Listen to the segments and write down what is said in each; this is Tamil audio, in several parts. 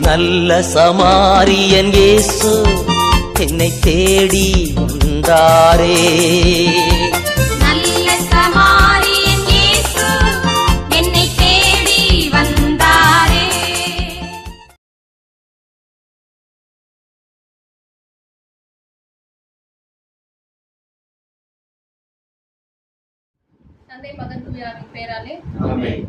நல்ல சமாரியன் இயேசு என்னை தேடி வந்தாரே. நல்ல சமாரியன் இயேசு என்னை தேடி வந்தாரே. தந்தை மகன் தூயாவின் பெயராலே ஆமென்.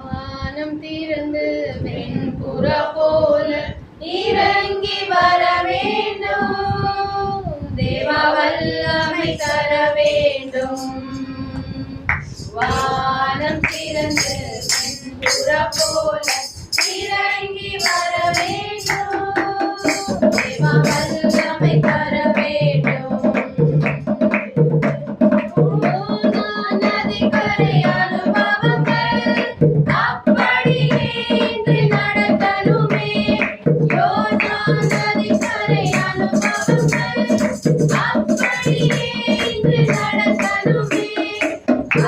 வானம் திறந்து வெண்புற போல இறங்கி வர வேண்டும், தேவ வல்லமை தர வேண்டும். வானம் திறந்து வெண்புற போல இறங்கி வர வேண்டும், தேவ வல்லமை தர வேண்டும். நதிக்கரை அனுபவங்கள் அப்படியே இன்று நடக்கணுமே. யோர்தான் நதிக்கரை அனுபவங்கள் அப்படியே இன்று நடக்கணுமே,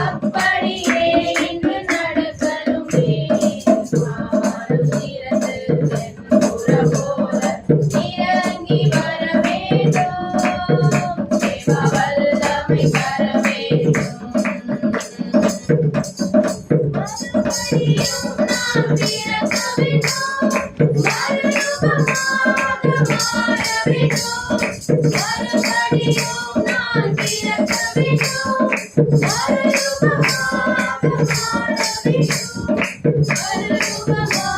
அப்படியே இன்று நடக்கணுமே. வானம் திறந்து வெண்புற போல இறங்கி வர வேண்டும், தேவ வல்லமை தர வேண்டும். மறுபடியும் நான் பிறக்க வேண்டும், மறுரூபமாக மாற வேண்டும். மறுபடியும் நான் பிறக்க வேண்டும், மறுரூபமாக மாற வேண்டும். மறுரூபமாக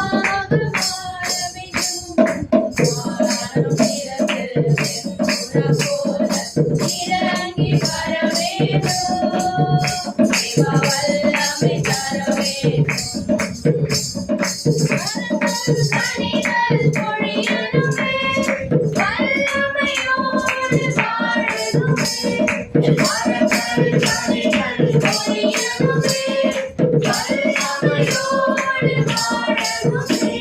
மாற வேண்டும். வானம் திறந்து வெண்புற போல இறங்கி வர வேண்டும், தேவ வல்லமை தர வேண்டும். கனிகள் பொழியணுமே, வல்லமையோடு வாழணுமே. கனிகள் பொழியணுமே, வல்லமையோடு வாழணுமே,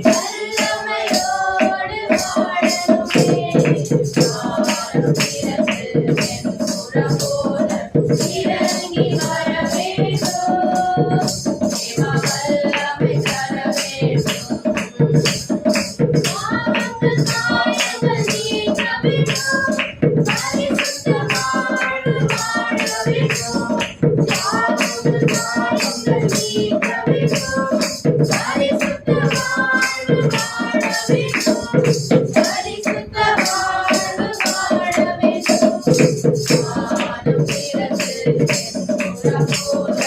வல்லமையோடு வாழணுமே. வானம் திறந்து வெண்புற போல இறங்கி வர வேண்டும், தேவ வல்லமை தர வேண்டும். பாவங்கள் காயங்கள் நீக்க வேண்டும், பரிசுத்த வாழ்வு வாழ வேண்டும். பாவங்கள் காயங்கள் நீக்க வேண்டும், பரிசுத்த வாழ்வு வாழ வேண்டும். பரிசுத்த வாழ்வு வாழ வேண்டும். வானம் திறந்து வெண்புற போல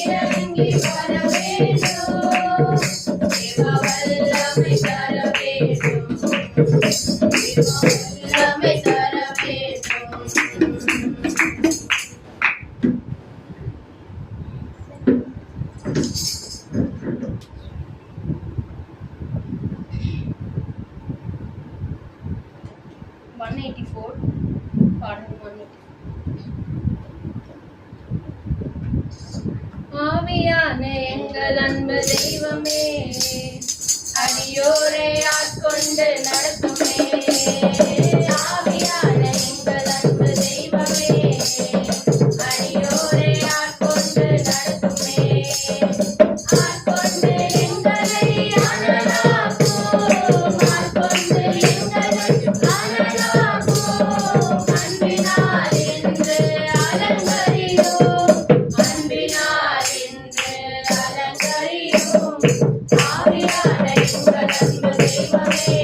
இறங்கி வர வேண்டும், தேவ வல்லமை தர வேண்டும், தேவ வல்லமை தர வேண்டும். 184 பாடல் 184. ஆவியான எங்கள் அன்பு தெய்வமே, அடியோரை ஆட்கொண்டு நடத்துமே. ஆவியான எங்கள் அன்பு தெய்வமே, அடியோரை ஆட்கொண்டு நடத்துமே. ஆட்கொண்டு எங்களை அனலாக்கும், ஆட்கொண்டு எங்களை அனலாக்கும். அன்பினால் என்று அலங்கரியும், அன்பினால் என்று அலங்கரியும். ஆவியான எங்கள் அன்பு தெய்வமே,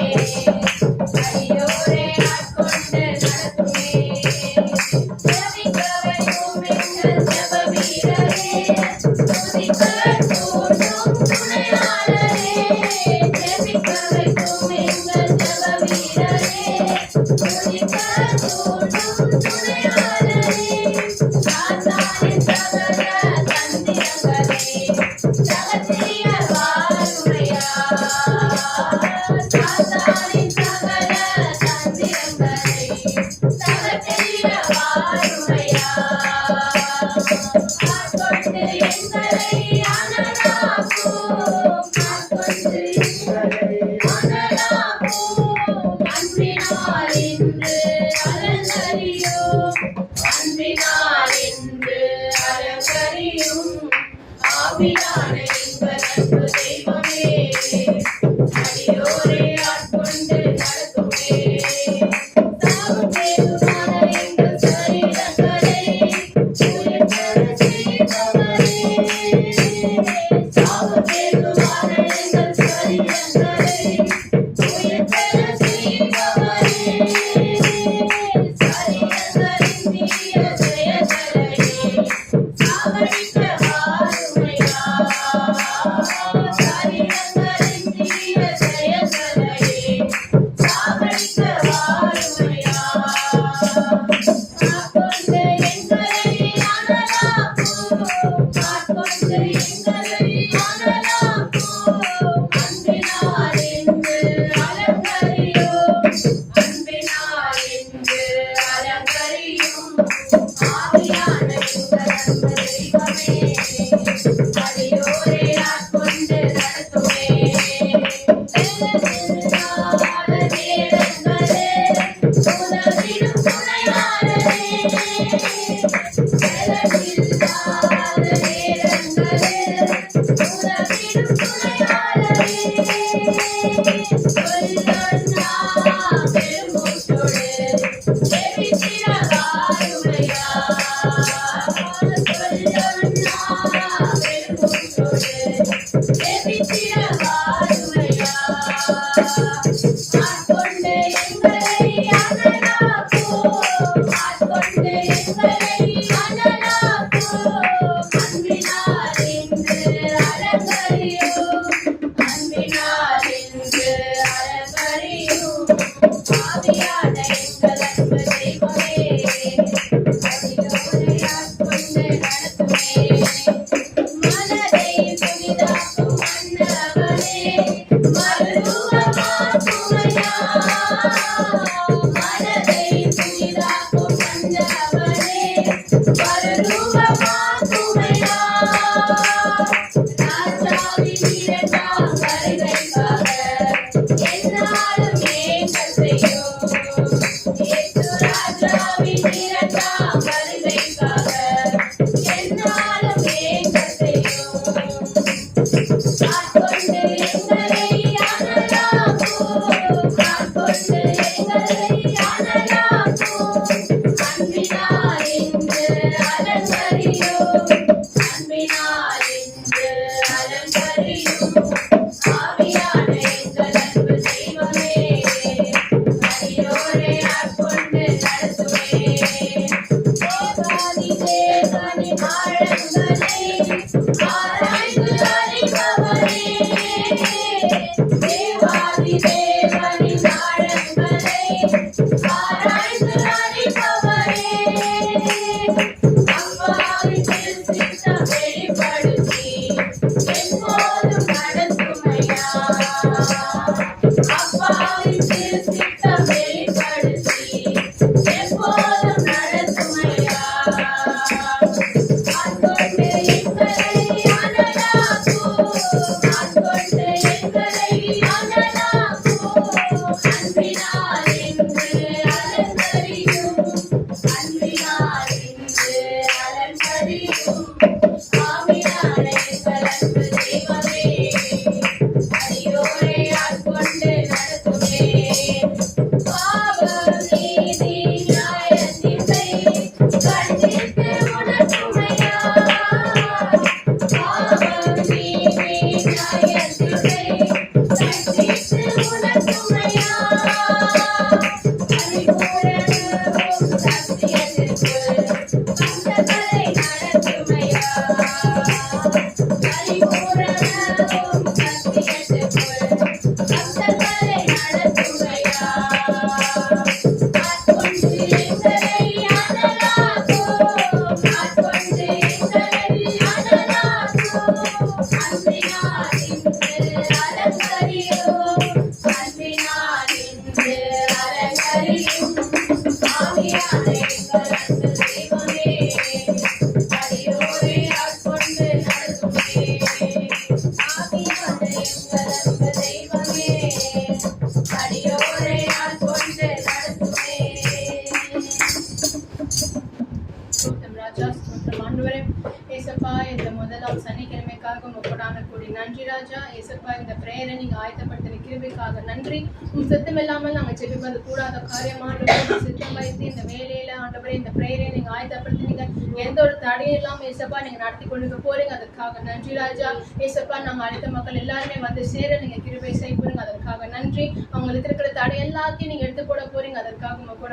ராஜா. ஏசப்பா இந்த பிரேயரை நீங்க ஆயத்தப்படுத்தின கிருபைக்காக நன்றி. உம் சித்தம் இல்லாமல் நாங்க ஜெபிப்பது கூடாத காரியமானவரே, சித்தம் வைத்து இந்த வேலையில ஆண்டவரே இந்த பிரேயரை நீங்க ஆயத்தப்படுத்தினீங்க. எந்த ஒரு தடையும் இல்லாம ஏசப்பா நீங்க நடத்தி கொண்டு போறீங்க, அதற்காக நன்றி ராஜா. ஏசப்பா நாங்க அழைத்த மக்கள் எல்லாருமே வந்து சேர நீங்க கிருபை செய்ய போறீங்க, அதற்காக நன்றி. அவங்களுக்கு இருக்கிற தடை எல்லாத்தையும் நீங்க எடுத்து போட போறீங்க, அதற்காக கூட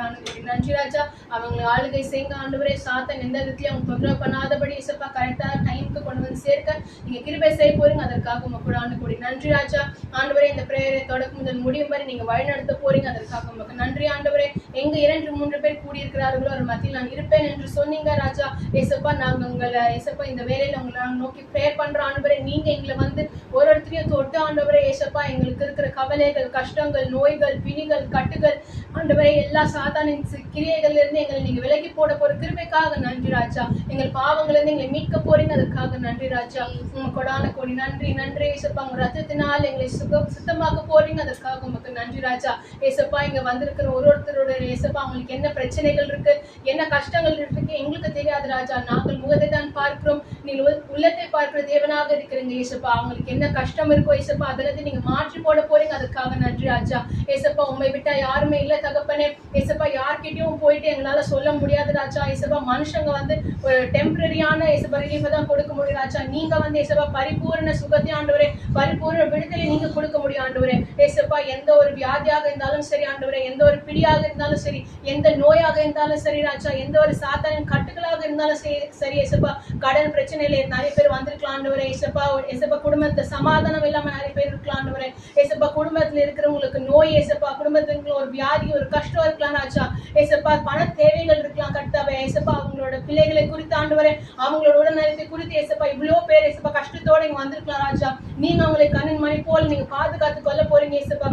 நன்றி ராஜா. அவங்க ஆளுகை செய்யுங்க ஆண்டவரே. சாத்தன் எந்த விதத்திலையும் அவங்க தொந்தரவு பண்ணாதபடி ஏசப்பா கரெக்டா டைமுக்கு கொண்டு வந்து சேர்க்க நீங்க கிருபை செய்ய போறீங்க, அதற்காக கூட நன்றி ராஜா. ஆண்டவரே இந்த பிரேயரை தொடக்கம் முதல் முடியும் வரை நீங்க வழிநடத்த போறீங்க, அதற்காக உங்களுக்கு நன்றி ஆண்டவரே. எங்க 2-3 பேர் கூடியிருக்கிறார்களோ ஒரு மத்தியில் நான் இருப்பேன் என்று சொன்னீங்க ராஜா. ஏசப்பா நாங்க உங்களை ஏசப்பா இந்த வேலையில உங்களை நாங்க நோக்கி பிரேயர் பண்ற ஆண்டவரே. நீங்க எங்களை வந்து ஒரு இடத்துலயும் தொட்டு ஆண்டவரே ஏசப்பா எங்களுக்கு இருக்கிற கவலைகள், கஷ்டங்கள், நோய்கள், பிணிகள், கட்டுகள் ஆண்டவரே எல்லா சாத்தானின் கிரியைகள்ல இருந்து எங்களை நீங்க விலகி போட போற கிருபைக்காக நன்றி ராஜா. எங்கள் பாவங்கள்ல இருந்து எங்களை மீட்க போறீங்க, அதற்காக நன்றி ராஜா. உங்க கொடான கோடி நன்றி நன்றி ஏசப்பா. உங்க ரத்தத்தினால் எங்களை சுத்தமாக்க போறீங்க, அதற்காக உங்களுக்கு நன்றி ராஜா. ஏசப்பா இங்க வந்திருக்கிற ஒருத்தரோட ஏசப்பா அவங்களுக்கு என்ன பிரச்சனைகள் இருக்கு, என்ன கஷ்டங்கள் இருக்கு எங்களுக்கு தெரியாது ராஜா. நாங்கள் முகத்தை தான் பார்க்கிறோம், நீங்கள் உள்ளத்தை பார்க்கிற தேவனாக இருக்கிறீங்க ஏசப்பா. அவங்களுக்கு என்ன கஷ்டம் இருக்கோ ஏசப்பா அதில் நீங்க மாற்றி போட போறீங்க, அதற்காக நன்றி ராஜா. ஏசப்பா உண்மை விட்டா யாருமே இல்ல தகப்பனே. ஏசப்பா யார்கிட்டயும் போயிட்டு எங்களால சொல்ல முடியாது ராஜா. ஏசப்பா மனுஷங்க வந்து ஒரு டெம்பரரியான ஏசப்பா ரிலீஃப் தான் கொடுக்க முடியும் ராஜா. நீங்க வந்து ஏசப்பா பரிபூர்ண சுகத்தை ஆண்டவரே, பரிபூர்ண விடுதலை நீங்க கொடுக்க முடியும் ஆண்டவரே. ஏசப்பா எந்த ஒரு வியாதியாக இருந்தாலும் சரி ஆண்டவரே, எந்த ஒரு பிடியாக இருந்தாலும் சரி, எந்த நோயாக இருந்தாலும் சரி ராஜா, எந்த ஒரு சாத்தானின் கட்டுகளாக இருந்தாலும் சரி ஏசப்பா, கடன் பிரச்சனையில நிறைய பேர் வந்திருக்கலாம் ஆண்டவரே. ஏசப்பா ஏசப்பா குடும்பத்துல சமாதானம் இல்லாம நிறைய பேர் இருக்கலாம் ஆண்டவரே. ஏசப்பா குடும்பத்துல இருக்கிறவங்களுக்கு நோய் ஏசப்பா, குடும்பத்துல ஒரு வியாதி, ஒரு கஷ்டம் இருக்கலாம் ராஜா. ஏசப்பா பண தேவைகள் இருக்கலாம் கர்த்தாவே. ஏசப்பா அவங்களோட பிள்ளைகளை குறித்து ஆண்டவரே, அவங்களோட உடல்நலத்தை குறித்து ஏசப்பா இவ்வளவு பேர் ஏசப்பா கஷ்டத்தோட இங்க வந்திருக்கலாம் ராஜா. நீங்க அவங்களை கண்ணின் மணி போல் நீங்க பாதுகாத்து கொள்ள போறீங்க ஏசப்பா.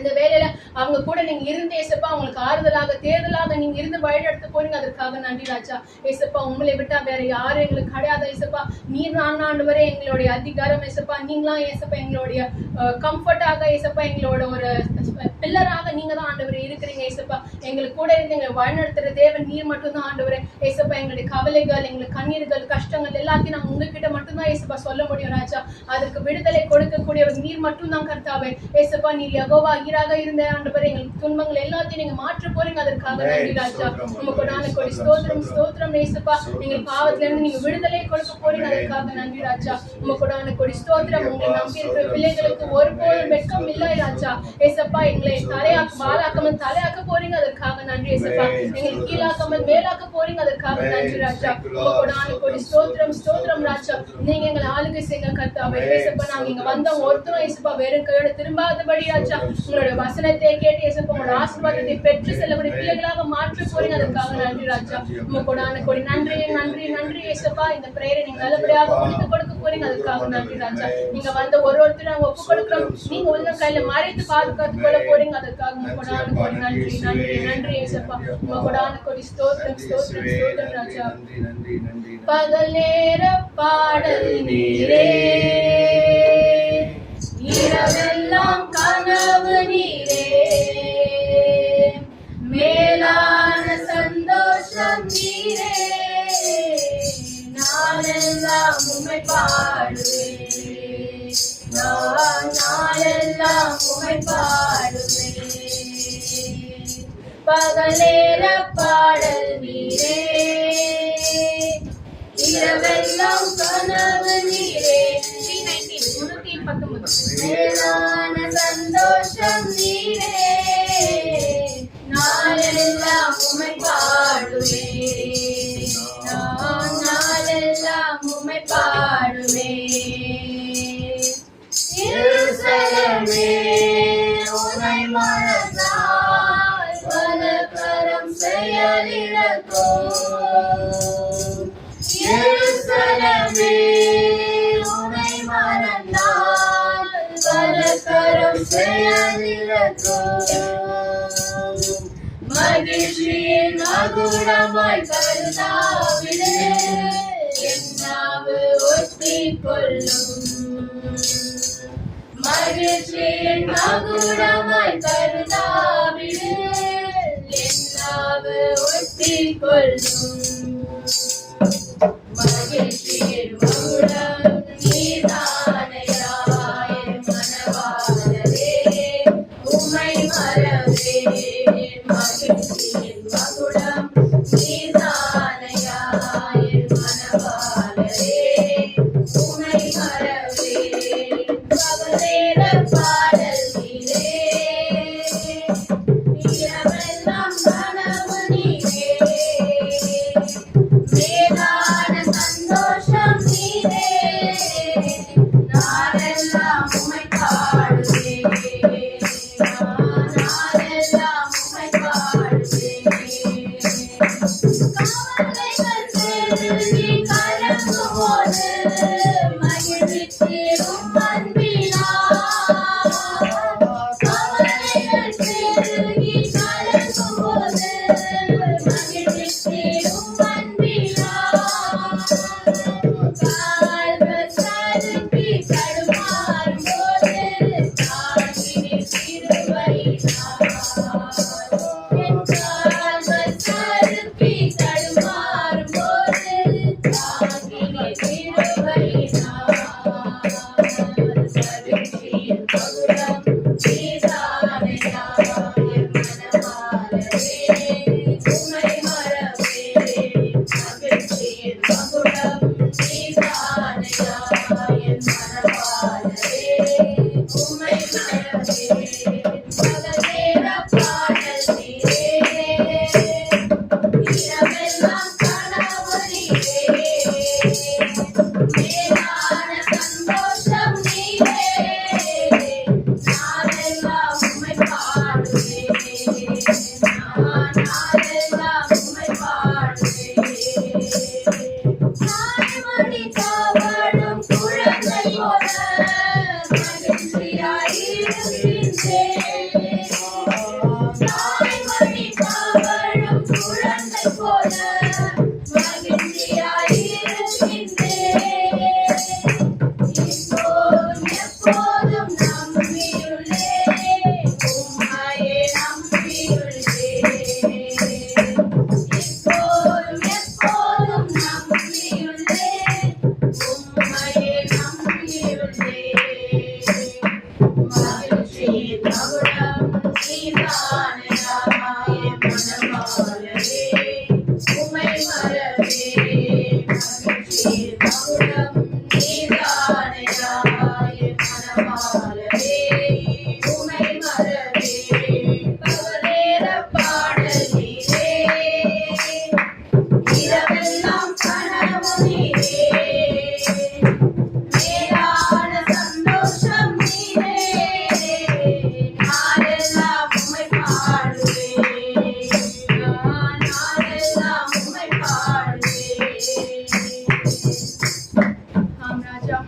இந்த வேலையில அவங்க கூட நீங்க இருந்து ஏசப்பா அவங்களுக்கு ஆறுதலாக தேர்தலாக நீங்க இருந்து வழிநடத்த போறீங்க, அதற்காக நன்றி ராஜா. ஏசப்பா உங்களை விட்டா வேற யாரும் எங்களுக்கு கிடையாது ஏசப்பா. நீர் நான் ஆண்டவரே எங்களுடைய அதிகாரம் ஏசப்பா. நீங்களாம் ஏசப்பா எங்களுடைய கம்ஃபர்டாக ஏசப்பா, எங்களோட ஒரு பில்லராக நீங்க தான் ஆண்டவரே இருக்கிறீங்க ஏசப்பா. எங்களுக்கு கூட இருந்து எங்களை வழிநடத்துற தேவன் நீர் மட்டும்தான் ஆண்டவரே. ஏசப்பா எங்களுடைய கவலைகள், எங்களுக்கு கண்ணீர்கள், கஷ்டங்கள் எல்லாத்தையும் நாங்க உங்ககிட்ட மட்டும்தான் ஏசப்பா சொல்ல முடியும் ராஜா. அதற்கு விடுதலை கொடுக்கக்கூடியவர் நீர் மட்டும்தான் கர்த்தாவே. ஏசப்பா நீர் யெகோவா ஈராக இருந்த ஆண்டவரே, எங்களுக்கு துன்பங்கள் எல்லாத்தையும் நீங்க மாற்ற போறீங்க, அதற்காக நன்றி ராஜா. உமக்கு நானே கொடி ஸ்தோத்திரம் ஸ்தோத்திரம் ஏசப்பா. எங்கள் பாவத்துல இருந்து நீங்க விடுதலை கொடுக்க போறீங்க, அதற்காக நன்றி ராஜா. உமக்கு நானே கொடி ஸ்தோத்திரம். உங்களை நம்பி இருக்கிற பிள்ளைகளுக்கு ஒருபோதும் வெட்கம் இல்லை ராஜா. ஏசப்பா எங்களை வாழாக்காமல் தலையாக்க போறீங்க, அதற்காக நன்றி ஏசப்பா. எங்களை கீழாக்காமல் மேலாக்க போறீங்க, அதற்காக நன்றி ராஜா. உமக்கு நானே கொடி ஸ்தோத்திரம் ஸ்தோத்திரம் ராஜா. நீங்க எங்களை ஆளுகை செய்யுங்க கர்த்தாவே. ஏசப்பா நாங்க இங்க வந்தவங்க ஒருத்தரும் ஏசப்பா வெறும் கையோட திரும்பாதபடி ராஜா, உங்களோட வசனத்தை கேட்டு ஏசப்பா உங்களோட ஆசீர்வாதத்தை பெற்று செல்லக்கூடிய பிள்ளைகளாக மாற்ற போறீங்க, அதற்காக நன்றி ராஜா. உமக்கு கொடி நன்றி நன்றி நன்றி ஏசப்பா. இந்த பிரேயரை நீங்க நல்லபடியாக முடித்து கொடுக்க போறீங்க, அதற்காக நன்றி ராஜா. நீங்க வந்த ஒருத்தரும் நாங்க ஒப்பு கொடுக்கிறோம், நீங்க உள்ள கையில மறைத்து பாதுகாத்து கொள்ள போறீங்க, அதற்காக உமக்கு கொடி நன்றி நன்றி நன்றி ஏசப்பா. உமக்கு கொடி ஸ்தோத்திரம் ஸ்தோத்திரம் ஸ்தோத்திரம் ராஜா. பகல் நேர பாடல் நீரே, இரவெல்லாம் கனவு நீரே, மேலான சந்தோஷம் நீரே, நாளெல்லாம் உம்மை பாடுவேன், நாளெல்லாம் உம்மை பாடுவேன். பகல் நேர பாடல் நீரே, இரவெல்லாம் கனவு நீரே, மேலான சந்தோஷம் நீரே, நாளெல்லாம் உம்மை பாடுவேன், நாளெல்லாம் உம்மை பாடுவேன். எருசலேமே உன்னை மறந்தால் பலகரம் செயலிழக்கும். எருசலேமே உன்னை மறந்தால் பலகரம் செயலிழக்கும். மகிழ்ச்சியின் மகுடமாய் கருதாவிடு, என் நாவு ஒத்திக் கொள்ளும். மகிழ்ச்சியின் மகுடமாய் கருதாவிடு, என் நாவு ஒத்திக் கொள்ளும். மகிழ்ச்சியின் மகுடம் நீதானையா, பாடல் நீரே இரவெல்லாம் கனவு நீரே மேலான சந்தோஷம் நீரே நாளெல்லாம் உம்மை பாடுவேன் நாளெல்லாம் உம்மை பாடுவேன் கவலைகள் பெருகி கலங்கும்போது மகிழ்ச்சியும் அன்பினால் கவலைகள் பெருகி கலங்கும்போது மகிழ்ச்சியும் அன்பினால் கால்கள் சறுக்கி தடுமாறும்போது தாங்கினீர் கிருபையினால் என் கால்கள் சறுக்கி தடுமாறும்போது தாங்கினீர் கிருபையினால் மகிழ்ச்சியின் மகுடம் நீதானையா என் மனமாலவே உம்மை மறவேனே மகிழ்ச்சியின் மகுடம் நீதானையா என் மனமாலவே உம்மை மறவேனே பகலேர பாடல் நீரே இரவெல்லாம் கனவு நீரே மேலான சந்தோஷம் நீரே நாளெல்லாம் உம்மை பாடுவேன் நாளெல்லாம் உம்மை பாடுவேன் தாய்மடி தவழும் குழந்தை போல மகிழ்ச்சியாய் இருக்கின்றேன் தாய்மடி தவழும் குழந்தை போல மகிழ்ச்சியாய் இருக்கின்றேன் இப்போதும் எப்போதும் நம்பியுள்ளேன் உம்மையே நம்பியுள்ளேன் இப்போதும் எப்போதும் நம்பியுள்ளேன் உம்மையே நம்பியுள்ளேன் மகிழ்ச்சியின் மகுடம் நீதானையா என் மனமாலவே உம்மை மறவேன் மகிழ்ச்சியின் மகுடம் நீதானையா என் மனமாலவே உம்மை மறவேன் பகலேர பாடல் நீரே இரவெல்லாம் கனவு நீரே மேலான சந்தோஷம் நீரே நாளெல்லாம் உம்மை பாடுவேன் நாளெல்லாம் உம்மை பாடுவேன் ஆம் ராஜா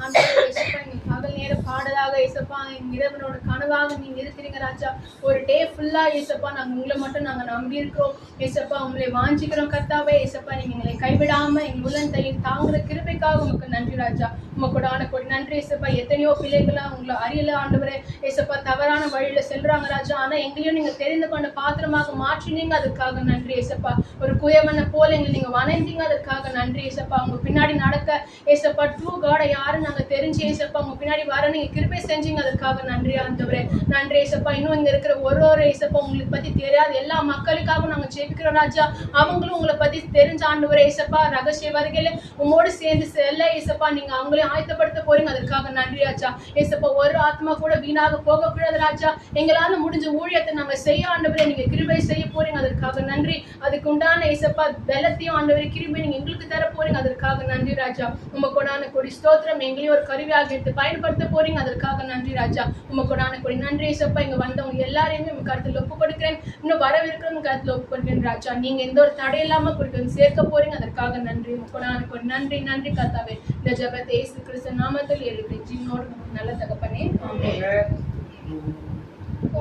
ஆண்டவரே, இயேசுப்பா, எங்க பகல் நேர பாடலாக இயேசுப்பா எங்க இரவனோட கனவாக நீங்க இருக்கிறீங்க ராஜா. ஒரு டே ஃபுல்லா இயேசுப்பா நாங்க உங்களை மட்டும் நாங்க நம்பி இருக்கிறோம் இயேசுப்பா. உங்களை வாஞ்சிக்கிறோம் கர்த்தாவே. இயேசுப்பா நீங்க எங்களை கைவிடாம எங்க உள்ளந்தையில் தாங்குற கிருபைக்காக உமக்கு நன்றி ராஜா. உமக்கூட ஆனக்கூட நன்றி இயேசுப்பா. எத்தனையோ பிள்ளைகளா உங்களை அறியல ஆண்டவரே இயேசுப்பா, தவறான வழியில செல்றாங்க ராஜா. ஆனா எங்களையும் நீங்க தெரிந்து கொண்ட பாத்திரமாக மாற்றினீங்க, அதுக்காக நன்றி இயேசுப்பா. ஒரு குயவனை போல எங்களை நீங்க வணங்கிங்க, அதுக்காக நன்றி இயேசுப்பா. உங்க பின்னாடி நடக்க இயேசுப்பா ட்ரூ காட யாருன்னு நாங்க தெரிஞ்சு இயேசுப்பா உங்க பின்னாடி வர நீங்க கிருபை செஞ்சீங்க, அதுக்காக நன்றி ஆண்டவரே. நன்றி இயேசுப்பா. இன்னும் இங்க இருக்கிற ஒரு இயேசுப்பா உங்களுக்கு பத்தி தெரியாத எல்லா மக்களுக்காகவும் நாங்க ஜெபிக்கிறோம் ராஜா. அவங்களும் உங்களை பத்தி தெரிஞ்ச ஆண்டவரே இயேசுப்பா ரகசிய வருகையில உங்களோடு சேர்ந்து செல்ல இயேசுப்பா நீங்க அவங்களையும் ஆயத்தப்படுத்த போறீங்க, அதற்காக நன்றி ராஜா. இயேசுப்பா ஒரு ஆத்மா கூட வீணாக போகக்கூடாது ராஜா. எங்களால முடிஞ்ச ஊழியத்தை நாங்க செய்ய ஆண்டவரே நீங்க கிருபை செய்ய போறீங்க, அதற்காக நன்றி. அதுக்கு உண்டான இயேசுப்பா பலத்தையும் ஆண்டவரே கிருபை நீங்க எங்களுக்கு தர போறீங்க, அதற்காக நன்றி ராஜா. உமக்கூடான கொடி ஸ்தோத்திரம். எங்களையும் ஒரு கருவியாக எடுத்து பயன்படுத்த போறீங்க, அதற்காக நன்றி ராஜா. உமக்கூடான கொடி நன்றி இயேசுப்பா. இங்க வந்தவங்க எல்லாரையுமே உங்க கருத்துல ஒப்பு கொடுக்கிறேன். இன்னும் வரவிருக்கிறவங்க கருத்துல ஒப்பு கொடுக்கிறேன் ராஜா. நீங்க எந்த ஒரு தடை இல்லாம கொடுக்க சேர்க்க போறீங்க, அதற்காக நன்றி. உமக்கூடான கொடி நன்றி நன்றி கர்த்தாவே. இந்த ஜெபத்தை இயேசு கிறிஸ்து நாமத்தில் எழுகிறேன் ஜீவனோடு நல்ல தகப்பனே, ஆமென்.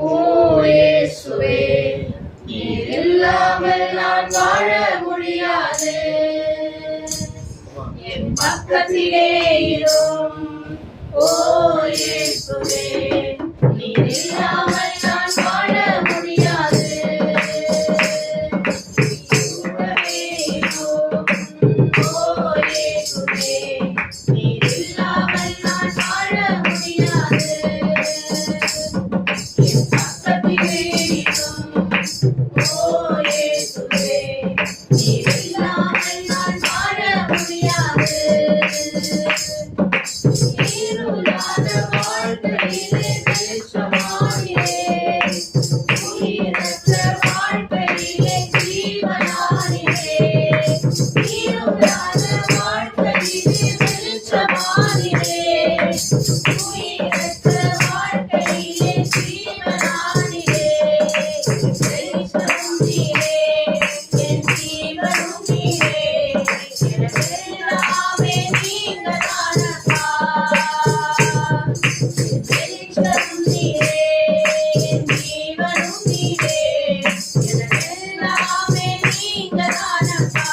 ஓ இயேசுவே, நீர் இல்லாமல் நான் வாழ முடியாது. என் பக்கத்திலே இரும். ஓ இயேசுவே, நீர் இல்லாமல் நான் வாழ முடியாது. கூடவே இரும். ஓ இயேசுவே, நீர் இல்லாமல் நான் வாழ முடியாது. என் பக்கத்திலே இரும். ஓ இயேசுவே, நீர் இல்லாமல் நான் வாழ முடியாது. இருளான வாழ்க்கையிலே வெளிச்சமானீரே. உயிரற்ற வாழ்க்கையிலே ஜீவனானீரே. இருளான வாழ்க்கையிலே வெளிச்சமானீரே. உயிரற்ற வாழ்க்கையிலே ஜீவனானீரே. வெளிச்சமும் நீரே, என் ஜீவனும் நீரே. எனக்கெல்லாமே நீங்கதானப்பா. வெளிச்சமும் நீரே, என் ஜீவனும் நீரே. எனக்கெல்லாமே நீங்கதானப்பா.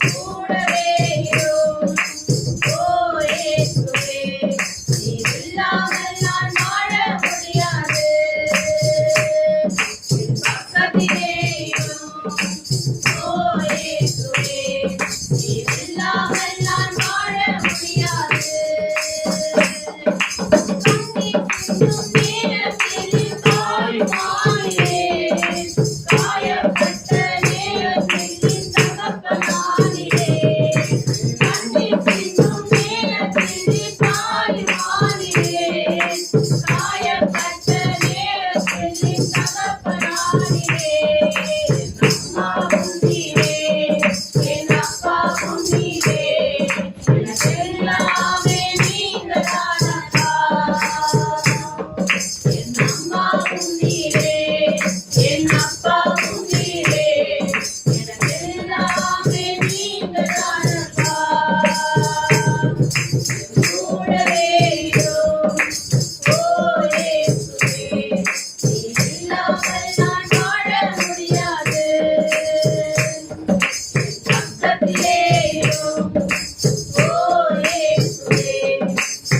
கூடவே இரும், ஓ இயேசுவே. நீர் இல்லாமல் நான் வாழ முடியாது. என் பக்கத்திலே இரும், ஓ இயேசுவே. நீர் இல்லாமல் நான் வாழ முடியாது. கண்ணீர் சிந்தும் நேரத்தில் தாய்மானே, காயப்பட்ட நேரத்தில் தகப்பனானே. கண்ணீர் சிந்தும் நேரத்தில் தாய்மானே, காயப்பட்ட நேரத்தில் தகப்பனானே. அம்மாவும் நீரே, என் அப்பாவும் நீரே. எனக்கெல்லாமே நீங்கதானப்பா. என் அம்மாவும் நீரே, என் அப்பாவும் நீரே. எனக்கெல்லாமே நீங்கதானப்பா. கூடவே இரும், ஓ இயேசுவே. நீர் இல்லாமல் நான் வாழ முடியாது. பக்கத்திலே இரும், ஓ இயேசுவே.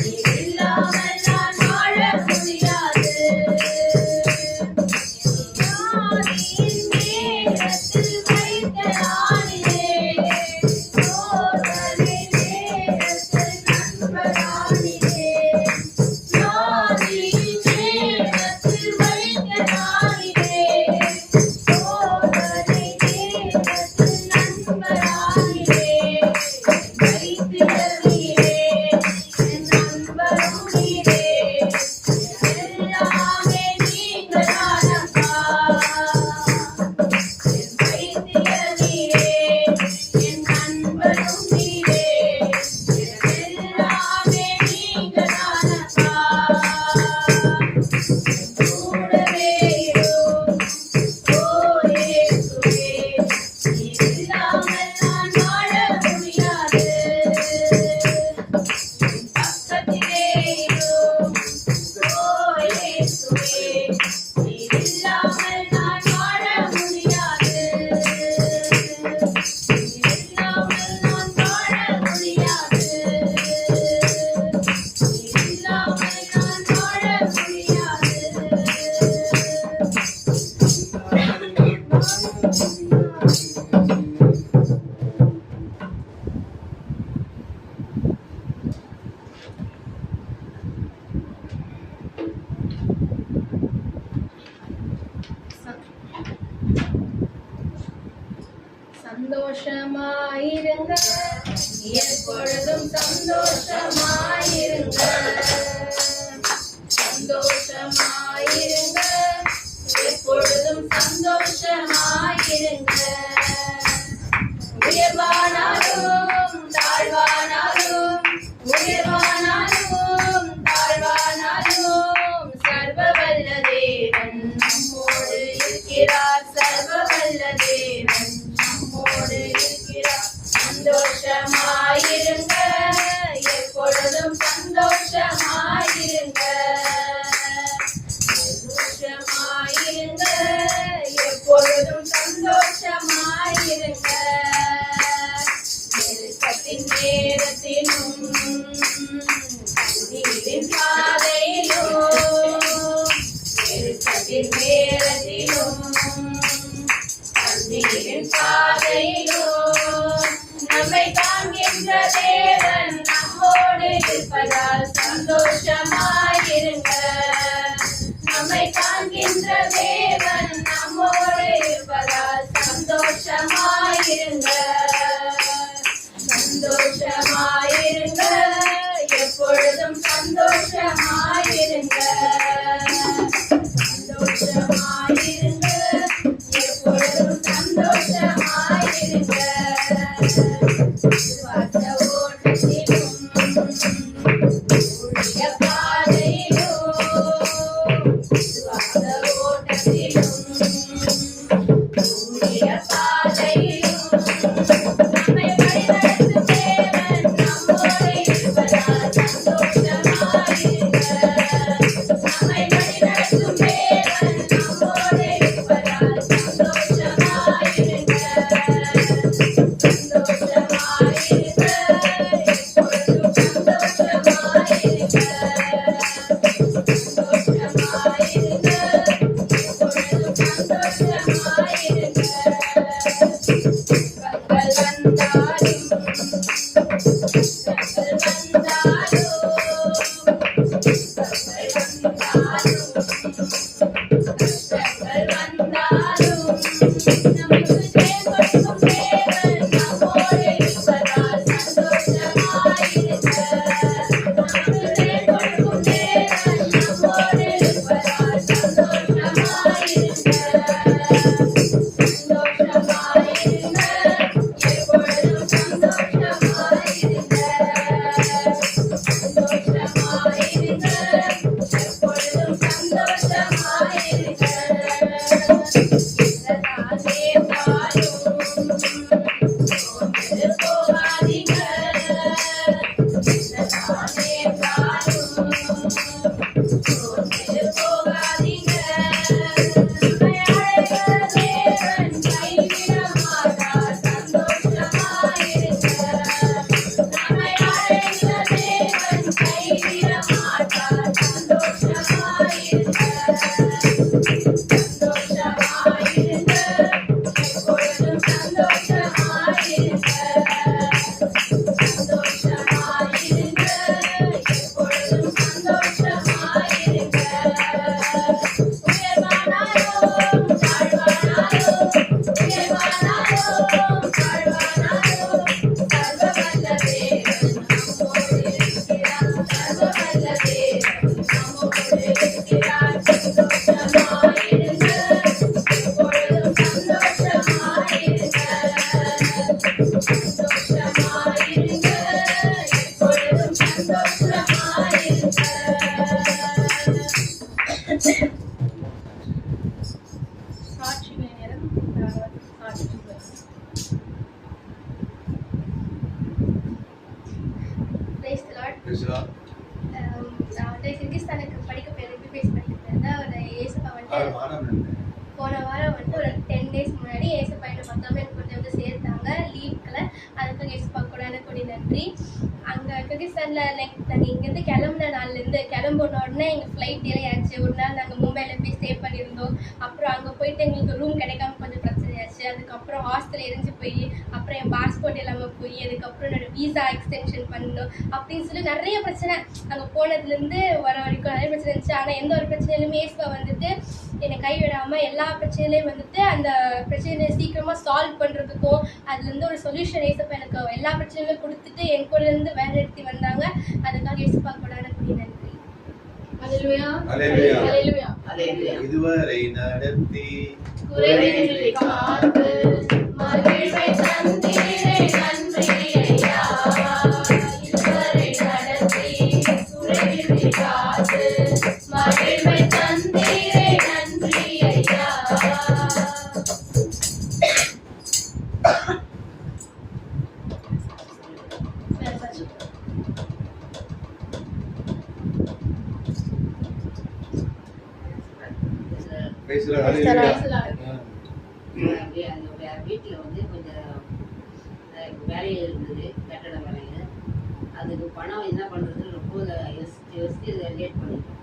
நீர் இல்லாமல் நான் வாழ முடியாது. ஞானியின் நேரத்தில் வைத்த நாளிலே, சோதனை நேரத்தில் நண்பரானிலே. ஞானியின் நேரத்தில் வைத்த நாளிலே, சோதனை நேரத்தில் நண்பரானிலே. வைத்தியர் நீரே, என் நண்பரும் நீரே. எல்லாமே நீங்கதானப்பா. என் வைத்தியர் நீரே, என் நண்பரும் நீரே. எல்லாமே நீங்கதானப்பா. கூடவே இரும், ஓ இயேசுவே. நீர் இல்லாமல் நான் வாழ முடியாது. பக்கத்திலே இரும், ஓ இயேசுவே. நீர் இல்லாமல் நான் வாழ முடியாது. நீர் இல்லாமல் நான் வாழ முடியாது. நீர் இல்லாமல் நான் வாழ முடியாது. சந்தோஷமாயிருங்க, எப்பொழுதும் சந்தோஷமாயிருங்க. சந்தோஷமாயிருங்க, எப்பொழுதும் சந்தோஷமாயிருங்க. உயர்வானாலும் தாழ்வானாலும், உயர்வானாலும் தாழ்வானாலும், சர்வவல்ல தேவன் நம்மோடு இருக்கிறார். சர்வவல்ல தேவன் நம்மோடு இருக்கிறார். சந்தோஷமாயிருங்க, எப்பொழுதும் சந்தோஷமாயிருங்க. சந்தோஷமாயிருங்க, எப்பொழுதும் சந்தோஷமாயிருங்க. நெருக்கத்தின் நேரத்திலும் கண்ணீரின் பாதையிலும், நெருக்கத்தின் நேரத்திலும் கண்ணீரின் பாதையிலும், நம்மை காண்கின்ற தேவன் நம்மோடு இருப்பதால் சந்தோஷமாயிருங்க. நம்மை காண்கின்ற தேவன் நம்மோடு இருப்பதால் சந்தோஷமாயிருங்க. சந்தோஷமாயிருங்க, எப்பொழுதும் Praise the Lord. Praise the Lord. நான் வந்து கிர்கிஸ்தானுக்கு படிக்க போயிருந்தேன், MBBS படிக்க போயிருந்தேன். ஒரு ஏசப்பா வந்துட்டு போன வாரம் வந்துட்டு ஒரு 10 days முன்னாடி ஏசப்பா என்னை மொத்தமாக எனக்கு கொஞ்சம் வந்து சேர்த்தாங்க லீவுக்குள்ள. அதுக்கு ஏசப்பா கூட கூடிய நன்றி. அங்கே கிர்கிஸ்தானில் நாங்கள் இங்கேருந்து கிளம்புன நாள்லேருந்து கிளம்புன உடனே எங்கள் ஃப்ளைட் டிலே ஆச்சு. ஒரு நாள் நாங்கள் மும்பையில் போய் ஸ்டே பண்ணியிருந்தோம். அப்புறம் அங்கே போயிட்டு எங்களுக்கு ரூம் கிடைக்காம கொஞ்சம் பிரச்சனையாச்சு. அதுக்கப்புறம் ஹாஸ்டல் எரிஞ்சு போய் அப்புறம் என் பாஸ்போர்ட் இல்லாமல் போய் அதுக்கப்புறம் என்னோட வீசா எக்ஸ்டென்ஷன் பண்ணணும் அப்படின்னு சொல்லி நிறைய பிரச்சனை. அங்கே போனதுலேருந்து வர வரைக்கும் நிறைய பிரச்சனை இருந்துச்சு. ஆனால் எந்த ஒரு பிரச்சனையிலுமே ஏசப்பா வந்துட்டு என்னை கைவிடாமல் எல்லா பிரச்சனையிலையும் வந்துட்டு அந்த பிரச்சனையை சீக்கிரமாக சால்வ் பண்ணுறதுக்கும் அதுலேருந்து ஒரு சொல்யூஷன் ஏசப்பா எனக்கு எல்லா பிரச்சனையுமே கொடுத்துட்டு என் கூட இருந்து வேலை எடுத்து வந்தாங்க. அதுக்காக ஏசப்பா கூட கூடிய நன்றி. அல்லேலூயா. அல்லேலூயா. அல்லேலூயா. அல்லேலூயா. இதுவரை நடத்தி குறைவின்றி காத்து மகிழ்வை தந்தீரே நன்றி ஐயா. இதுவரை நடத்தி குறைவின்றி காத்து மகிழ்வை தந்தீரே நன்றி ஐயா. Praise the Lord. Praise the Lord. அப்படியே அந்த வீட்டில் வந்து கொஞ்சம் வேலையில் இருந்தது, கட்டட வேலையில். அதுக்கு பணம் என்ன பண்ணுறதுன்னு ரொம்ப யோசித்து லேட் பண்ணிட்டோம்.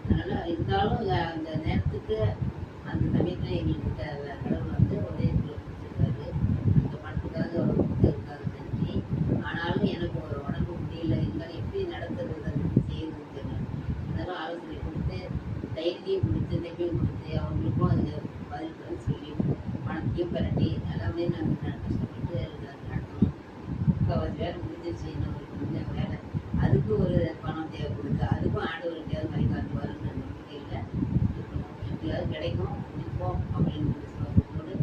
அதனால் இருந்தாலும் அந்த நேரத்துக்கு அந்த சமயத்தில் எங்களுக்கு கடவுள் வந்து உதயத்தில் கொடுத்துருக்காரு. அந்த பணத்துக்காக அவர் கொடுத்துருக்காரு, நன்றி. ஆனாலும் எனக்கு ஒரு உடம்பு முடியல, இருந்தாலும் எப்படி நடத்துறது செய்யறதுன்னு தெரியல. அதெல்லாம் ஆலோசனை கொடுத்து தைரியம் கொடுத்து தைரியம் கொடுத்து அவங்களுக்கும் அந்த பதில் சொல்லி பணத்தையும் பரட்டி எல்லாமே நாங்கள் கஷ்டப்பட்டு நடத்தணும். முக்கால்வாசி வேலை முடிஞ்சிருச்சு, இன்னும் கொஞ்சம் வேலை. அதுக்கு ஒரு பணம் தேவைப்படுது. அதுக்கும் ஆண்டவர் எப்படியாவது கை காட்டுவாருன்னு நம்பிக்கையில் இருக்கணும். எப்படியாவது கிடைக்கும் நிற்போம் அப்படின்னு சொல்லும்போது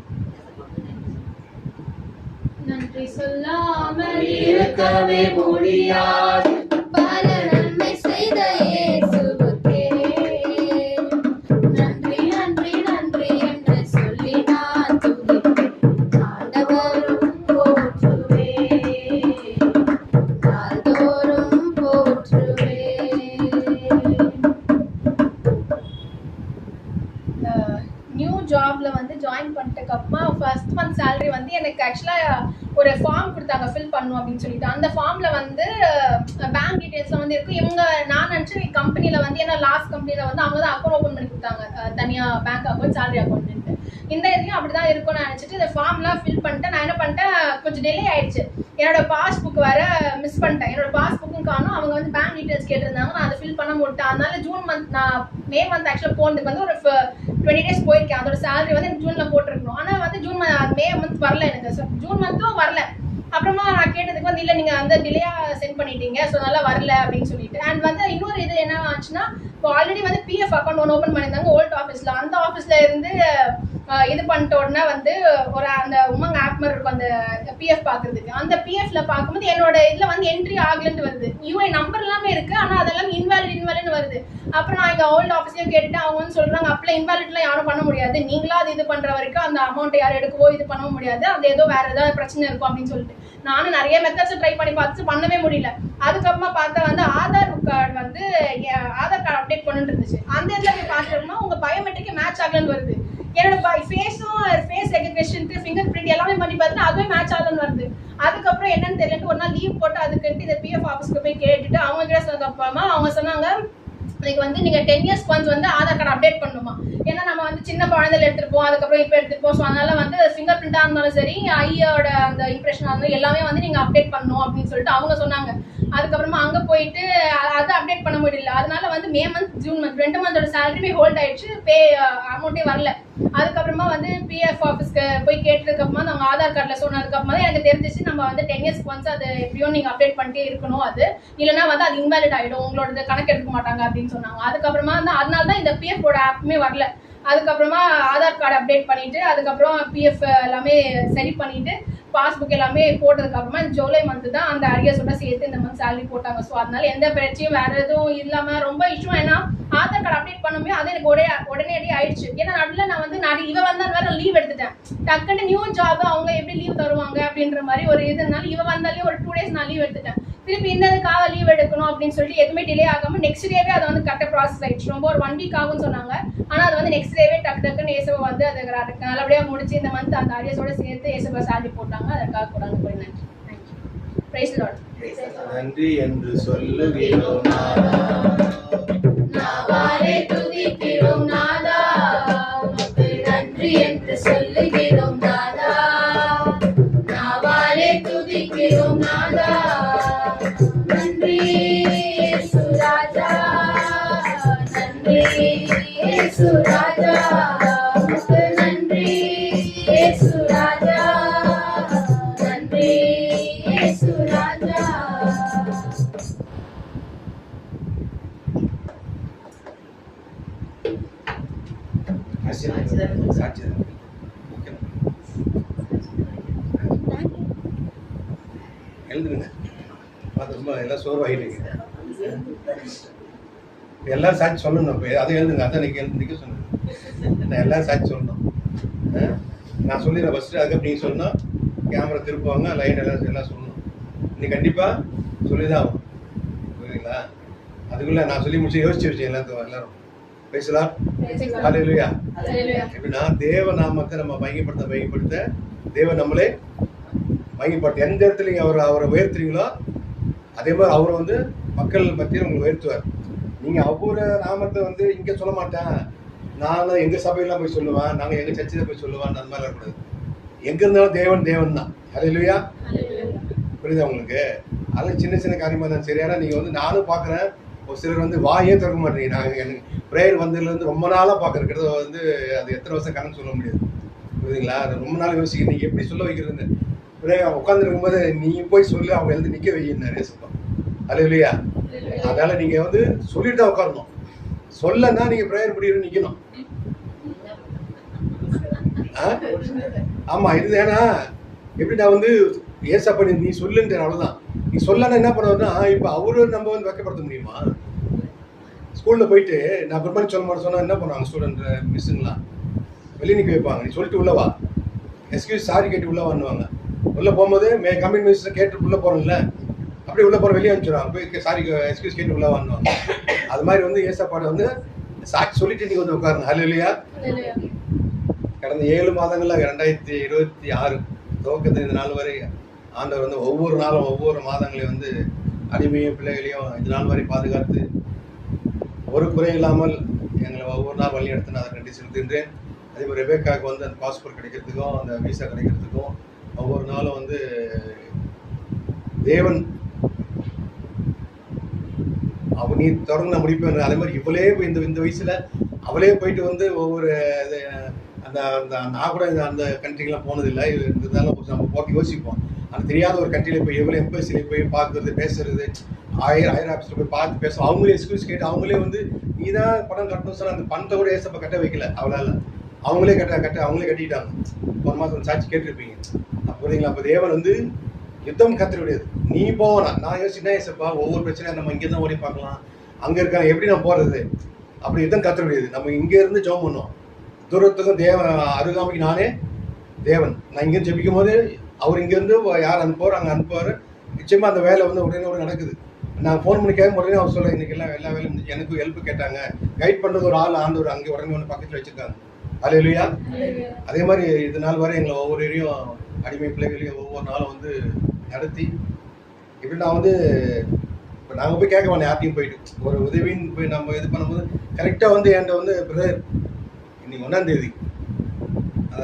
நன்றி சொல்லாமல் இருக்கவே முடியாது. பல நன்மை செய்த ஜாப்ல வந்து ஜாயின் பண்ணிட்டதுக்கு அப்புறமா ஃபர்ஸ்ட் மந்த் சேலரி வந்து எனக்கு ஆக்சுவலா ஒரு ஃபார்ம் கொடுத்தாங்க ஃபில் பண்ணும் அப்படின்னு சொல்லிட்டு. அந்த ஃபார்ம்ல வந்து பேங்க் டீடைல்ஸ்ல வந்து இருக்கு. இவங்க நான் நினைச்சேன் கம்பெனில வந்து ஏன்னா லாஸ்ட் கம்பெனில வந்து அவங்க தான் அக்கௌண்ட் ஓப்பன் பண்ணி கொடுத்தாங்க, தனியா பேங்க் அக்கௌண்ட் சேலரி அக்கௌண்ட். இந்த இதுலயும் அப்படிதான் இருக்கும்னு நினைச்சிட்டு இந்த ஃபார்ம்லாம் ஃபில் பண்ணிட்டேன். நான் என்ன பண்ணிட்டேன், கொஞ்சம் டிலே ஆயிடுச்சு. என்னோட பாஸ்புக் வேற மிஸ் பண்ணிட்டேன். என்னோட பாஸ்புக்கும் காணும். அவங்க வந்து பேங்க் டீடைல்ஸ் கேட்டிருந்தாங்க, நான் அதை ஃபில் பண்ண முடிட்டேன். அதனால ஜூன் மந்த் நான் மே மந்த் ஆக்சுவலாக போனதுக்கு வந்து ஒரு 20 டேஸ் போயிருக்கேன். அதோட சேலரி வந்து எனக்கு ஜூன்ல போட்டிருக்கணும். ஆனால் வந்து மே மந்த் வரல எனக்கு. ஜூன் மந்த்தும் வரல. அப்புறமா நான் கேட்டதுக்கு வந்து இல்லை நீங்கள் வந்து டிலேயா சென்ட் பண்ணிட்டீங்க, ஸோ நல்லா வரல அப்படின்னு சொல்லிட்டு. அண்ட் வந்து இன்னொரு இது என்ன ஆச்சுன்னா, இப்போ ஆல்ரெடி வந்து பிஎஃப் அக்கௌண்ட் ஒன்று ஓப்பன் பண்ணியிருந்தாங்க ஓல்ட் ஆஃபீஸில். அந்த ஆஃபீஸில் இருந்து இது பண்ணிட்ட உடனே வந்து ஒரு அந்த உமங் ஆப் மாதிரி இருக்கும் அந்த பிஎஃப் பார்க்கறதுக்கு. அந்த பிஎஃப்ல பார்க்கும்போது என்னோட இதில் வந்து என்ட்ரி ஆகலன்னு வருது. யூஐ நம்பர் எல்லாமே இருக்கு, ஆனால் அதெல்லாம் இன்வாலிட்னு வருது. அப்புறம் நான் இங்கே ஓல்ட் ஆஃபீஸ்லேயும் கேட்டுட்டு அவங்க வந்து சொல்கிறாங்க, அப்பெல்லாம் இன்வாலிட்லாம் யாரும் பண்ண முடியாது, நீங்களா அது இது பண்ணுற வரைக்கும் அந்த அமௌண்ட்டை யாரும் எடுக்கவோ இது பண்ண முடியாது, அது ஏதோ வேற ஏதாவது பிரச்சனை இருக்கும் அப்படின்னு சொல்லிட்டு நானும் நிறைய மெத்தட்ஸ் ட்ரை பண்ணி பார்த்து பண்ணவே முடியல. அதுக்கப்புறமா பார்த்தா வந்து ஆதார் கார்டு வந்து ஆதார் கார்டு அப்டேட் பண்ணிட்டு இருந்துச்சு. அந்த இதில் போய் பார்த்துட்டோம்னா உங்கள் பயோமெட்ரிக்கு மேட்ச் ஆகலன்னு வருது. என்னோட ஃபேஸ் ரெகக்னிஷனுக்கு ஃபிங்கர் பிரிண்ட் எல்லாமே பண்ணி பார்த்துட்டு அதுவே மேட்ச் ஆகலன்னு வருது. அதுக்கப்புறம் என்னன்னு தெரியல, ஒரு நாள் லீவ் போட்டு அதுக்குன்ட்டு இந்த பிஎஃப் ஆஃபீஸ்க்கு போய் கேட்டுட்டு அவங்க கிட்ட சொன்னதுக்கப்புறமா அவங்க சொன்னாங்க, இன்னைக்கு வந்து நீங்க 10 years ஒன்ஸ் வந்து ஆதார் கார்டு அப்டேட் பண்ணணுமா. ஏன்னா நம்ம வந்து சின்ன குழந்தையில எடுத்துருப்போம், அதுக்கப்புறம் இப்போ எடுத்துருப்போம். ஸோ அதனால வந்து ஃபிங்கர் பிரிண்டா இருந்தாலும் சரி, ஐயோட அந்த இம்ப்ரெஷனா இருந்தாலும் எல்லாமே வந்து நீங்க அப்டேட் பண்ணணும் அப்படின்னு சொல்லிட்டு அவங்க சொன்னாங்க. அதுக்கப்புறமா அங்க போயிட்டு அதை அப்டேட் பண்ண முடியல. அதனால வந்து மே மந்த் ஜூன் மந்த் 2 மந்தோட சேலரி ஹோல்ட் ஆயிடுச்சு, பே அமௌண்ட்டே வரல. அதுக்கப்புறமா வந்து பிஎஃப் ஆஃபீஸ்க்கு போய் கேட்டதுக்கு அப்புறமா அவங்க ஆதார் கார்டில் சொன்னதுக்கப்புறமா தான் எனக்கு தெரிஞ்சிச்சு நம்ம வந்து 10 years ஒன்ஸ் அது எப்படியும் நீங்க அப்டேட் பண்ணிட்டே இருக்கணும், அது இல்லைன்னா வந்து அது இன்வாலிட் ஆயிடும், உங்களோட கணக்கு எடுக்க மாட்டாங்க அப்படின்னு சொன்னாங்க. அதுக்கப்புறமா வந்து அதனால தான் இந்த பிஎஃப் ஆப்புமே வரல. அதுக்கப்புறமா ஆதார் கார்டு அப்டேட் பண்ணிட்டு அதுக்கப்புறம் பிஎஃப் எல்லாமே சரி பண்ணிட்டு பாஸ்புக் எல்லாமே போட்டதுக்கு அப்புறமா ஜூலை மந்த் தான் அந்த அரியர்ஸோட சேர்த்து இந்த மந்த் சேலரி போட்டாங்க. ஸோ அதனால எந்த பிரச்சனையும் வேற எதுவும் இல்லாம ரொம்ப இஷ்யூ. ஏன்னா ஆதார் கார்டு அப்டேட் பண்ணும்போது அது எனக்கு உடனடி ஆயிடுச்சு. ஏன்னா நடுவில் நான் வந்து இவ வந்தாலும் வேற லீவ் எடுத்துட்டேன். டக்குன்னு நியூ ஜாப் அவங்க எப்படி லீவ் தருவாங்க அப்படின்ற மாதிரி ஒரு இதனால இவ வந்தாலே ஒரு 2 days நான் லீவ் எடுத்துட்டேன். திருப்பி இந்ததுக்காக லீவ் எடுக்கணும் அப்படின்னு சொல்லிட்டு எதுவுமே டிலே ஆகாம நெக்ஸ்ட் டேவே அதை வந்து கரெக்டாக ப்ராசஸ் ஆயிடுச்சு. ரொம்ப ஒரு 1 week ஆகும்னு சொன்னாங்க. ஆனால் அது வந்து நெக்ஸ்ட் டேவே டக்குன்னு ஏசப்பா வந்து அதை நல்லபடியாக முடிச்சு இந்த மந்த் அந்த அரியர்ஸோட சேர்த்து ஏசப்பா சேலரி போட்டாங்க. அதற்காக கூட நன்றி. தேங்க்யூ. Praise the Lord. நன்றி என்று சொல்லுகிறோம் நாவாலே துதிக்கிறோம் நாதா, உமக்கு நன்றி என்று சொல்லுகிறோம் நாதா. நாவாலே துதிக்கிறோம் நாதா, நன்றி இயேசு ராஜா, நன்றி இயேசு ராஜா, உமக்கு நன்றி இயேசு ராஜா, நன்றி இயேசு ராஜா. எழுதுங்க. ரொம்ப எல்லாம் சோர்வாகிட்டீங்க. எல்லாரும் சாட்சி சொல்லணும். இப்போ அதை எழுதுங்க. அதான் நிற்க சொன்னேன். நான் எல்லாரும் சாட்சி சொல்லணும். நான் சொல்லிடுறேன் ஃபஸ்ட்டு, அதுக்கப்புறம் நீங்கள் சொல்லணும். கேமரா திருப்புவாங்க, லைன் எல்லாம் சொல்லணும். நீ கண்டிப்பாக சொல்லி தான் ஆகும். புரியுதுங்களா? அதுக்குள்ளே நான் சொல்லி முடிச்சு யோசிச்சு வச்சேன் எல்லாரும். பேசலாம். ஹல்லேலூயா. எப்படின்னா தேவ நாமத்தை நம்ம மையப்படுத்த தேவன் நம்மளே மையப்படுத்த எந்த இடத்துல நீங்கள் அவரை உயர்த்துறீங்களோ அதே மாதிரி அவரை வந்து மக்கள் மத்தியில் உங்களை உயர்த்துவார். நீங்கள் அவர நாமத்தை வந்து இங்கே சொல்ல மாட்டேன், நானும் எங்கள் சபையெல்லாம் போய் சொல்லுவேன், நாங்கள் எங்கள் சர்ச்சையில் போய் சொல்லுவேன், அந்த மாதிரி இருக்கக்கூடாது. எங்கே இருந்தாலும் தேவன் தான். ஹல்லேலூயா. புரியுதா உங்களுக்கு? அதெல்லாம் சின்ன சின்ன காரியமாக தான் சரி. ஆனால் நீங்கள் வந்து நானும் பார்க்குறேன், ஒரு சிலர் வந்து வாயே திறக்க மாட்டேங்க. நாங்கள் எனக்கு ப்ரேயர் வந்ததுலேருந்து ரொம்ப நாளாக பார்க்குறது வந்து அது எத்தனை வருஷம் கணக்கு சொல்ல முடியாது. புரியுதுங்களா? அது ரொம்ப நாள் யோசிக்க நீங்கள் எப்படி சொல்ல வைக்கிறதுன்னு. ப்ரேயர் உட்காந்துருக்கும்போது நீங்கள் போய் சொல்லி அவங்க எழுந்து நிற்க வைக்கிறாரு ஏசப்பா. ஹல்லேலூயா. அதனால் நீங்கள் வந்து சொல்லிட்டு தான் உட்காரணும். சொல்லன்னா நீங்கள் ப்ரேயர் முடிவு நிற்கணும். ஆமாம். இது ஏன்னா எப்படி நான் வந்து ஏசப்பா நீ சொல்லுன்ற அவ்வளோதான். நீ சொல்லனா என்ன பண்ணுவோம்னா, இப்போ அவரு நம்ம வந்து வெக்கப்படுத்த முடியுமா? ஸ்கூலில் போயிட்டு நான் குட் மார்னிங் சொல்ல மாட்டேன் சொன்னால் என்ன பண்ணுவாங்க ஸ்டூடெண்ட் மிஸ்ஸுங்களாம்? வெளியே நிற்க வைப்பாங்க. நீ சொல்லிட்டு உள்ளவா, எக்ஸ்கியூஸ் சாரி கேட்டு உள்ளே வாங்குவாங்க. உள்ளே போகும்போது கம்மிங் மிஸ் கேட்டு உள்ளே போகிறோம்ல, அப்படியே உள்ளே போகிற வெளியே அனுப்பிச்சுடுவாங்க. போய் சாரி எக்ஸ்கியூஸ் கேட்டு உள்ளே வாங்குவாங்க. அது மாதிரி வந்து ஏசப்பாடை வந்து சாட்சி சொல்லிட்டு நீங்கள் வந்து உட்காருங்க. ஹல்லேலூயா. கடந்த 7 மாதங்கள்ல 2026 துவக்கத்தில் இந்த நாள் வரை ஆண்டவர் வந்து ஒவ்வொரு நாளும் ஒவ்வொரு மாதங்களையும் வந்து அடிமையும் பிள்ளைகளையும் இந்த நாள் வரை பாதுகாத்து ஒரு குறை இல்லாமல் எங்களை ஒவ்வொரு நாள் வழி எடுத்து நான் அதை நன்றி செலுத்துகின்றேன். அதே மாதிரி ரெபேக்காவுக்கு வந்து அந்த பாஸ்போர்ட் கிடைக்கிறதுக்கும் அந்த விசா கிடைக்கிறதுக்கும் ஒவ்வொரு நாளும் வந்து தேவன் அவ நீ தொடர்ந்து நான் முடிப்பேன். அதே மாதிரி இவளே இந்த வயசுல அவளே போயிட்டு வந்து ஒவ்வொரு அந்த அந்த நான் கூட அந்த கண்ட்ரிக்கெலாம் போனதில்லை. இருந்தாலும் நம்ம போட்டு யோசிப்போம். அது தெரியாத ஒரு கண்ட்ரியில் போய் எவ்வளோ எம்பசியில் போய் பார்க்குறது பேசுறது ஹையர் ஆஃபீஸில் போய் பார்த்து பேசுவோம். அவங்களே எக்ஸ்கியூஸ் கேட்டு அவங்களே வந்து நீ தான் பணம் கட்டணும் சார் அந்த பணத்தை கூட ஏசப்ப கட்ட வைக்கல அவளால். அவங்களே அவங்களே கட்டிக்கிட்டாங்க. ஒரு மாதம் சாட்சி கேட்டிருப்பீங்க. புரியுதுங்களா? அப்போ தேவன் வந்து யுத்தம் கத்துக்கூடியது. நீ போவனா நான் யோசிச்சுனா ஏசப்பா ஒவ்வொரு பிரச்சனையும் நம்ம இங்கே தான் ஓடி பார்க்கலாம், அங்கே இருக்காங்க எப்படி நான் போகிறது அப்படி யுத்தம் கத்துக்கூடியது. நம்ம இங்கே இருந்து ஜெபம் பண்ணுவோம். தூரத்துக்கும் அருகாமைக்கு நானே தேவன். நான் இங்கே ஜெபிக்கும் போது அவர் இங்கேருந்து யார் அனுப்புவார் அங்கே அனுப்புவார். நிச்சயமாக அந்த வேலை வந்து உடனே நடக்குது. நான் ஃபோன் பண்ணி கேட்க உடனே அவர் சொல்ல இன்றைக்கி எல்லா வேலையும் எனக்கு ஹெல்ப் கேட்டாங்க. கைட் பண்ணுறது ஒரு ஆள் ஆண்டவர் அங்கே உடனே ஒன்று பக்கத்தில் வச்சுருக்காங்க. அல்லேலூயா. அதே மாதிரி இது நாள் வரை எங்களை ஒவ்வொரு அடிமை பிள்ளைகளையும் ஒவ்வொரு நாளும் வந்து நடத்தி இப்படி நான் வந்து இப்போ நாங்கள் போய் கேட்க வேணாம் யார்ட்டையும் போயிட்டு ஒரு உதவின்னு போய் நம்ம இது பண்ணும்போது கரெக்டாக வந்து என்கிட்ட வந்து பிரதர் இன்னைக்கு 1ஆம் தேதி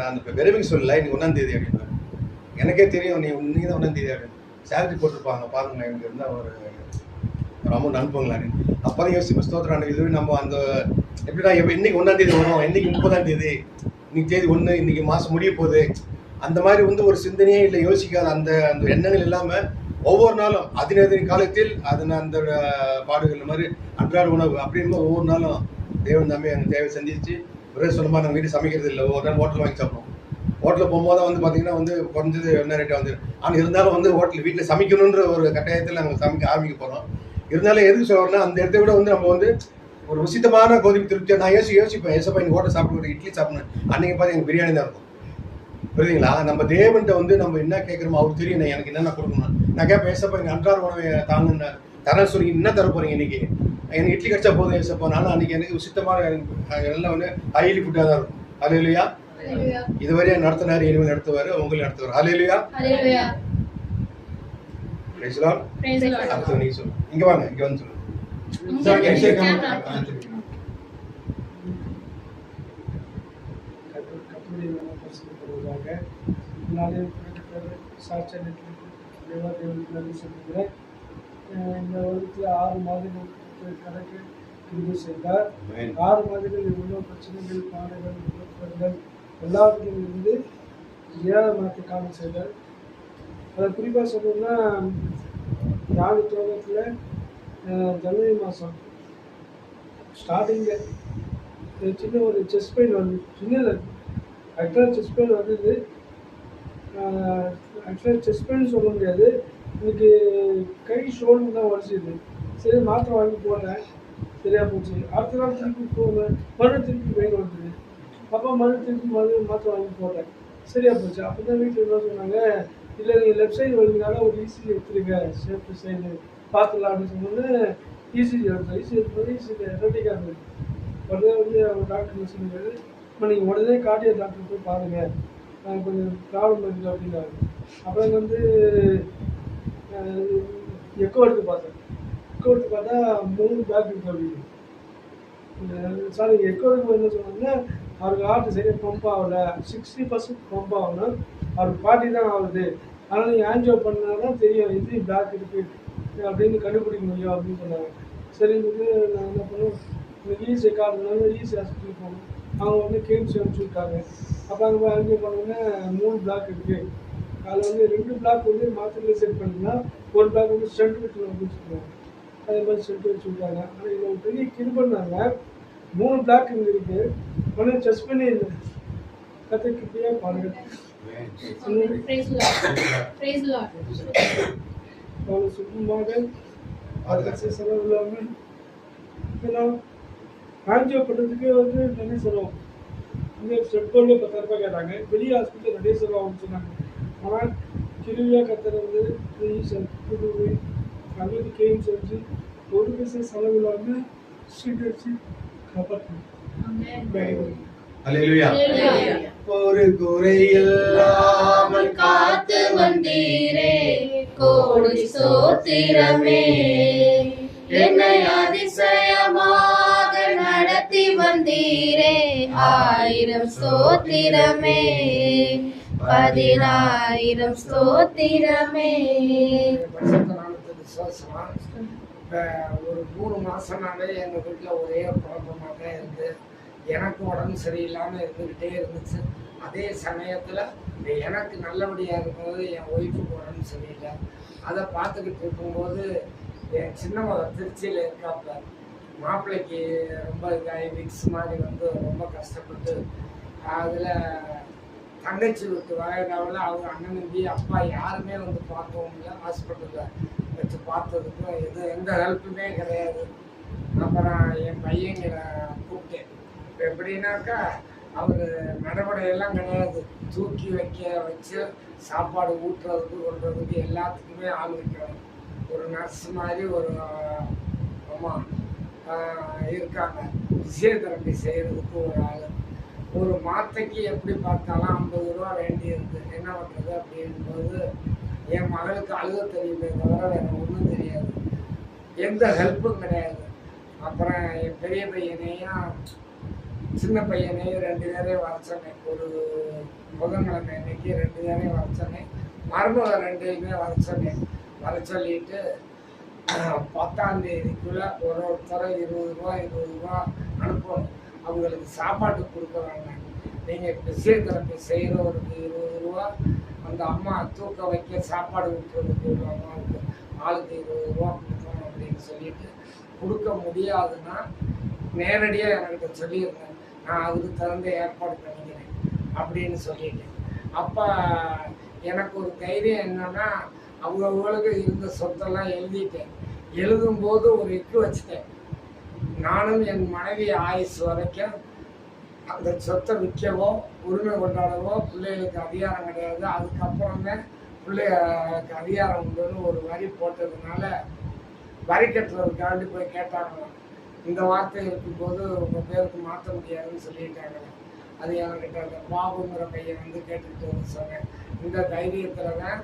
அந்த வெறுமைக்கு சொல்லலை இன்னைக்கு 1ஆம் தேதி அப்படின்னு எனக்கே தெரியும். இன்னைக்கு தான் 1ஆம் தேதி அப்படின்னு சேலரி போட்டிருப்பாங்க பாருங்களேன் எனக்கு இருந்தால் ஒரு அமௌண்ட் அனுப்புங்களா அப்படின்னு. அப்போ தான் யோசிப்போம் ஸ்தோத்திரம் இதுவே நம்ம அந்த எப்படின்னா இன்னைக்கு 1ஆம் தேதி வரும் இன்னைக்கு 30ஆம் தேதி இன்னைக்கு தேதி 1 இன்னைக்கு மாதம் முடிய போகுது அந்த மாதிரி வந்து ஒரு சிந்தனையே இல்லை யோசிக்காத அந்த அந்த எண்ணங்கள் இல்லாமல் ஒவ்வொரு நாளும் அதினதின் காலத்தில் அந்த பாடுகள் மாதிரி அன்றாட உணவு அப்படின்னு ஒவ்வொரு நாளும் தேவன் நம்பி அந்த தேவை சந்திச்சு ஒரே சொன்ன மாதிரி நம்ம வீட்டு சமைக்கிறது இல்லை. ஒவ்வொரு நாள் ஹோட்டல் வாங்கி சாப்பிடுவோம். ஹோட்டலில் போகும்போது வந்து பார்த்தீங்கன்னா வந்து குறைஞ்சது என்ன ரேட்டாக வந்து ஆனால் இருந்தாலும் வந்து ஹோட்டல் வீட்டில் சமைக்கணுன்ற ஒரு கட்டாயத்தில் நாங்கள் சமைக்க ஆரம்பிக்க போகிறோம். இருந்தாலும் எதுக்கு சொல்கிறோம்னா அந்த இடத்த விட வந்து நம்ம வந்து ஒரு ருசித்தமான கோதுமை திருப்தியாக நான் யோசிப்பேன் ஏசப்பா இன்னைக்கு ஹோட்டல் சாப்பிட்டு இட்லி சாப்பிடணும் அன்றைக்கி பார்த்து எனக்கு பிரியாணி தான் இருக்கும். புரியுதுங்களா? நம்ம தேவன்கிட்ட வந்து நம்ம என்ன கேட்குறோமோ அவருக்கு தெரியும் எனக்கு என்னென்ன கொடுக்கணும். நான் கேட்பேன் ஏசப்பா எனக்கு அன்றாட உணவை தாங்கன்னு தரேன் சொல்லி என்ன தர போகிறீங்க இன்னைக்கு எனக்கு இட்லி கிடச்சா போதும் ஏசப்பா நானும் அன்றைக்கி எனக்கு சுத்தமான எல்லாம் வந்து ஹைலி ஃபுட்டாக தான் இருக்கும். அல்லேலூயா. இதுவரையா நடத்தினார் இனிமேல் நடத்துவார் உங்களை நடத்துவார். அல்லேலூயா. Praise Lord. அடுத்து நீங்க சொல்லுங்க. இங்க வாங்க இங்க வந்து சொல்லுங்க. இந்த வருடத்தில் 6 மாதங்கள் கணக்கு இது செய்தார். 6 மாதங்கள் எவ்வளோ பிரச்சனைகள் பாடுகள் எல்லாவற்றிலும் இருந்து 7ஆம் மாதத்தை காண செய்தார். அதை குறிப்பாக சொல்லணும்னா 4 துவக்கத்தில் ஜனவரி மாதம் ஸ்டார்டிங்கில் சின்ன ஒரு செஸ்ட் பெயின் வந்து சின்னதில் ஆக்சுவலாக செஸ்ட் பெயின் வந்தது. ஆக்சுவலாக செஸ்ட் பெயின் சொல்ல முடியாது. எனக்கு கை ஷோல்டர் தான் உடச்சிது. சரி மாத்திரை வாங்கி போட்டேன் சரியாக போச்சு. அடுத்த நாள் திருப்பி போவேன் மறுபடியும் திருப்பி பெயின் வந்தது. அப்போ மறுபடியும் திருப்பி மாத்திரை வாங்கி போட்டேன் சரியாக போச்சு. அப்போ தான் வீட்டில் என்ன சொன்னாங்க இல்லை நீங்கள் லெஃப்ட் சைடு வந்தீங்கனால ஒரு ஈஸிலி எடுத்துருங்க சேஃப்டி சைடு பார்த்துக்கலாம் அப்படின்னு சொன்னோன்னு ஈஸிலி எடுத்தோம். ஈஸி எடுத்தோம் ஈஸிலி ரெட்டிக்காக இருந்தது. உடனே வந்து அவங்க டாக்டர் சொன்னாங்க இப்போ நீங்கள் உடனே கார்டியா டாக்டர் போய் பாருங்கள் கொஞ்சம் ப்ராப்ளம் இருக்குது அப்படின்னாரு. அப்புறம் வந்து எக்கோ எடுத்து பார்த்தேன். எக்கோ எடுத்து பார்த்தா 3 பேக் இருக்கு அப்படின்னு. சார் எக்கோ எடுக்கும் என்ன சொன்னாங்கன்னா அவருக்கு ஹார்ட் சரியாக பம்ப் ஆகலை 60% பம்ப் ஆகணும் அவருக்கு 40 தான் ஆகுது. அதனால் நீங்கள் ஆன்ஜியோ பண்ணால் தான் தெரியும் இது பேக் இருக்குது அப்படின்னு கண்டுபிடிக்க முடியும் அப்படின்னு சொன்னாங்க. சரின்னு சொல்லி நான் என்ன பண்ணுவோம் ஈஸி கார்டுனால ஈஸி ஹாஸ்பிட்டலுக்கு போகணும். அவங்க வந்து கேம்ஸ் அனுப்பிச்சுருக்காங்க. அப்போ அங்கே போய் ஆன்ஜியோ பண்ணோன்னா 3 பிளாக் இருக்குது. அதில் வந்து 2 பிளாக் வந்து மாத்திரையிலே செட் பண்ணிங்கன்னா ஒரு பிளாக் வந்து ஸ்டெண்ட் வச்சு வச்சுருக்காங்க. அதே மாதிரி ஸ்டெண்ட் வச்சு விட்டாங்க. ஆனால் இதில் ஒரு பெரிய கிருபன்னாங்க 3 பிளாக் இங்கே இருக்குது. உடனே செஸ் பண்ணி கற்றுக்கிட்டே பாருங்க அவ்வளோ சுத்தமாக அது செலவு இல்லாமல் ஏன்னா ஆன்ஜியோ பண்ணுறதுக்கே வந்து நிறைய செலவு. இங்கே ஸ்டெப் கோல்டு 10,000 ரூபாய் கேட்டாங்க. வெளியே ஹாஸ்பிட்டல் நிறைய செலவு ஆகும்னு சொன்னாங்க. ஆனால் கிருவியாக கத்துறது அங்கே கேம் செஞ்சு ஒரு பைசா செலவு இல்லாமல் சீட் வச்சு காப்பாற்றணும். அல்லேலூயா. ஒரு குறையில்லாமல் காத்து வந்தீரே கோடி ஸ்தோத்திரமே. என்னை அதிசயமாக நடத்தி வந்தீரே 1000 ஸ்தோத்திரமே 10,000 ஸ்தோத்திரமே. ஒரு 3 மாசமாவே எங்க வீட்டில் ஒரே குழப்பமாக தான் இருந்து எனக்கு உடம்பு சரியில்லாமல் இருந்துக்கிட்டே இருந்துச்சு. அதே சமயத்தில் எனக்கு நல்லபடியாக இருக்கும்போது என் ஒய்ஃபுக்கு உடம்பு சரியில்லை. அதை பார்த்துக்கிட்டு இருக்கும்போது என் சின்ன மகன் திருச்சியில் இருக்காப்புல மாப்பிள்ளைக்கு ரொம்ப இதாகி விக்ஸ் மாதிரி வந்து ரொம்ப கஷ்டப்பட்டு அதில் தங்கச்சி விட்டு வயதாவில் அவங்க அண்ணன் தம்பி அப்பா யாருமே வந்து பார்க்கவும் இல்லை. ஹாஸ்பிட்டலில் வச்சு பார்த்ததுக்கும் எந்த ஹெல்ப்புமே கிடையாது. அப்புறம் என் பையங்களை கூப்பிட்டேன். இப்போ எப்படின்னாக்கா அவர் நடைமுறையெல்லாம் கிடையாது. தூக்கி வச்சு சாப்பாடு ஊட்டுறதுக்கு கொள்றதுக்கு எல்லாத்துக்குமே ஆள் வைக்கணும். ஒரு நர்ஸ் மாதிரி ஒரு அம்மா இருக்காங்க. பிசியோதெரப்பி செய்கிறதுக்கு ஒரு ஆள். ஒரு மாத்தைக்கு எப்படி பார்த்தாலும் 50 ரூபா வேண்டியிருக்கு. என்ன பண்ணுறது அப்படிங்கும்போது என் மகளுக்கு அழுக தெரியுமே தவிர வேறு ஒன்றும் தெரியாது. எந்த ஹெல்ப்பும் கிடையாது. அப்புறம் என் பெரிய பையனையும் சின்ன பையனையும் 2 பேரையும் வர சொன்னேன். ஒரு புதன்கிழமை அன்னைக்கு 2 பேரையும் வர சொன்னேன். மருமக 2யுமே வர சொன்னேன். வர சொல்லிட்டு 10ஆம் தேதிக்குள்ளே ஒருத்தரை 20 ரூபா அனுப்பணும். அவங்களுக்கு சாப்பாட்டு கொடுக்க வேண்டாம். நீங்கள் பிசியோதெரப்பி செய்கிறவருக்கு 20 ரூபா, அந்த அம்மா தூக்க வைக்க சாப்பாடு விட்டுறதுக்கு ஒரு அம்மாவுக்கு ஆளுக்கு 20 ரூபா கொடுக்கணும் அப்படின்னு சொல்லிட்டு கொடுக்க முடியாதுன்னா நேரடியாக என்கிட்ட சொல்லியிருந்தேன். நான் அதுக்கு தகுந்த ஏற்பாடு பண்ணிக்கிறேன் அப்படின்னு சொல்லிட்டேன். அப்போ எனக்கு ஒரு தைரியம் என்னன்னா அவங்களுக்கு இருந்த சொத்தெல்லாம் எழுதிட்டேன். எழுதும்போது ஒரு இக்கு வச்சுட்டேன். நானும் என் மனைவி ஆயுசு வரைக்கும் அந்த சொத்தை விற்கவோ உரிமை கொண்டாடவோ பிள்ளைகளுக்கு அதிகாரம் கிடையாது. அதுக்கப்புறமே பிள்ளைகளுக்கு அதிகாரம் உண்டுன்னு ஒரு வரி போட்டதுனால வரி கட்டுறதுக்காண்டி போய் கேட்டாங்களாம். இந்த வார்த்தை இருக்கும்போது உங்கள் பேருக்கு மாற்ற முடியாதுன்னு சொல்லிட்டாங்க. அது என்கிட்ட அந்த பாபுங்கிற பையன் வந்து கேட்டுக்கிட்டு வந்து சொன்னேன். இந்த தைரியத்தில் தான்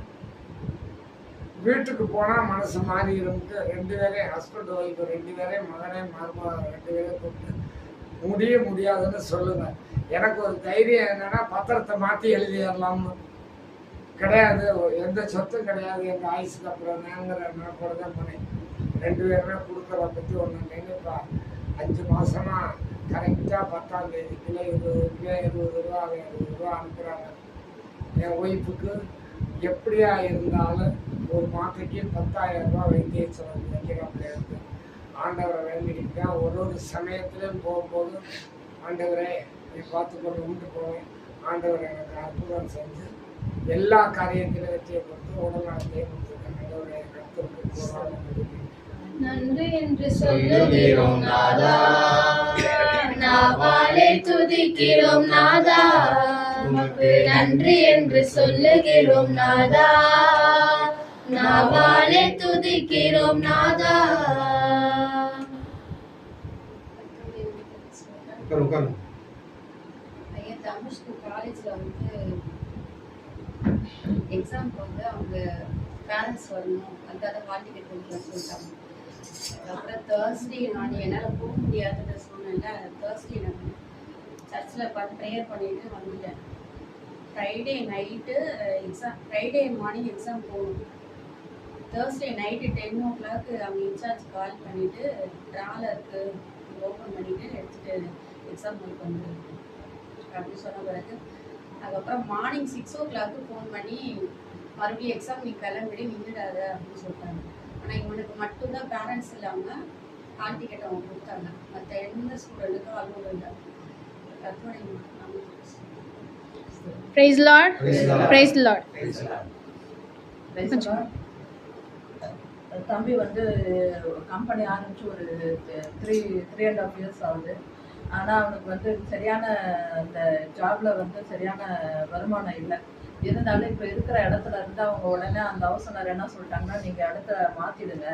வீட்டுக்கு போனால் மனசு மாறி இருந்து 2 பேரையும் ஹஸ்பண்ட் ஒய்ஃப் 2 பேரையும் மகனே மருமக 2 பேரையும் கூப்பிட்டு முடியாதுன்னு சொல்லுங்க. எனக்கு ஒரு தைரியம் என்னன்னா பத்திரத்தை மாற்றி எழுதிடலாம்னு கிடையாது. எந்த சொத்தும் கிடையாது. எங்கள் ஆயுசுக்கு அப்புறம் நாங்கிற கூட தான் போனேன். 2 பேருமே கொடுக்குறத பற்றி ஒன்று நினைப்பா. 5 மாதமா கரெக்டாக 10ஆம் தேதிக்குள்ளே 20 ரூபா 20 ரூபா அனுப்புகிறாங்க. என் ஒய்ஃபுக்கு எப்படியா இருந்தாலும் ஒரு மாதத்துக்கு 10,000 ரூபா வைத்திய செலவு வைக்கிறாப்புல இருக்கு. ஆண்டவரை வேண்டிக்கிட்டேன். ஒரு சமயத்துலேயும் போகும்போது ஆண்டவரே நீ பார்த்துக்கொண்டு விட்டு போவேன். ஆண்டவர் எனக்கு அற்புதம் செஞ்சு எல்லா காரியத்திலும் வெற்றியை கொடுத்து உடல்நலத்தை கொடுத்துருக்கேன். ஆண்டவரை கருத்துக்கு நன்றி என்று சொல்லுகிறோம் நாதா, நாவாலே துதிக்கிறோம் நாதா. உமக்கு நன்றி என்று சொல்லுகிறோம் நாதா, நாவாலே துதிக்கிறோம் நாதா. பையன் தமிழ்ஸ்கு காலேஜில் வந்து எக்ஸாமுக்கு வந்து அவங்க பேரண்ட்ஸ் வரணும், அதுக்காக ஹால் டிக்கெட் கொடுக்கலாம்னு சொல்லிட்டாங்க. அப்புறம் தேர்ஸ்டே நான் என்னால் போக முடியாதுன்ற சூழ்நிலை தேர்ஸ்டே நான் சர்ச்சில் பார்த்து ப்ரேயர் பண்ணிட்டு வந்துட்டேன். Friday night exam, Friday morning exam போகணும். தேர்ஸ்டே நைட்டு 10 o'clock அவங்க இன்சார்ஜ் கால் பண்ணிவிட்டு ட்ராலருக்கு ஓப்பன் பண்ணிவிட்டு எடுத்துகிட்டு எக்ஸாம் போய் வந்து அப்படின்னு சொன்ன பிறகு அதுக்கப்புறம் மார்னிங் 6 o'clock ஃபோன் பண்ணி மறுபடியும் எக்ஸாம் நீ கிளம்பிடி நின்றுடாத அப்படின்னு சொல்லிட்டாங்க. ஆனால் இவனுக்கு மட்டும்தான் பேரண்ட்ஸ் இல்லாமல் ஹால் டிக்கெட் அவங்க கொடுத்தாங்க. மற்ற எந்த ஸ்டூடெண்ட்டுக்கும் அலோவ் இல்லை. Praise Lord. Praise Lord. தம்பி வந்து கம்பெனி ஆரம்பிச்சு ஒரு 3.5 years ஆகுது. ஆனால் அவனுக்கு வந்து சரியான அந்த ஜாபில் வந்து சரியான வருமானம் இல்லை. இருந்தாலும் இப்போ இருக்கிற இடத்துல இருந்து அவங்க உடனே அந்த ஹவுஸ் ஓனர் என்ன சொல்லிட்டாங்கன்னா, நீங்கள் இடத்த மாற்றிடுங்க,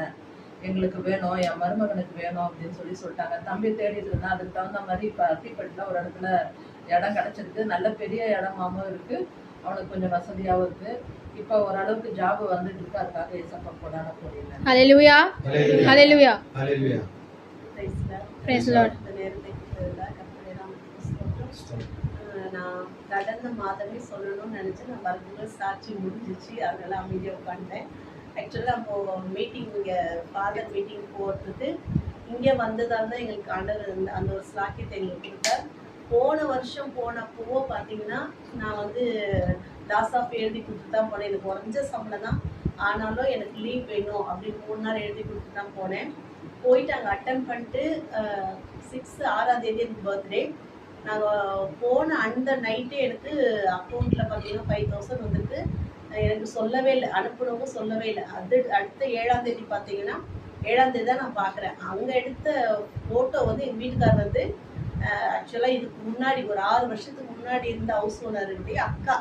எங்களுக்கு வேணும், என் மருமகனுக்கு வேணும் அப்படின்னு சொல்லிட்டாங்க. தம்பி தேடிட்டு இருந்தான். அதுக்கு தகுந்த மாதிரி இப்போ அத்திப்பட்டில் ஒரு இடத்துல இடம் கிடச்சிருக்கு. நல்ல பெரிய இடமாவும் இருக்கு, அவனுக்கு கொஞ்சம் வசதியாகவும் இருக்கு. இப்போ ஓரளவுக்கு ஜாப் வந்துட்டு இருக்கு. அதுக்காக ஏசப்பா கொண்டாட போறீங்க. ஹalleluya ஹalleluya ஹalleluya. praise the lord. நான் கடந்த மாதமே சொல்லணும்னு நினச்சேன். நான் வரதுக்குள்ள சாட்சி முடிஞ்சிச்சு, அதனால அமைதியாக உட்காந்துட்டேன். ஆக்சுவலாக அப்போது மீட்டிங், இங்கே ஃபாதர் மீட்டிங் போகிறதுக்கு இங்கே வந்ததால் தான் எங்களுக்கு ஆண்டவர் அந்த ஒரு ஸ்லாக்கியத்தை எங்களுக்கு கொடுத்தார். போன வருஷம் போனப்போ பார்த்தீங்கன்னா நான் வந்து லாஸ் ஆஃப் எழுதி கொடுத்து தான் போனேன். எனக்கு குறைஞ்ச சம்பளம் தான், ஆனாலும் எனக்கு லீவ் வேணும் அப்படின்னு 3 நாள் எழுதி கொடுத்து தான் போனேன். போயிட்டு அங்கே அட்டன் பண்ணிட்டு 6ஆம் தேதி எனக்கு பர்த்டே. நாங்கள் போன அந்த நைட்டே எனக்கு அக்கௌண்ட்டில் பார்த்தீங்கன்னா 5000 வந்துருக்கு. எனக்கு சொல்லவே இல்லை, அனுப்புனவங்க சொல்லவே இல்லை. அடுத்த 7ஆம் தேதி பார்த்தீங்கன்னா 7ஆம் தேதி தான் நான் பார்க்குறேன். அங்கே எடுத்த ஃபோட்டோ வந்து எங்கள் வீட்டுக்காரர் வந்து ஆக்சுவலாக இதுக்கு முன்னாடி ஒரு 6 வருஷத்துக்கு முன்னாடி இருந்த ஹவுஸ் ஓனருடைய அக்கா,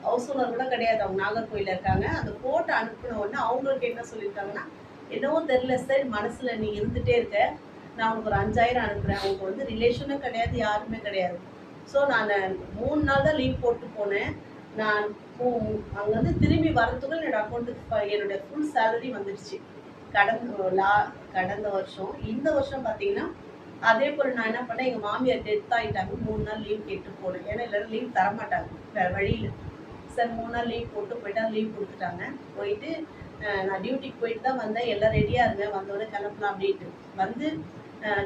ஹவுஸ் ஓனர் கூட கிடையாது, அவங்க நாகர்கோயிலில் இருக்காங்க. அந்த ஃபோட்டோ அனுப்பின உடனே அவங்களுக்கு என்ன சொல்லியிருக்காங்கன்னா, என்னவோ தெரில சார், மனசில் நீ இருந்துகிட்டே இருக்க, நான் உனக்கு ஒரு 5000 அனுப்புகிறேன். அவங்க வந்து ரிலேஷனும் கிடையாது, யாருமே கிடையாது. ஸோ நான் 3 நாள் தான் லீவ் போட்டு போனேன். நான் அங்கே வந்து திரும்பி வரத்துக்குள்ள என்னோடய அக்கௌண்ட்டுக்கு என்னுடைய ஃபுல் சேலரி வந்துடுச்சு. கடந்த வருஷம். இந்த வருஷம் பார்த்தீங்கன்னா அதே போல் நான் என்ன பண்ணேன், எங்கள் மாமியார் டெத் ஆகிட்டாங்க. 3 நாள் லீவ் கேட்டு போனேன். ஏன்னா எல்லோரும் லீவ் தரமாட்டாங்க, வேறு வழியில். சார் 3 நாள் லீவ் போட்டு போயிட்டா லீவ் கொடுத்துட்டாங்க. போயிட்டு நான் டியூட்டிக்கு போயிட்டு தான் வந்தேன். எல்லாம் ரெடியாக இருங்க, வந்தோடனே கிளம்பலாம் அப்படின்ட்டு வந்து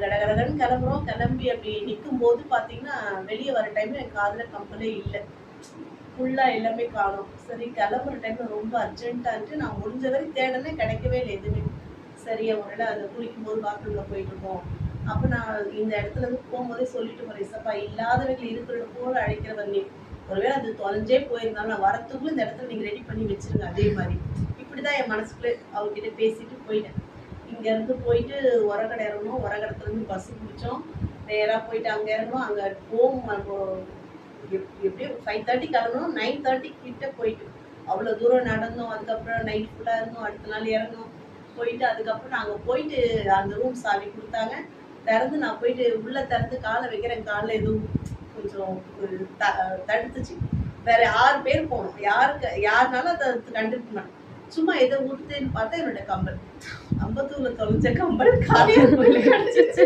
கடகடகன்னு கிளம்புறோம். கிளம்பி அப்படி நிற்கும் போது பார்த்தீங்கன்னா வெளியே வர டைமில் என் காதில் கம்பலே இல்லை, ஃபுல்லாக எல்லாமே காணும். சரி கிளம்புற டைமில் ரொம்ப அர்ஜென்ட்டான்ட்டு நான் முடிஞ்ச வரை தேடனே, கிடைக்கவே இல்லை எதுவுமே. சரியா ஒரு அந்த குளிக்கும் போது பாத்ரூமில் போயிட்டு இருக்கோம். அப்போ நான் இந்த இடத்துல இருந்து போகும்போதே சொல்லிட்டு போகிறேன், இசப்பா இல்லாதவர்கள் இருக்கிற போல அழைக்கிறவர் நீ, ஒருவேளை அது தொலைஞ்சே போயிருந்தாலும் நான் வரத்துக்குள்ள இந்த இடத்துல நீங்கள் ரெடி பண்ணி வச்சுருங்க. அதே மாதிரி இப்படி தான் என் மனசுக்குள்ளே அவங்ககிட்ட பேசிட்டு போயிட்டேன். இங்கேருந்து போயிட்டு உரக்கடை இறங்கணும், உரக்கடத்துலேருந்து பஸ்ஸு பிடிச்சோம், நேராக போயிட்டு அங்கே இறங்கணும். அங்கே எப்படியும் 5:30 கிளம்பணும், 9:30 கிட்ட போயிட்டு அவ்வளோ தூரம் நடந்தோம். அதுக்கப்புறம் நைட் ஃபுல்லாக இருந்தோம். அடுத்த நாள் இறங்கணும். போயிட்டு அதுக்கப்புறம் நாங்கள் போயிட்டு அந்த ரூம் சாவி கொடுத்தாங்க. திறந்து நான் போயிட்டு உள்ளே திறந்து காலை வைக்கிறேன். காலில் எதுவும் கொஞ்சம் தடுத்துச்சு. வேற 6 பேர் போனோம். யாருனாலும் அதை கண்டுபிடிக்க மாட்டேன். சும்மா எதை ஊற்றுன்னு பார்த்தா என்னோட கம்பல், அம்பத்தூர்ல தொலைஞ்ச கம்பல் காலையில் கிடைச்சிச்சு.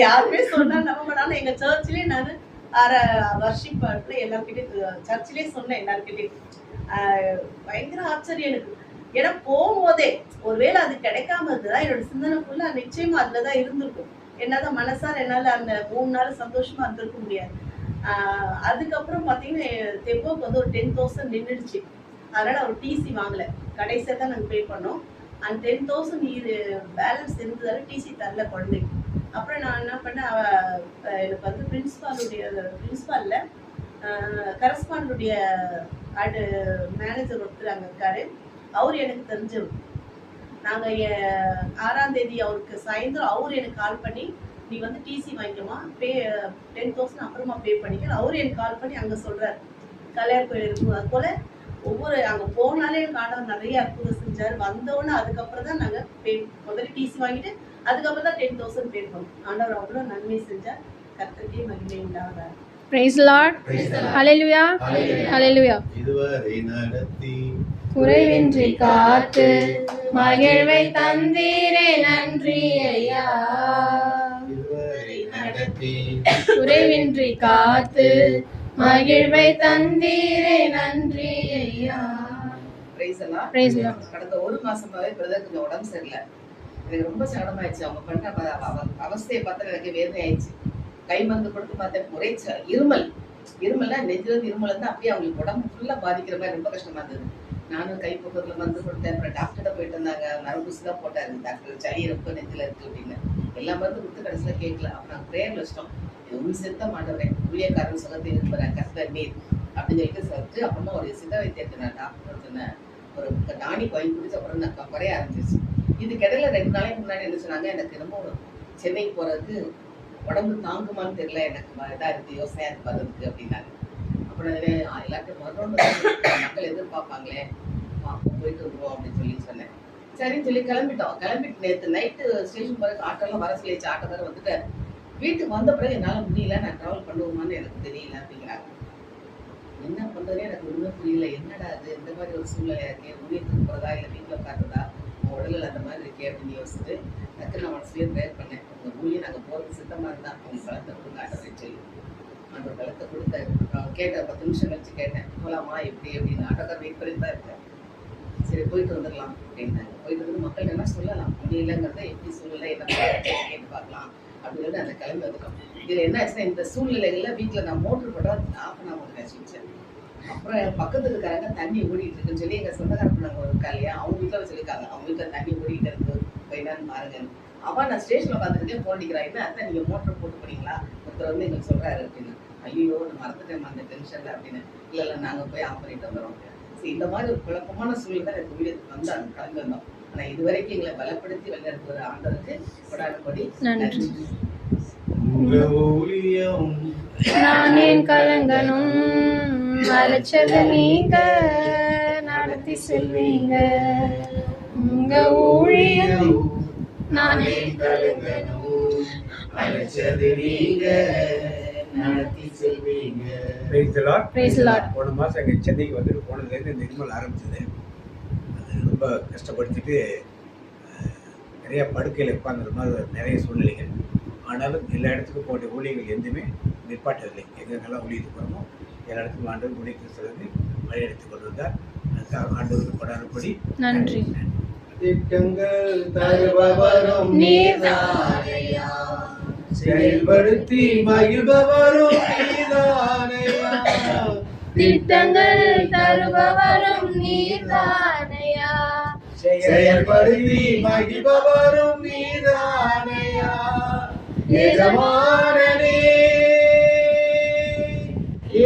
யாருமே சொன்னா நம்ப மாட்டாங்க. எங்க சர்ச்சிலே நான் வர்ஷிப் எல்லாருக்கிட்டையும் சர்ச்சிலே சொன்னேன் எல்லாருக்கிட்டையும். பயங்கர ஆச்சரியம் எனக்கு. ஏன்னா போகும்போதே ஒருவேளை அது கிடைக்காம இருந்ததா என்னோட சிந்தனை ஃபுல்லா நிச்சயமா அதுலதான் இருந்திருக்கும். என்னதான் மனசார என்னால அந்த 3 நாள் சந்தோஷமா இருந்திருக்க முடியாது. அதுக்கப்புறம் பார்த்தீங்கன்னா தெப்போக்கு வந்து ஒரு 10,000 நின்றுடுச்சு. அதனால அவர் டிசி வாங்கல, கடைசியாக தான் நாங்கள் பே பண்ணோம். அந்த 10,000 பேலன்ஸ் இருந்ததால டிசி தரல குழந்தைக்கு. அப்புறம் நான் என்ன பண்ணேன், எனக்கு வந்து பிரின்சிபாலில் கரஸ்பாண்டுடைய மேனேஜர் ஒருத்தர் அங்கே இருக்காரு. அவர் எனக்கு தெரிஞ்சவர். நாங்கள் 6ஆம் தேதி அவருக்கு சாயந்தரம் அவர் எனக்கு கால் பண்ணி, நீ வந்து டிசி வாங்கிக்கமா, 10,000 அப்புறமா பே பண்ணிக்க. அவர் எனக்கு கால் பண்ணி அங்கே சொல்கிறார், கல்யாண கோயில் இருக்கும். அது போல் ஒவ்வொரு அங்கே போனாலே எனக்கு ஆண்டவர் நிறைய அற்புதம் செஞ்சார். வந்தோடனே அதுக்கப்புறம் தான் நாங்கள் முதல்ல டிசி வாங்கிட்டு அதுக்கப்புறம் தான் 10,000 பே பண்ணோம். ஆண்டவர் அவ்வளோ நன்மை செஞ்சார். கர்த்தருக்கே மகிமை உண்டாகிறார். Praise the Lord. Hallelujah. Hallelujah. இதுவரை நடத்தி குறைவின்றி காத்து மகிழ்வை தந்தீரே நன்றி ஐயா. இதுவரை நடத்தி குறைவின்றி காத்து மகிழ்வை தந்தீரே நன்றி ஐயா. Praise the Lord. கடந்த 1 மாசமாவே பிரதர் கொஞ்சம் உடம்பு சரியில்லை. எனக்கு ரொம்ப சங்கடமாயிடுச்சு. அவங்க பண்ண அவஸ்தையை பார்த்தா எனக்கு வேதனை ஆயிடுச்சு. கை மருந்து கொடுத்து பார்த்தேன், ஒரே இருமல்னா நெஞ்சிலிருந்து இருமல் வந்து அப்படியே அவங்களுக்கு உடம்பு ஃபுல்லா பாதிக்கிற மாதிரி ரொம்ப கஷ்டமா இருந்தது. நானும் கை பக்கத்துல மருந்து கொடுத்தேன். அப்புறம் டாக்டர்கிட்ட போயிட்டு இருந்தாங்க, நரம்பூசி தான் போட்டாரு டாக்டர், சளி ரொம்ப நெஞ்சில இருக்கு அப்படின்னு. எல்லா மருந்து கொடுத்து கடைசியில கேட்கல. அப்புறம் நாங்கள் ப்ரேயர்ல வச்சிட்டோம், உள் செத்த மாட்டேன் ஊழியக்காரன் சுகத்தை இருக்கிறேன் கர்த்தர் நீர் அப்படின்னு சொல்லிட்டு சொல்லிட்டு அப்புறமா ஒரு சித்த வைத்தியத்தை நான் டாக்டர் சொன்னேன், ஒரு டானிக் வாங்கி குடிச்சு அப்புறம் நான் குறைய ஆரம்பிச்சிருச்சு. இதுக்கு இடையில 2 நாளைக்கு முன்னாடி என்ன சொன்னாங்க, எனக்கு ரொம்ப சென்னைக்கு போறதுக்கு உடம்பு தாங்குமான்னு தெரியல, எனக்கு இதாக இருக்குது, யோசனையாக இருக்கு வர்றதுக்கு அப்படின்னாங்க. அப்புறம் எல்லாத்தையும் வரணும்னு மக்கள் எதிர்பார்ப்பாங்களே, போயிட்டு வந்துடுவோம் அப்படின்னு சொல்லி சொன்னேன். சரின்னு சொல்லி கிளம்பிட்டோம். கிளம்பிட்டு நேற்று நைட்டு ஸ்டேஷன் பிறகு ஆட்டோலாம் வர சொல்லிச்சு. ஆட்டோக்காரர் வந்துட்டார். வீட்டுக்கு வந்த பிறகு என்னால் முடியல, நான் ட்ராவல் பண்ணுவோமான்னு எனக்கு தெரியல அப்படிங்கிறாங்க. என்ன பண்ணுறதே எனக்கு ஒன்றும் புரியல. என்னடா அது இந்த மாதிரி ஒரு சூழ்நிலை இருக்கே, ஊழியத்துக்கு போகிறதா இல்லை வீட்டில் உட்காருறதா, உடலில் அந்த மாதிரி இருக்கே அப்படின்னு யோசிச்சுட்டு டக்கு நான் மனசுலேயே ப்ரேயர் பண்ணேன். உங்கள் ஊழியம் நாங்கள் போகிறது சித்தமாக இருந்தால் அவங்க பழத்தை கொடுங்க ஆட்டோவை சொல்லி அந்த பழத்தை கொடுத்தாரு. கேட்டேன், 10 நிமிஷம் கழிச்சு கேட்டேன், போகலாமா எப்படி அப்படின்னு. ஆட்டோக்கார் வெயிட் பண்ணி தான் இருக்கேன். சரி போயிட்டு வந்துடலாம் அப்படின்னாங்க. போயிட்டு வந்து மக்கள் என்ன சொல்லலாம், முடியலங்கிறத எப்படி சொல்லலை என்ன கேட்டு பார்க்கலாம் அப்படின்னு அந்த கிளம்பி வந்துட்டோம். இதில் என்ன ஆச்சுன்னா, இந்த சூழ்நிலைகளில் வீட்டில் நான் மோட்ரு போட்டால் ஆஃப் அன் ஹவர் கழிச்சு அப்புறம் என் பக்கத்து இருக்காங்க தண்ணி ஓடிட்டு இருக்குன்னு சொல்லி எங்கள் சொந்தக்காரங்க நாங்கள் இருக்கா இல்லையா, அவங்க வீட்டில் சொல்லியிருக்காங்க, அவங்க வீட்டில் தண்ணி ஓடிட்டு இருக்கு போயிடான்னு பாருங்க. அவன் நான் ஸ்டேஷனில் உட்காந்துருக்கேன் ஃபோன் அடிக்கிறான், என்ன அத்தை நீங்கள் மோட்டர் போட்டு போனீங்களா, ஒருத்தர் வந்து எங்களுக்கு சொல்கிறாரு அப்படின்னு. ஐயோ நான் மறந்துட்டேன் அந்த டென்ஷனில் அப்படின்னு. இல்லை நாங்கள் போய் ஆஃப் பண்ணிட்டு வந்துடுறோம். சரி, இந்த மாதிரி ஒரு குழப்பமான சூழ்நிலை எனக்கு வீட்டுக்கு வந்து அங்கே கலந்து வந்தோம். ஆனால் இது வரைக்கும் எங்களை பலப்படுத்தி வழிநடத்துகிற ஆண்டவருக்கு கொடானபடி நன்றி. நான் ஏன் கலங்கணும், அழைச்சது நீங்க நடத்தி செல்வீங்க. உங்க ஊழியம் நான் ஏன் கலங்கணும், அழைச்சது நீங்க நடத்தி செல்வீங்க. போன மாதம் எங்கள் சென்னைக்கு வந்துட்டு போனதுலேருந்து இந்த இருமல் ஆரம்பிச்சது. அது ரொம்ப கஷ்டப்படுத்திட்டு நிறையா படுக்கையில் உட்காந்துற மாதிரி நிறைய சூழ்நிலைகள். ஆனாலும் எல்லா இடத்துக்கும் போட்ட ஊழியர்கள் எதுவுமே நிற்பாட்டதில்லை. எங்கெங்கெல்லாம் ஊழியத்துக்கு போகிறோமோ எல்லா இடத்துக்கும் ஆண்டவர் ஊழியத்துக்கு செல்வது வழி எடுத்து கொண்டு வந்தார். அதுக்காக ஆண்டவருக்கு கொடானபடி நன்றி. திட்டங்கள் தருபவரும் நீதானையா, செயல்படுத்தி மகிழ்பவரும் நீதானையா, திட்டங்கள் தருபவரும் நீதானையா, செயல்படுத்தி மகிழ்பவரும் நீதானையா, எஜமானனே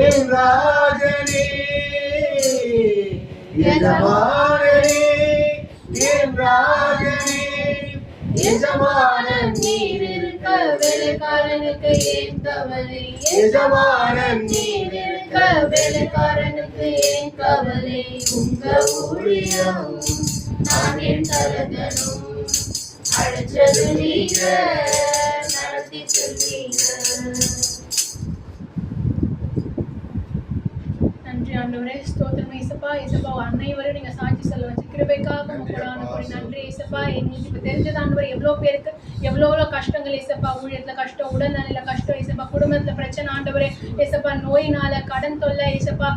என் ராஜனே, எஜமானனே என் ராஜனே, எஜமானன் நீர் இருக்க வேலைக்காரனுக்கு ஏன் கவலை, எஜமானன் நீர் இருக்க வேலைக்காரனுக்கு ஏன் கவலை. உங்க ஊழியம் நான் ஏன் கலங்கணும், அழைச்சது நீங்க நடத்தி செல்வீங்க. நன்றி ஆண்டவரே, ஸ்தோத்திரம் இயேசப்பா. இயேசப்பா அனைவரும் நீங்க சாட்சி சொல்ல வச்சு கிருபைக்காக உங்களுக்கு நன்றி இயேசப்பா. எங்களுக்கு இப்போ தெரிஞ்சது ஆண்டவரே எவ்வளோ பேருக்கு எவ்வளோ கஷ்டங்கள் இயேசப்பா, ஊழியத்தில் கஷ்டம், உடல்நிலையில கஷ்டம் இயேசப்பா, குடும்பத்தில் பிரச்சனை ஆண்டவரே இயேசப்பா, நோயினால கடன் தொல்லை இயேசப்பா,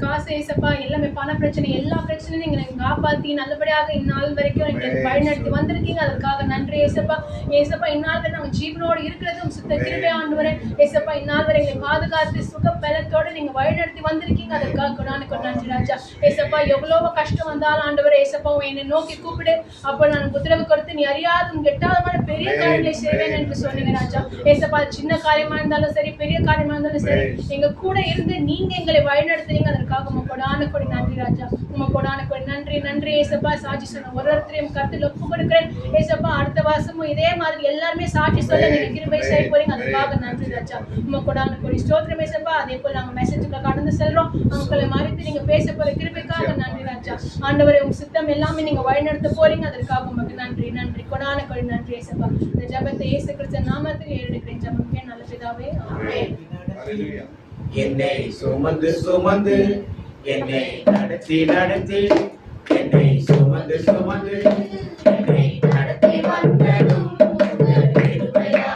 காசு இயேசப்பா, எல்லாமே பண பிரச்சனை, எல்லா பிரச்சனையும் நீங்கள் காப்பாற்றி நல்லபடியாக இந்நாள் வரைக்கும் எங்களுக்கு வழிநடத்தி வந்திருக்கீங்க. அதற்காக நன்றி இயேசப்பா. இயேசப்பா இந்நாள் வரை நாங்கள் ஜீவனோடு இருக்கிறதும் சுத்த கிருபை ஆண்டவரே இயேசப்பா. இந்நாள் வரை எங்களை பாதுகாத்து சுக பலத்தோடு நீங்க வழிநடத்தி வந்திருக்கீங்க. அதற்காக நன்றி ராஜா ஏசப்பா. எவ்வளவு கஷ்டம் வந்தாலும் ஆண்டவரே ஏசப்பா என்னை நோக்கி கூப்பிடு, அப்ப நான் உத்தரவு கொடுத்து நீ அறியாதும் கெட்டாதமான பெரிய காரியங்களை செய்வேன் என்று சொன்னீங்க ராஜா ஏசப்பா. சின்ன காரியமா இருந்தாலும் சரி, பெரிய காரியமா இருந்தாலும் சரி, எங்க கூட இருந்து நீங்க எங்களை வழிநடத்துறீங்க. அதற்காக உமக்கொடான கொடி நன்றி ராஜா, உமக்கொடான கொடி நன்றி. நன்றி ஏசப்பா. சாட்சி சொன்ன ஒருத்தரையும் கருத்தில் ஒப்பு கொடுக்கிறேன் ஏசப்பா. அடுத்த வருஷமும் இதே மாதிரி எல்லாருமே சாட்சி சொல்ல நீங்க கிருபை செய்ய போறீங்க. அதற்காக நன்றி ராஜா, உமக்கொடான கொடி ஸ்தோத்திரம் ஏசப்பா. அதே போல நாங்க மெசேஜுக்கு கடந்து செல்றோம், அவங்களை மறைத்து நீங்க பேச போற கிருபைக்காக நன்றி ராஜா. ஆண்டவரே உங்க சித்தம் எல்லாமே நீங்க வழிநடத்த போறீங்க. அதற்காக உமக்கு நன்றி. நன்றி கொடான கொடி நன்றி ஏசப்பா. இந்த ஜெபத்தை இயேசு கிறிஸ்து நாமத்தில் ஏறெடுக்கிறேன் ஜெபமே நல்ல பிதாவே, ஆமென். என்னை சுமந்து சுமந்து என்னை நடத்தி நடத்தி என்னை சுமந்து சுமந்து என்னை நடத்தி வந்ததும் கிருபையா,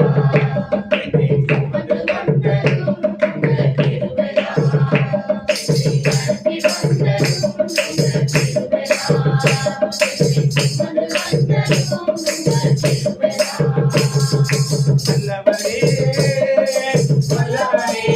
என்னை சுமந்து வந்ததும் கிருபையா, என்னை நடத்தி வந்ததும் கிருபையா, என்னை சுமந்து வந்ததும் கிருபையா. வல்லவரே வல்லவரே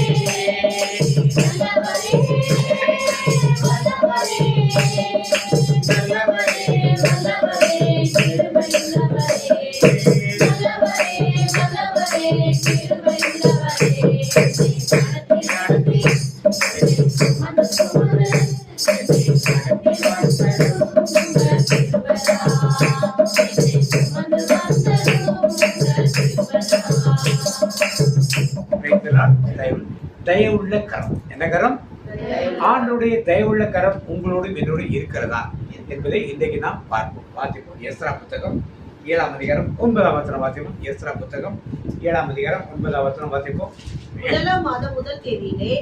தயவுள்ள கரம். என்ன கரம்? ஆண்டுடைய தயவுள்ள கரம் உங்களோடு என்னோடு இருக்கிறதா? என்பதை இன்றைக்கு நாம் வாசிப்போம். எஸ்ரா புத்தகம் 7ஆம் அதிகாரம் 9ஆம் வசனம் வாசிப்போம். எஸ்ரா புத்தகம் 7ஆம் அதிகாரம் 9ஆம் வசனம் வாசிப்போம். 1ஆம் மாதம் முதல் தேதியிலே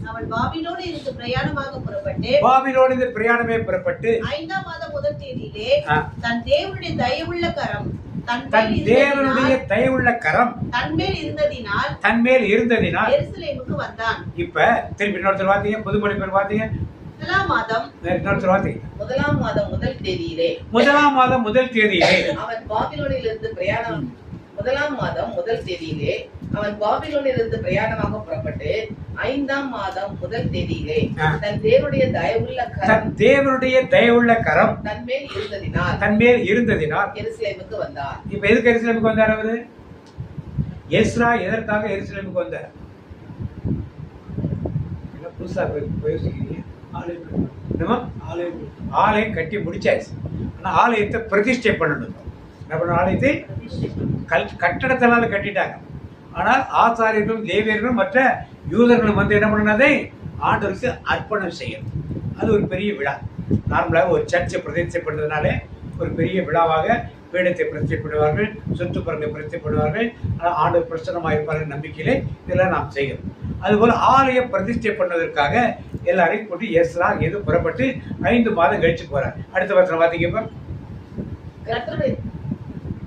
அவன் பாபிலோனில் இருந்து பிரயாணமே புறப்பட்டு 5ஆம் மாதம் முதல் தேதியிலே தன் தேவனுடைய தயவுள்ள கரம் தன்மேல் இருந்ததினால் எருசலேமுக்கு வந்தான். இப்ப திருப்பி இன்னொருத்தர் வார்த்தைங்க, புதுமொழிபெயர் வார்த்தைங்க. 1ஆம் மாதம் முதல் தேதியிலே அவன் பாபிலோனிலிருந்து பிரயாணமாக புறப்பட்டு 5ஆம் மாதம் முதல் தேதியிலே தன் தேவனுடைய தயவுள்ள கரம் தன்மேல் இருந்ததினால் எருசலேமுக்கு வந்தார். இப்ப எதுக்கு எருசலேமுக்கு வந்தார் அவரு? எஸ்ரா எதற்காக எருசலேமுக்கு வந்தார்? புதுசா யோசிக்கிறீங்க. ஆலயம் கட்டி முடிச்சாச்சு. ஆனா ஆலயத்தை பிரதிஷ்டை பண்ணணும். என்ன பண்ண? ஆலயத்தை கட்டடத்தினால கட்டிட்டாங்க. ஆனால் ஆசாரியர்களும் லேவியர்களும் மற்ற யூதர்களும் வந்து என்ன பண்ணதை ஆண்டவருக்கு அர்ப்பணம் செய்யணும். அது ஒரு பெரிய விழா. நார்மலாக ஒரு சர்ச்சை பிரதிஷ்டை பண்ணுறதுனாலே ஒரு பெரிய விழாவாக பீடத்தை பிரதிஷ்டை பண்ணுவார்கள், சுற்றுப்புறங்களை பிரதிஷ்டை பண்ணுவார்கள். ஆனால் ஆண்டவர் பிரசன்னமாக இருப்பார்கள் நம்பிக்கையிலே இதெல்லாம் நாம் செய்யணும். அதுபோல் ஆலய பிரதிஷ்டை பண்ணுவதற்காக எல்லாரையும் கூட்டி எஸ்ரா எது புறப்பட்டு 5 மாதம் கழிச்சு போறார். அடுத்த வசனம் பார்த்தீங்க.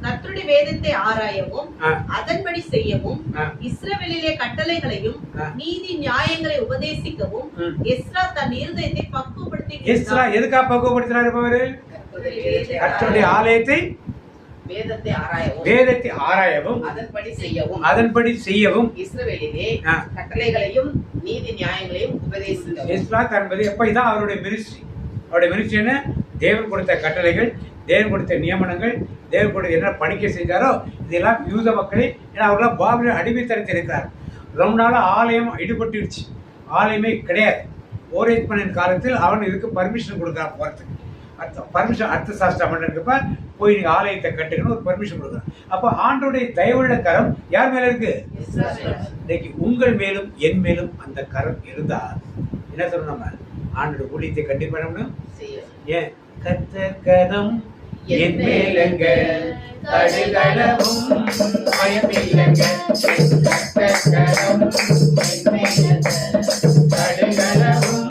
கர்த்தருடைய வேதத்தை ஆராயவும் அதன்படி செய்யவும் இஸ்ரவேலிலே கட்டளைகளையும் நீதி நியாயங்களை உபதேசிக்கவும் எஸ்ரா தன் இருதயத்தை பக்குவப்படுத்தி. எஸ்ரா எதுக்காக பக்குவப்படுத்தினார்? கர்த்தருடைய ஆலயத்தை வேதத்தை ஆராயவும் அதன்படி செய்யவும் இஸ்ரவேலிலே கட்டளைகளையும் நீதி நியாயங்களையும் உபதேசிக்கவும். எஸ்ரா என்பது எப்ப இதான் அவருடைய மினிஸ்ட்ரி. அவருடைய மினிஸ்ட்ரி என்ன? தேவன் கொடுத்த கட்டளைகள், தேவன் கொடுத்த நியமனங்கள், தேவன் கொடுத்த என்ன பணிக்கை செஞ்சாரோ இதெல்லாம் யூத மக்களே. ஏன்னா அவர்களாம் பாபிலோன் அடிமைத்தனத்தில் இருக்கிறார். ரொம்ப நாள் ஆலயம் ஈடுபட்டுடுச்சு, ஆலயமே கிடையாது. ஓரேஜ் பண்ணின் காலத்தில் அவன் இதுக்கு பர்மிஷன் கொடுக்குறான் போகிறதுக்கு. அர்த்த சாஸ்திர மன்னனுக்கு போய் நீங்க ஆலயத்தை கட்டுக்கணும் ஒரு பர்மிஷன் கொடுக்குறான். அப்போ ஆண்டோடைய தயவுள்ள கரம் யார் மேல இருக்கு? இன்னைக்கு உங்கள் மேலும் என் மேலும் அந்த கரம் இருந்தா என்ன சொல்லணும்? நம்ம ஆண்டோட ஊழியத்தை கண்டிப்பா பண்ணணும். ஏன்? கர்த்தர் கரம் என் மேலங்க கடுகளவும் பயமில்லைங்க. கர்த்தர் கரம் என் மேலங்க கடுகளவும்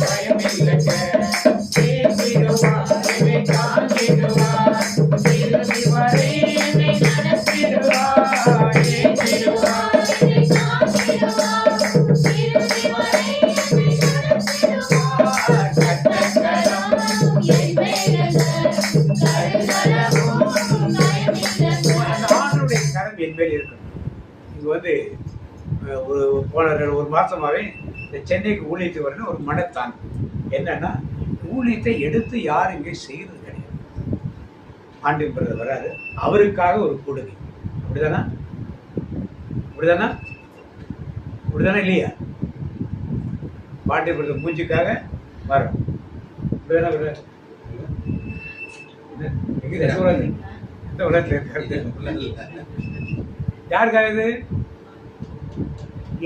பயமில்லைங்க. ஒரு மாசமாவே இந்த சென்னைக்கு ஊழியத்துக்கு வரணும் ஒரு மனத்தான். என்னன்னா ஊழியத்தை எடுத்து யாரும் இங்கே செய்யறது கிடையாது. ஆண்டின் பிரதர் வராரு, அவருக்காக ஒரு கொடுகை. அப்படிதானா? இல்லையா? பாண்டியன் பிரதர் மூஞ்சிக்காக வரும். அப்படிதானா? எந்த உலகத்தில் இருக்கிறது? யாருக்காக இது?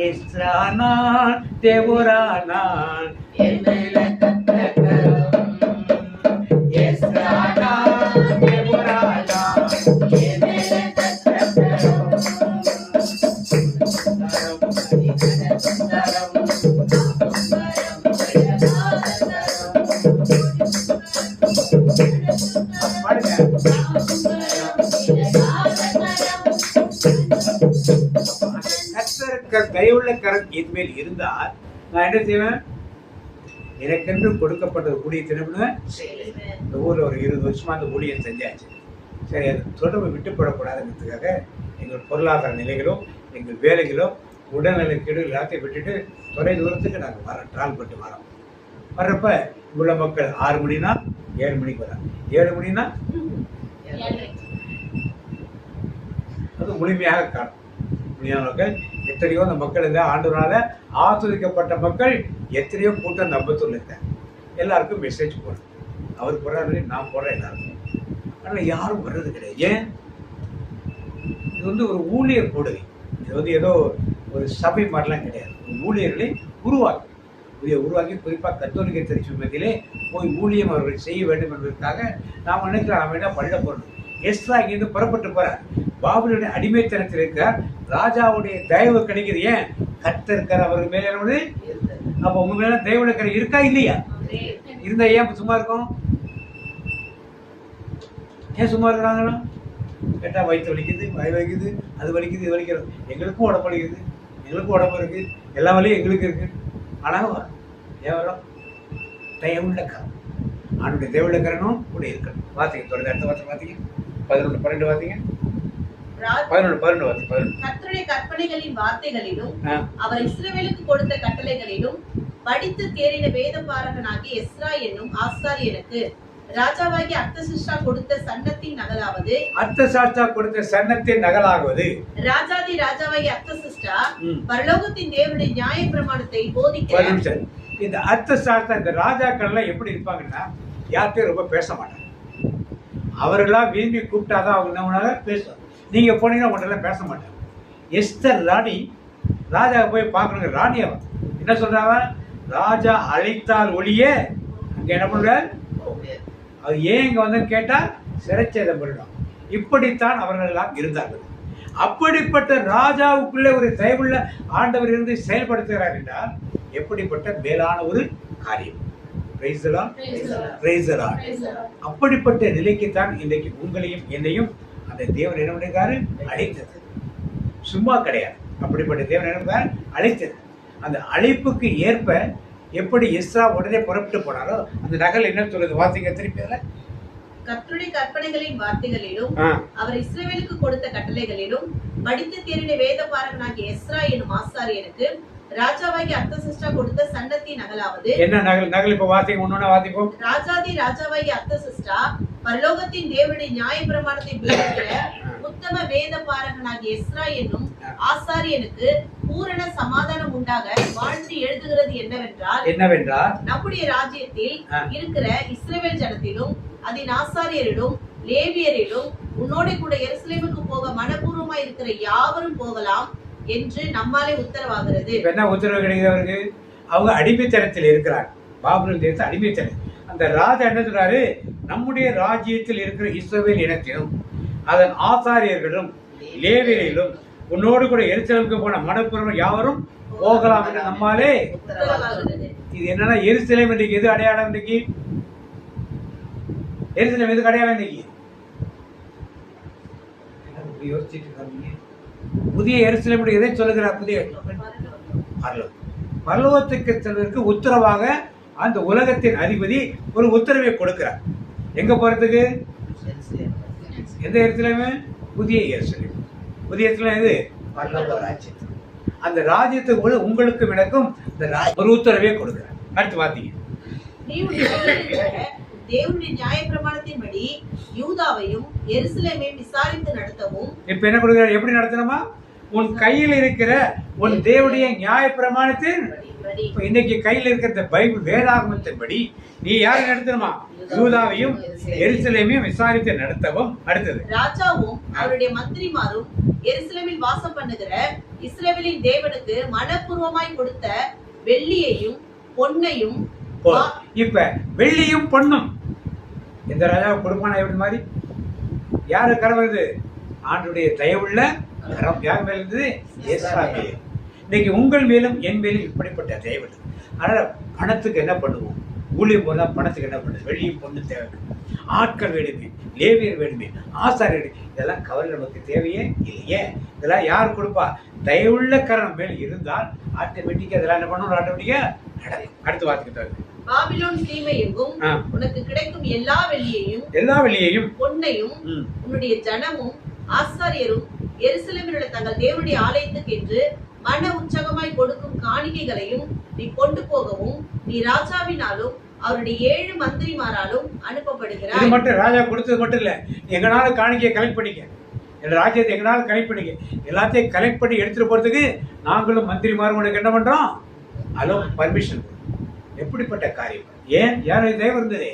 எஸ்ரா நான் தேவரா நான் எஸ்ரா நான் தேவரா நான் தயவுள்ள கரம் என் மேல் இருந்தால் நான் என்ன செய்வேன்? எனக்கென்று கொடுக்கப்பட்ட ஊழியத்தை என்ன பண்ணுவேன்? இந்த ஊரில் ஒரு 20 வருஷமா அந்த ஊழியம் செஞ்சாச்சு. சரி, அது தொடர்பு விட்டுப்படக்கூடாதுங்கிறதுக்காக எங்கள் பொருளாதார நிலைகளும் எங்கள் வேலைகளும் உடல்நலக்கேடு எல்லாத்தையும் விட்டுட்டு தொலை தூரத்துக்கு நாங்கள் வரோம், ட்ராவல் பண்ணி வரோம். வர்றப்ப உள்ள மக்கள் 6 மணினா 7 மணிக்கு வராங்க, 7 மணினா அது முழுமையாக காணும். முழுமையான மக்கள் எத்தனையோ அந்த மக்கள் இந்த ஆண்டவரால ஆஸ்வதிக்கப்பட்ட மக்கள் எத்தனையோ கூட்டம் நம்பத்தூர்ல இருக்காங்க. எல்லாருக்கும் மெசேஜ் போடுறேன், அவர் போடுறாரு, நான் போடுறேன் எல்லாருக்கும். ஆனால் யாரும் வர்றது கிடையாது. ஏன்? இது வந்து ஒரு ஊழியர் போடுகை. இது வந்து ஏதோ ஒரு சபை மாதிரிலாம் கிடையாது. ஒரு ஊழியர்களை உருவாக்கு. இதை உருவாக்கி குறிப்பாக கத்தோலிக்க திருச்சி மத்தியிலே போய் ஊழியம் அவர்கள் செய்ய வேண்டும் என்பதற்காக நாம் நினைக்கிறோம் அவன் என்ன பண்ண போறோம். எஸ்ரா இங்கிருந்து புறப்பட்டு போறார், பாபிலுடைய அடிமைத்தனத்தில் இருக்கிறார், ராஜாவுடைய தயவு கிடைக்குது. ஏன்? கர்த்தர் இருக்கார் அவர்கள் மேலே. அப்போ உங்க மேல தயவுடைய கரை இருக்கா இல்லையா? இருந்தா ஏன் சும்மா இருக்கும்? ஏன் சும்மா இருக்கிறாங்களோ? கேட்டா வயிற்று வலிக்குது, வாய் வலிக்குது, அது வலிக்குது, இது வலிக்கிறது. எங்களுக்கும் உடம்பு வலிக்குது, எங்களுக்கும் உடம்பு இருக்கு, எல்லா வலியும் எங்களுக்கு இருக்கு. ஆனாலும் ஏன் வரும்? தயவுள்ள கரம், அவனுடைய தேவள்ள கரனும் கூட இருக்கணும். வார்த்தைங்க தொடர்ந்து அடுத்த வார்த்தை பார்த்தீங்க 11-12 வார்த்தைங்க 11 வார்த்தை. கர்த்தருடைய கற்பனைகளின் வார்த்தைகளிலும் அவர் இஸ்ரவேலுக்கு கொடுத்த கட்டளைகளிலும் படித்து தேறின வேதபாரகனாகிய எஸ்ரா என்னும் ஆசாரியனுக்கு ராஜாவாகிய அர்த்தசிஷ்டா கொடுத்த சன்னத்தின் நகலாவது ராஜாதி ராஜாவாகிய அர்த்தசிஷ்டா பரலோகத்தின் தேவனுடைய நியாய பிரமாணத்தை போதிக்க. இந்த அர்த்தசாஸ்திர இந்த ராஜாக்கள் எல்லாம் எப்படி இருப்பாங்கன்னா யார்கிட்டயும் ரொம்ப பேச மாட்டாங்க. அவர்களா விரும்பி கூப்பிட்டாதான் அவங்க என்ன பேசுவாங்க. நீங்க போனீங்கன்னா ஒன்றெல்லாம் பேச மாட்டாங்க. எஸ்தர் ராணி ராஜா போய் பார்க்கணுங்க. ராணி அவன் என்ன சொல்றாங்க? ராஜா அழைத்தால் ஒளிய அங்க என்ன பண்ற? அது ஏன் இங்க வந்து கேட்டா சிறைச்சேதம் பண்ணிடும். இப்படித்தான் அவர்கள் எல்லாம் இருந்தார்கள். அப்படிப்பட்ட ராஜாவுக்குள்ளே ஒரு தயவுள்ள ஆண்டவர் இருந்து செயல்படுத்துகிறார் என்றால் எப்படிப்பட்ட மேலான ஒரு காரியம். அப்படிப்பட்ட நிலைக்குத்தான் இன்றைக்கு உங்களையும் என்னையும் அந்த தேவன் என்ன பண்ணிருக்காரு? அழைத்தது. சும்மா கிடையாது. அப்படிப்பட்ட தேவன் என்ன அழைத்தது. அந்த அழைப்புக்கு ஏற்ப எப்படி எஸ்ரா உடனே புறப்பட்டு போனாரோ அந்த நகல் என்ன சொல்லுது? வாசிங்க திருப்பி. கர்த்தருடைய கற்பனைகளின் வார்த்தைகளிலும் அவர் இஸ்ரவேலுக்கு கொடுத்த கட்டளைகளிலும் படித்து தேறின வேதபாரகனாகிய எஸ்ரா என்னும் ஆசாரியனுக்கு ராஜாவாகிய அர்த்தசிஷ்டா கொடுத்த சன்னத்தின் நகலாவது. என்ன நகல்? இப்ப வாசிங்க, ஒன்னொன்னா வாசிப்போம். ராஜாதி ராஜாவாகிய அர்த்தசிஷ்டா பரலோகத்தின் தேவனுடைய நியாய பிரமாணத்தை போதிக்கிற உத்தம வேதபாரகனாகிய எஸ்ரா என்னும் ஆசாரியனுக்கு பூரண சமாதானம் உண்டாக வாழ்த்து எழுதுகிறது என்னவென்றால் நம்முடைய ராஜ்யத்தில் இருக்கிற இஸ்ரவேல் ஜனத்திலும் அதன் ஆசாரியரிலும் லேவியரிலும் உன்னோட கூட எருசலேமுக்கு போக மனப்பூர்வமாய் இருக்கிற யாவரும் போகலாம் என்று நம்மாலே உத்தரவாகிறது. என்ன உத்தரவு கிடைக்குது அவருக்கு? அவங்க அடிமைத்தனத்தில் இருக்கிறார். பாபிலோன் தேச அடிமைத்தனம். அந்த ராஜா என்ன சொல்றாரு? நம்முடைய ராஜ்யத்தில் இருக்கிற இஸ்ரவேல் இனத்திலும் அதன் ஆசாரியர்களும் லேவியரிலும் உன்னோடு கூட எருசலேமுக்கு போன மனப்பூர்வம் யாவரும் போகலாம் என்று நம்மாலே உத்தரவாகிறது. இது என்னன்னா எருசலேம் இன்றைக்கு எது அடையாளம்? இன்றைக்கு எருசலேம் எதுக்கு அடையாளம்? இன்னைக்கு யோசிச்சுட்டு இருக்காங்க. புதிய எருசலேமுடைய எதை சொல்லுகிறார்? புதிய பரலோகத்துக்கு செல்வதற்கு உத்தரவாக அந்த உலகத்தின் அதிபதி ஒரு உத்தரவை கொடுக்கிறார். எங்க போறதுக்கு? எந்த எருசலேமு? புதிய எருசலேம். புதிய எருசலேம் எது? பரலோக ராஜ்யம். அந்த ராஜ்யத்துக்கு உங்களுக்கும் எனக்கும் ஒரு உத்தரவை கொடுக்கிறார். அடுத்து பாத்தீங்க, தேவனுடைய நியாய பிரமாணத்தின்படி யூதாவையும் எருசலேமையும் விசாரித்து நடத்தவும். இப்ப என்ன கொடுக்கிறார்? எப்படி நடத்தணுமா? உன் கையில் இருக்கிற உன் தேவனுடைய நியாய பிரமாணத்தின் இன்னைக்கு கையில் இருக்கிற பைபிள் வேதாகமத்தின்படி நீ யாரை நடத்தணுமா? யூதாவையும் எருசலேமையும் விசாரித்து நடத்தவும். அடுத்தது, ராஜாவும் அவருடைய மந்திரிமாரும் எருசலேமில் வாசம் பண்ணுகிற இஸ்ரவேலின் தேவனுக்கு மனப்பூர்வமாய் கொடுத்த வெள்ளியையும் பொன்னையும். இப்ப வெள்ளியும் பொன்னும் இந்த ராஜாவை கொடுப்பானா? எப்படி மாதிரி? யாரு கரம் வருது? ஆண்டுடைய தயவுள்ள கரம் யார் மேல இருந்தது? எஸ்ரா மேல். இன்னைக்கு உங்கள் மேலும் என் மேலும் இப்படிப்பட்ட தயவு. அதனால பணத்துக்கு என்ன பண்ணுவோம்? ஊழியம் போனா பணத்துக்கு என்ன பண்ணுது? வெள்ளியும் பொண்ணு தேவை. ஆட்கள் வேணுமே, லேவியர் வேணுமே, ஆசாரியர், இதெல்லாம் கவலை நமக்கு தேவையே இல்லையே. இதெல்லாம் யார் கொடுப்பா? தயவுள்ள கரம் மேல் இருந்தால் ஆட்டோமேட்டிக்கா இதெல்லாம் என்ன பண்ணணும்? ஆட்டோமேட்டிக்கா நடக்கும். அடுத்து வாசிக்கிட்டாங்க. பாபிலோன் சீமை எங்கும் உனக்கு கிடைக்கும் எல்லா வெள்ளியையும் பொன்னையும் உன்னுடைய ஜனமும் ஆசாரியரும் எருசலேமில் உள்ள தங்கள் தேவனுடைய ஆலயத்துக்கு என்று மன உற்சாகமாய் கொடுக்கும் காணிக்கைகளையும் நீ கொண்டு போகவும் நீ ராஜாவினாலும் அவருடைய 7 மந்திரிமாராலும் அனுப்பப்படுகிறார். இது மட்டும் ராஜா கொடுத்தது மட்டும் இல்ல, எங்கனால காணிக்கையை கலெக்ட் பண்ணிக்க, என் ராஜ்யத்தை எங்கனால கலெக்ட் பண்ணிக்க, எல்லாத்தையும் கலெக்ட் பண்ணி எடுத்துட்டு போறதுக்கு நாங்களும் மந்திரிமாரும் உனக்கு என்ன பண்றோம்? Allow permission. எப்படிப்பட்ட காரியம்! ஏன்? யார் தயவு இருந்தது?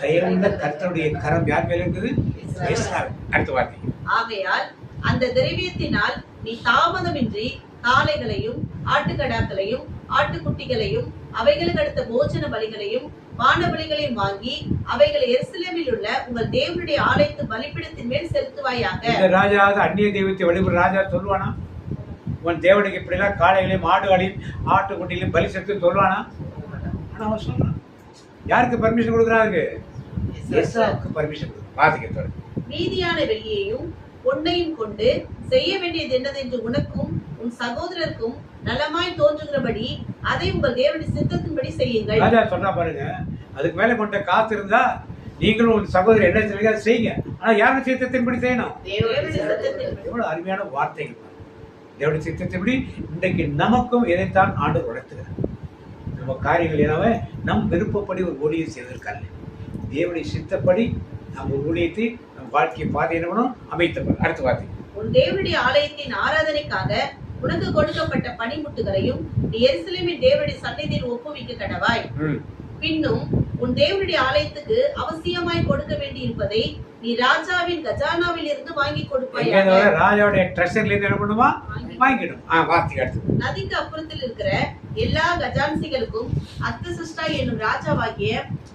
தயவுள்ள கர்த்தருடைய கரம் யார் மேல இருந்தது? அடுத்த வார்த்தை, ஆகையால் அந்த திரவியத்தினால் நீ தாமதமின்றி காளைகளையும் ஆட்டுக்கடாக்களையும் ஆட்டுக்குட்டிகளையும் அவைகளுக்கு அடுத்த போஜன பலிகளையும் பான பலிகளையும் வாங்கி அவைகளை எருசலேமில் உள்ள உங்கள் தேவனுடைய ஆலயத்து பலிபீடத்தின் மேல் செலுத்துவாயாக. இந்த ராஜா அந்நிய தெய்வத்தை வழிபடுற ராஜா சொல்லுவானா? உன் தேவனுக்கு இப்படிலாம் காளைகளையும் ஆடுகளையும் ஆட்டுக்குட்டிகளையும் பலி செலுத்து சொல்லுவானா? ஆனா அவன் சொல்றான். யாருக்கு பர்மிஷன் கொடுக்குறாங்க? எஸ்ராவுக்கு பர்மிஷன் கொடுக்குறான். வாசிக்க மீதியான வெள்ளியையும் பொன்னையும் கொண்டு செய்ய வேண்டியது என்னதென்று உனக்கும் உன் சகோதரருக்கும் நலமாய் தோன்றுகிறபடி அதை உங்கள் தேவனுடைய சித்தத்தின்படி செய்யுங்கள். ராஜா சொன்னா பாருங்க, அதுக்கு மேல கொண்ட காசு இருந்தா நீங்களும் உன் சகோதரர் என்ன செய்யுங்க அதை செய்யுங்க. ஆனா யாருடைய சித்தத்தின்படி செய்யணும்? எவ்வளவு அருமையான வார்த்தைகள். தேவனுடைய சித்தத்தின்படி இன்றைக்கு நமக்கும் எதைத்தான் ஆண்டவர் உணர்த்துகிறார். நம்ம காரியங்கள் எனவே நம் விருப்பப்படி ஒரு ஊழியை செய்வதற்காக தேவனுடைய சித்தப்படி நம்ம ஒரு ஊழியத்தை நம் வாழ்க்கையை பாதை என்னவனும் அமைத்தவர். அடுத்த வார்த்தை, உன் தேவனுடைய ஆலயத்தின் ஆராதனைக்காக உனக்கு கொடுக்கப்பட்ட பணிமுட்டுகளையும் நீ எருசலேமின் தேவனுடைய சந்நிதியில் ஒப்புவிக்க கடவாய். பின்னும் உன் தேவனுடைய ஆலயத்துக்கு அவசியமாய் கொடுக்க வேண்டி இருப்பதை நீ ராஜாவின் கஜானாவில் இருந்து வாங்கி கொடுப்பாய். ராஜாவுடைய ட்ரெஷர்ல இருந்து என்ன பண்ணுமா? வாங்கிடும். வார்த்தை அடுத்து, நதிக்கு அப்புறத்தில் இருக்கிற எல்லா கஜான்சிகளுக்கும் அர்த்தசஷ்டா என்னும் ராஜாவாகிய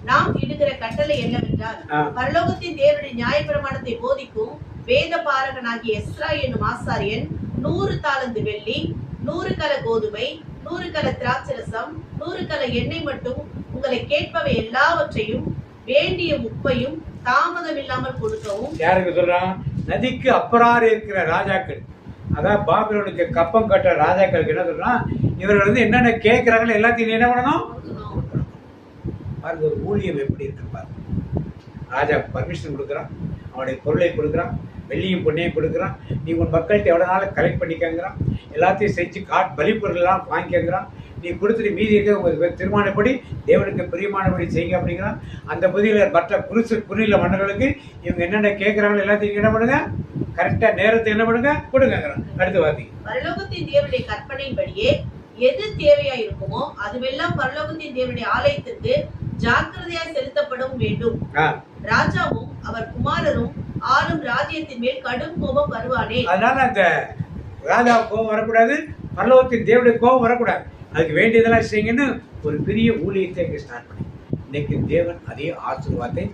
நாம் இடுகிற கட்டளை என்னவென்றால், பரலோகத்தின் தேவனுடைய நியாயப்பிரமாணத்தை போதிக்கும் வேத பாரகனாகிய எஸ்ரா என்னும் ஆசாரியன் 100 தாலந்து வெள்ளி, 100 கல கோதுமை, 100 கல திராட்சரசம், 100 கல எண்ணெய் மட்டும் உங்களை கேட்பவை எல்லாவற்றையும் வேண்டிய உப்பையும் தாமதம் இல்லாமல் கொடுக்கவும். யாருக்கு சொல்றான்? நதிக்கு அப்புறாறு இருக்கிற ராஜாக்கள், அதான் பாபிலோனுக்கு கப்பம் கட்டுற ராஜாக்களுக்கு என்ன சொல்றான்? இவர்கள் வந்து என்னென்ன கேட்கிறாங்களோ எல்லாத்தையும் என்ன பண்ணணும்? பாருங்க ஒரு ஊழியம் எப்படி இருக்கு பாருங்க. ராஜா பர்மிஷன் கொடுக்குறான், அவனுடைய பொருளை கொடுக்குறான், வெள்ளியும் பொண்ணையும் கொடுக்குறான். நீ உன் மக்கள்கிட்ட எவ்வளோ நாள் கலெக்ட் பண்ணிக்கங்கிறான், எல்லாத்தையும் செஞ்சு பலிப்பொருள் எல்லாம் வாங்கிக்கங்கிறான். நீ கொடுத்துட்டு மீதி இருக்க உங்கள் தீர்மானப்படி தேவனுக்கு பிரியமானபடி செய்யுங்க அப்படிங்கிறான். அந்த பகுதியில் மற்ற குறியில மன்னர்களுக்கு இவங்க என்னென்ன கேட்குறாங்களோ எல்லாத்தையும் என்ன பண்ணுங்க, கரெக்டா நேரத்தை என்ன பண்ணுங்க கொடுங்கிறான். அடுத்த வார்த்தை, பரலோகத்தின் தேவனுடைய கற்பனையின்படியே எது தேவையா இருக்குமோ அதுவெல்லாம் பரலோகத்தின் தேவனுடைய ஆலயத்திற்கு ஜாக்கிரதையாய் செலுத்தப்படும் வேண்டும். ராஜாவும் அவர் குமாரரும் ஆளும் ராஜ்யத்தின் மேல் கடும் கோபம் வருவானே. அதனால அந்த ராஜா கோபம் வரக்கூடாது, பரலோகத்தின் தேவனுடைய கோபம் வரக்கூடாது. அதுக்கு வேண்டியதெல்லாம் செய்யுங்கன்னு ஒரு பெரிய ஊழியத்தை இங்கே ஸ்டார்ட் பண்ணி இன்னைக்கு தேவன் அதே ஆசீர்வாதத்தை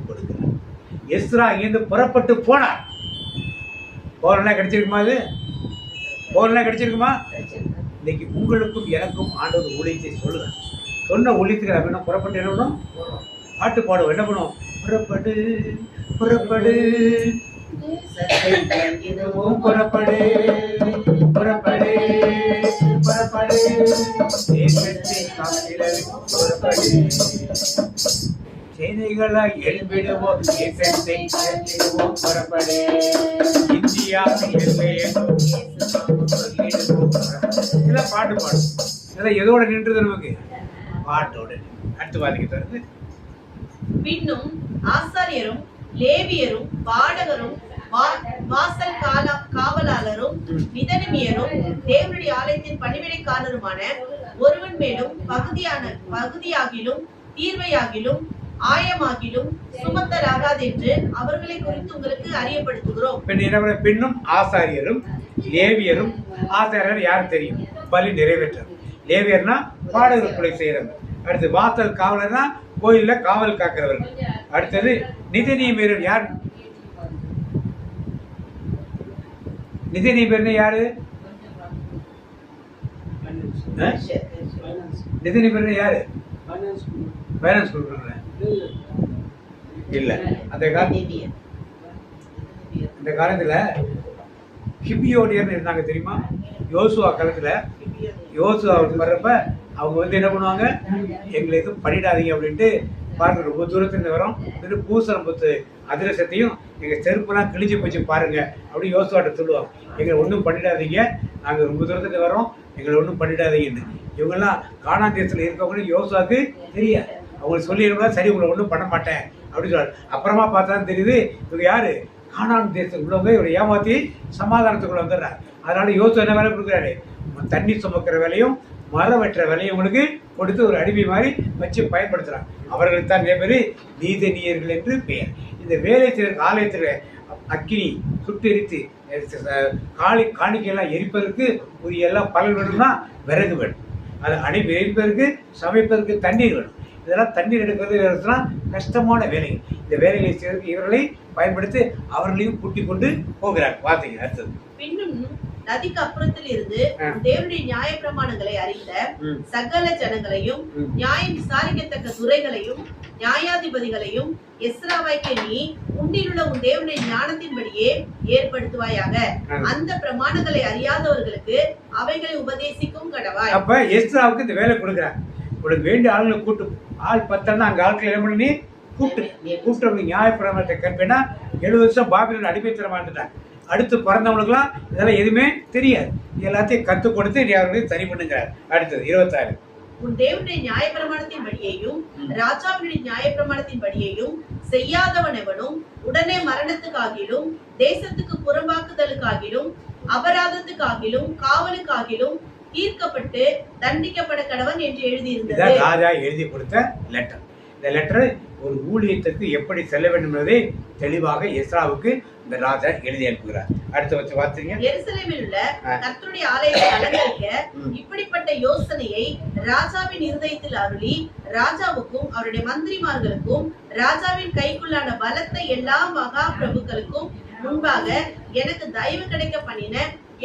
கொடுக்கிறார். எஸ்ரா இங்கிருந்து புறப்பட்டு போனார். போறனா கிடைச்சிருக்குமா? அது போறனா கிடைச்சிருக்குமா? இன்னைக்கு உங்களுக்கும் எனக்கும் ஆண்டவர் ஊழியத்தை சொல்லுறார். சொன்ன ஊழியத்துக்கு நம்ம என்ன புறப்பட்டு என்ன பண்ணும்? பாட்டு பாடுவோம். என்ன பண்ணுவோம்? புறப்படு புறப்படு புறப்படு புறப்படு புறப்படு புறப்படு செய்திகளாய் எழுப்பிடுவோம், தேசத்தை கட்டிடுவோம். புறப்படு இந்தியாவில் இதெல்லாம் பாட்டு பாடும். இதெல்லாம் எதோட நின்றுது? நமக்கு பாட்டோட. அடுத்து வாதிக்க தருது. பின்னும் ஆசாரியரும் லேவியரும் பாடகரும் வாசல் காவலாளரும் நிதனிமியரும் தேவனுடைய ஆலயத்தின் பணிவிடைக்காரருமான ஒருவன் மேலும் பகுதியாகிலும் தீர்வையாகிலும் ஆயமாகிலும் சுமத்தலாகாதென்று அவர்களை குறித்து உங்களுக்கு அறியப்படுத்துகிறோம். பின்னும் ஆசாரியரும் லேவியரும், ஆசாரியர் யாரு தெரியும்? பலி நிறைவேற்ற. லேவியர்னா பாடகர் கொலை செய்யறவங்க. அடுத்து வாசல் காவலர்னா கோயில்ல காவல் காக்கிறவர்கள். அடுத்தது நிதிநியமர். யார் நிதிநியமர்? யாரு நிதிநியமர்? யாரு? ஃபைனான்ஸ் கொடுக்குறாங்க இல்ல. அந்த காலத்துல கிபியோனியர்னு இருந்தாங்க தெரியுமா? யோசுவா காலத்துல யோசுவா வர்றப்ப அவங்க வந்து என்ன பண்ணுவாங்க? எங்களை எதுவும் பண்ணிடாதீங்க அப்படின்ட்டு பாருங்க, ரொம்ப தூரத்துலேருந்து வரோம், பூசணம்புத்து அதிரசத்தையும் எங்கள் செருப்புலாம் கிழிச்சு போச்சு பாருங்க அப்படின்னு யோசுவாட்ட சொல்லுவாங்க. எங்களை ஒன்றும் பண்ணிடாதீங்க, நாங்கள் ரொம்ப தூரத்துக்கு வரோம், எங்களை ஒன்றும் பண்ணிடாதீங்கன்னு. இவங்கெல்லாம் கானான் தேசத்தில் இருக்கவங்களும் யோசுவாவுக்கு தெரியாது. அவங்களுக்கு சொல்லிடுறா, சரி உங்களை ஒன்றும் பண்ண மாட்டேன் அப்படின்னு சொல்றாரு. அப்புறமா பார்த்தா தெரியுது இவங்க யாரு? கானான் தேசத்துக்கு உள்ளவங்க. இவரை ஏமாற்றி சமாதானத்துக்குள்ள வந்துடுறாரு. அதனால யோசுவா என்ன வேலை கொடுக்குறாரு? தண்ணி சுமக்கிற வேலையும் மரம் வெட்டுற வேலையும் உங்களுக்கு கொடுத்து ஒரு அடிமை மாதிரி வச்சு பயன்படுத்துறாங்க. அவர்களுக்கு தான் பேரு நீதிநீயர்கள் என்று பெயர். இந்த வேலை செய்கிற ஆலயத்தில் அக்கினி சுட்டெரித்து காணிக்கையெல்லாம் எரிப்பதற்கு உரிய எல்லாம் பலன் வேணும்னா விறகு வேணும். அது எரிப்பதற்கு சமைப்பதற்கு தண்ணீர் வேணும். இதெல்லாம் தண்ணீர் எடுக்கிறது கஷ்டமான வேலைகள். இந்த வேலைகளை செய்வதற்கு இவர்களை பயன்படுத்தி அவர்களையும் கூட்டிக் கொண்டு போகிறார். பார்த்தீங்க. அடுத்தது, பின்னும் நதிக்கு அப்புறத்தில் இருந்து தேவனுடைய நியாய பிரமாணங்களை அறிந்த சகல ஜனங்களையும் நியாயம் விசாரிக்கத்தக்க துறைகளையும் நியாயாதிபதிகளையும் எஸ்ராவாய்க்கு நீ உன்னிலுள்ள உன் தேவனுடைய ஞானத்தின்படியே ஏற்படுத்துவாயாக. அந்த பிரமாணங்களை அறியாதவர்களுக்கு அவைகளை உபதேசிக்கும் கடவாய். அப்ப எஸ்ராவுக்கு இந்த வேலை கொடுக்குறாங்க. உங்களுக்கு வேண்டிய ஆளுங்களை கூட்டு, ஆள் 10 அங்க ஆட்கள் என்ன பண்ணி கூப்பிட்டு நியாய பிரமாணத்தை கற்பேன்னா 70 வருஷம் பாபிலோன் அடிமைத்தனமா இருந்துட்டாங்க. அடுத்து பிறந்தவங்களுக்குலாம் இதெல்லாம் எதுவுமே தெரியாது. எல்லாத்தையும் கற்றுக் கொடுத்து அவர்களையும் சரி பண்ணுங்கிறார். அடுத்தது 26, உன் தேவனுடைய நியாய பிரமாணத்தின் படியையும் ராஜாவினுடைய நியாய பிரமாணத்தின் படியையும் செய்யாதவன் எவனும் உடனே மரணத்துக்காகிலும் தேசத்துக்கு புறம்பாக்குதலுக்காகிலும் அபராதத்துக்காகிலும் காவலுக்காகிலும் தீர்க்கப்பட்டு தண்டிக்கப்பட கடவன் என்று எழுதியிருந்தது. ராஜா எழுதி கொடுத்த லெட்டர். இந்த லெட்டர் ஒரு ஊழியத்துக்கு எப்படி செல்ல வேண்டும் என்பதை தெளிவாக எஸ்ராவுக்கு இந்த ராஜா எழுதி அனுப்புகிறார். அடுத்த வச்சு பார்த்தீங்க, எருசலேமில் உள்ள கர்த்தருடைய ஆலயத்தை அலங்கரிக்க இப்படிப்பட்ட யோசனையை ராஜாவின் இருதயத்தில் அருளி ராஜாவுக்கும் அவருடைய மந்திரிமார்களுக்கும் ராஜாவின் கைக்குள்ளான பலத்த எல்லா மகா பிரபுக்களுக்கும் முன்பாக எனக்கு தயவு கிடைக்க பண்ணின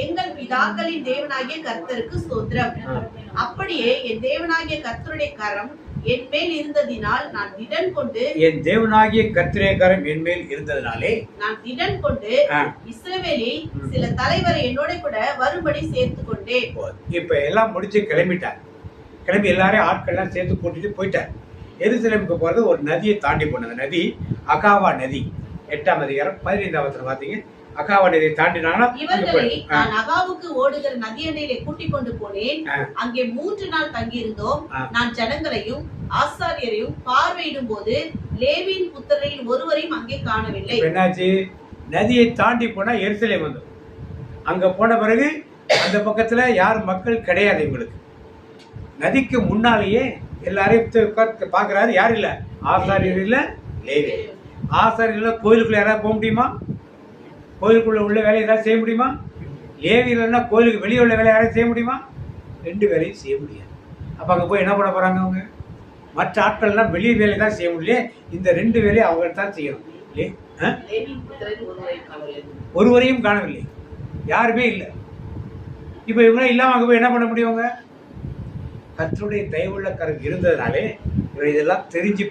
எங்கள் பிதாக்களின் தேவனாகிய கர்த்தருக்கு ஸ்தோத்திரம். அப்படியே என் தேவனாகிய கர்த்தருடைய கரம் என் மேல் இருந்ததினால் நான் திடன் கொண்டு, என் தேவனாகிய கர்த்தருடைய கரம் என் மேல் இருந்ததினாலே நான் திடன் கொண்டு இஸ்ரவேலில் சில தலைவரை என்னோட கூட வரும்படி சேர்த்து கொண்டேன். இப்ப எல்லாம் முடிச்சு கிளம்பிட்டார். கிளம்பி எல்லாரையும் ஆட்கள்லாம் சேர்த்து கூட்டிட்டு போயிட்டார். எருசலேமுக்கு போறது ஒரு நதியை தாண்டி போனது. நதி அகாவா நதி. 8ஆம் அதிகாரம் 15ஆம் வசனம் பார்த்தீங்க. அகாவா நதியை தாண்டினாங்கன்னா இவர்களை நான் அகாவுக்கு ஓடுகிற நதியண்டையிலே கூட்டிக் கொண்டு போனேன். அங்கே 3 நாள் தங்கியிருந்தோம். நான் ஜனங்களையும் ஆசாரியரையும் பார்வையிடும் போது லேவியின் புத்திரரில் ஒருவரையும் அங்கே காணவில்லை. என்னாச்சு? நதியை தாண்டி போனா எருசலேம் வந்து, அங்க போன பிறகு அந்த பக்கத்துல யார் மக்கள் கிடையாது. இவங்களுக்கு நதிக்கு முன்னாலேயே எல்லாரையும் பாக்குறாரு. யாரும் இல்ல, ஆசாரியர் இல்ல, லேவி. ஆசாரியர் இல்ல, கோயிலுக்குள்ள யாராவது போக முடியுமா? கோயிலுக்குள்ள உள்ள வேலையை ஏதாவது செய்ய முடியுமா? லேவி இல்லைன்னா கோயிலுக்கு வெளியே உள்ள வேலை யாராவது செய்ய முடியுமா? 2 வேலையும் செய்ய முடியாது. அப்ப அங்க போய் என்ன பண்ண போறாங்க? அவங்க மற்ற ஆட்கள்லாம் வெளியே வேலை தான் செய்ய முடியல. இந்த 2 வேலையை அவங்க தான் செய்யணும். ஒருவரையும் காணவில்லை, யாருமே இல்லை. இப்ப இவங்க இல்லாம அங்க போய் என்ன பண்ண முடியும்? கர்த்தருடைய தயவுள்ள கரம் இருந்ததுனாலே இவர் இதெல்லாம் தெரிஞ்சு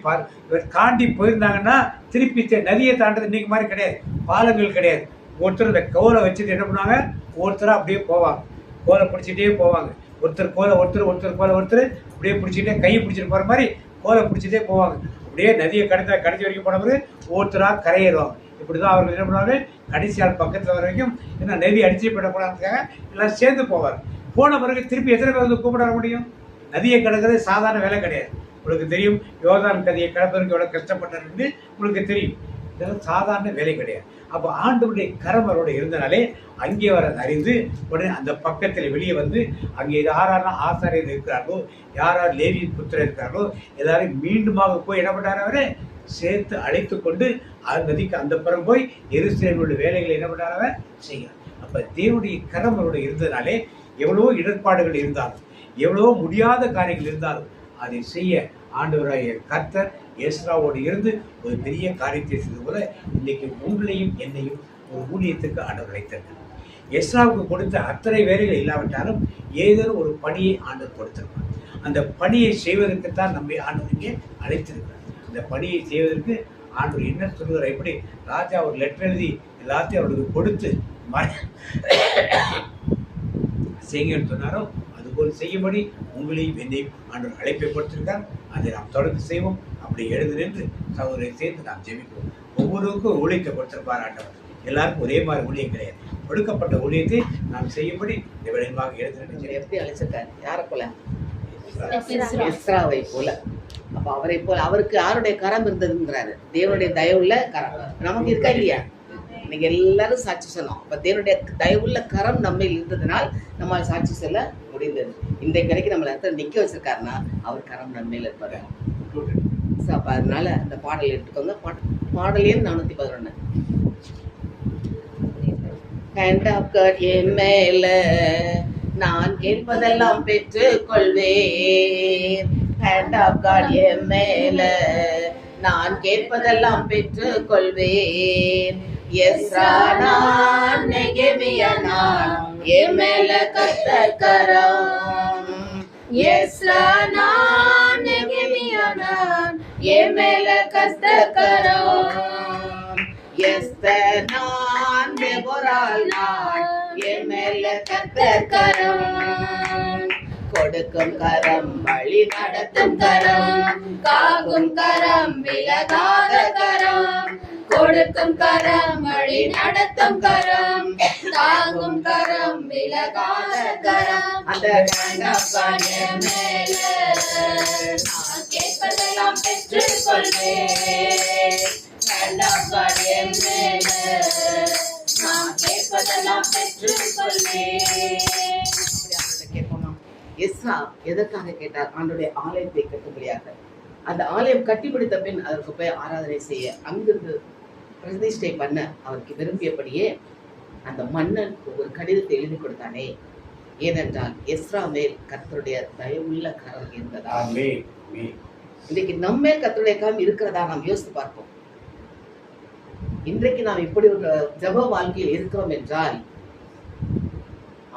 இவர் தாண்டி போயிருந்தாங்கன்னா திருப்பி நதியை தாண்டது இன்னைக்கு மாதிரி கிடையாது. பாலங்கள் கிடையாது. ஒருத்தர் இந்த கோலை வச்சுட்டு என்ன பண்ணுவாங்க? ஒருத்தரா அப்படியே போவாங்க. கோலை பிடிச்சிட்டே போவாங்க. ஒருத்தர் கோலை ஒருத்தர் அப்படியே பிடிச்சிட்டே கையை பிடிச்சிட்டு போற மாதிரி கோலை பிடிச்சிட்டே போவாங்க. அப்படியே நதியை கடைசி வரைக்கும் போன பிறகு ஒருத்தரா கரையேறுவாங்க. இப்படிதான் அவர்கள் என்ன பண்ணுவாங்க? கடைசி ஆள் பக்கத்துல வர வரைக்கும் ஏன்னா நதி அடிச்சு போடக்கூடாதுக்காக எல்லாம் சேர்ந்து போவார். போன பிறகு திருப்பி எத்தனை பேர் வந்து கூப்பிட முடியும்? நதியை கடக்கிறது சாதாரண வேலை கிடையாது. உங்களுக்கு தெரியும், யோர்தான் நதியை கடப்பதற்கு எவ்வளவு கஷ்டப்பட்டார் உங்களுக்கு தெரியும். இதெல்லாம் சாதாரண வேலை கிடையாது. அப்போ ஆண்டவருடைய கரம் அவரோட இருந்தனாலே அங்கே வர அறிந்து உடனே அந்த பக்கத்தில் வெளியே வந்து அங்கே யாரெல்லாம் ஆசாரியர் இருக்கிறார்களோ, யார் லேவியின் புத்திரர் இருக்கிறார்களோ எல்லாரும் மீண்டுமாக போய் என்ன பண்ணார்? அவரை சேர்த்து அழைத்து கொண்டு நதிக்கு அந்த புறம் போய் எருசலேமில் உள்ள வேலைகளை என்ன பண்ணார்? அவர் செய்ய. அப்ப தேவனுடைய கரம் அவரோட இருந்ததுனாலே எவ்வளவோ இடர்பாடுகள் இருந்தாலும், எவ்வளவோ முடியாத காரியங்கள் இருந்தாலும் அதை செய்ய ஆண்டவராகிய கர்த்தர் எஸ்ராவோடு இருந்து ஒரு பெரிய காரியத்தை செய்தது போல இன்னைக்கு உங்களையும் என்னையும் ஒரு ஊழியத்துக்கு ஆண்டவர் அழைத்திருக்கிறார். எஸ்ராவுக்கு கொடுத்த அத்தனை வேலைகள் இல்லாவிட்டாலும் ஏதோ ஒரு பணியை ஆண்டவர் கொடுத்திருக்கிறார். அந்த பணியை செய்வதற்குத்தான் நம்மை ஆண்டவர் இங்கே அழைத்திருக்கிறார். அந்த பணியை செய்வதற்கு ஆண்டவர் என்ன சொல்கிறார்? எப்படி ராஜா ஒரு லெட்டர் எழுதி எல்லாத்தையும் அவர்களுக்கு கொடுத்து செய்யுங்கன்னு சொன்னாரோ அதுபோல் செய்யும்படி உங்களையும் என்னையும் ஆண்டவர் அழைப்பை கொடுத்திருக்கார். அதை நாம் தொடர்ந்து செய்வோம். அப்படி எழுந்து நின்று சகோதரரை சேர்ந்து நாம் ஜெபிப்போம். ஒவ்வொருவருக்கும் ஒரு ஊழியத்தை கொடுத்திருப்பார் ஆண்டவர். எல்லாருக்கும் ஒரே மாதிரி ஊழியம் கிடையாது. கொடுக்கப்பட்ட ஊழியத்தை நாம் செய்யும்படி விளைவாக எழுந்து நின்று எப்படி அழைச்சிருக்காரு? யாரை போல? எஸ்ராவை போல. அப்ப அவரை போல அவருக்கு யாருடைய கரம் இருந்ததுங்கிறாரு? தேவனுடைய தயவுள்ள கரம் நமக்கு இருக்கா இல்லையா? இன்னைக்கு எல்லாரும் சாட்சி சொன்னோம். அப்ப தேவனுடைய தயவுள்ள கரம் நம்ம இருந்ததுனால் நம்மளால் சாட்சி சொல்ல முடிந்தது. இன்றைக்கு வரைக்கும் நம்மள நிக்க வச்சிருக்காருன்னா அவர் கரம் நம்மையில இருப்பாரு. அப்ப அதனால அந்த பாடல் எடுத்துக்கோங்க. பாடல் எண் 411. Hand of God என் மேல நான் கேட்பதெல்லாம் பெற்றுக் கொள்வேன். ஹேண்ட் ஆஃப் காட் என் மேல, நான் கேட்பதெல்லாம் பெற்றுக் கொள்வேன். எஸ்ரா நான், நெகேமியா நான், என் மேல கர்த்தர் கரம். எஸ்ரா நான், நெகேமியா நான், என் மேல கர்த்தர் கரம். எஸ்தர் நான், தெபொராள் நான், என் மேல கர்த்தர் கரம். கொடுக்கும் கரம், வழி நடத்தும் கரம், காக்கும் கரம், விலகாத கரம். கொடுக்கும் கரம், வழி நடத்தும் கரம், தாங்கும் கரம், விலகாத கரம். அந்த மேல நான் கேட்பதெல்லாம் பெற்றுக் கொள்வேன். மேல நான் கேட்பதெல்லாம் பெற்றுக் கொள்வேன். கேட்போமா? எஸ்ரா எதற்காக கேட்டார்? ஆண்டவருடைய ஆலயத்தை கட்டும்படியாக. அந்த ஆலயம் கட்டி பிடித்த பின் அதற்கு போய் ஆராதனை செய்ய அங்கிருந்து பிரதிஷ்டை பண்ண அவருக்கு விரும்பியபடியே அந்த மன்னன் ஒரு கடிதத்தை எழுதி கொடுத்தானே. ஏனென்றால் எஸ்ரா மேல் கர்த்தருடைய தயவுள்ள கரம் இருந்ததா? இன்னைக்கு நம்ம மேல் கர்த்தருடைய கரம் இருக்கிறதா நாம் யோசித்து பார்ப்போம். இன்றைக்கு நாம் இப்படி ஒரு ஜப வாழ்க்கையில் இருக்கிறோம் என்றால்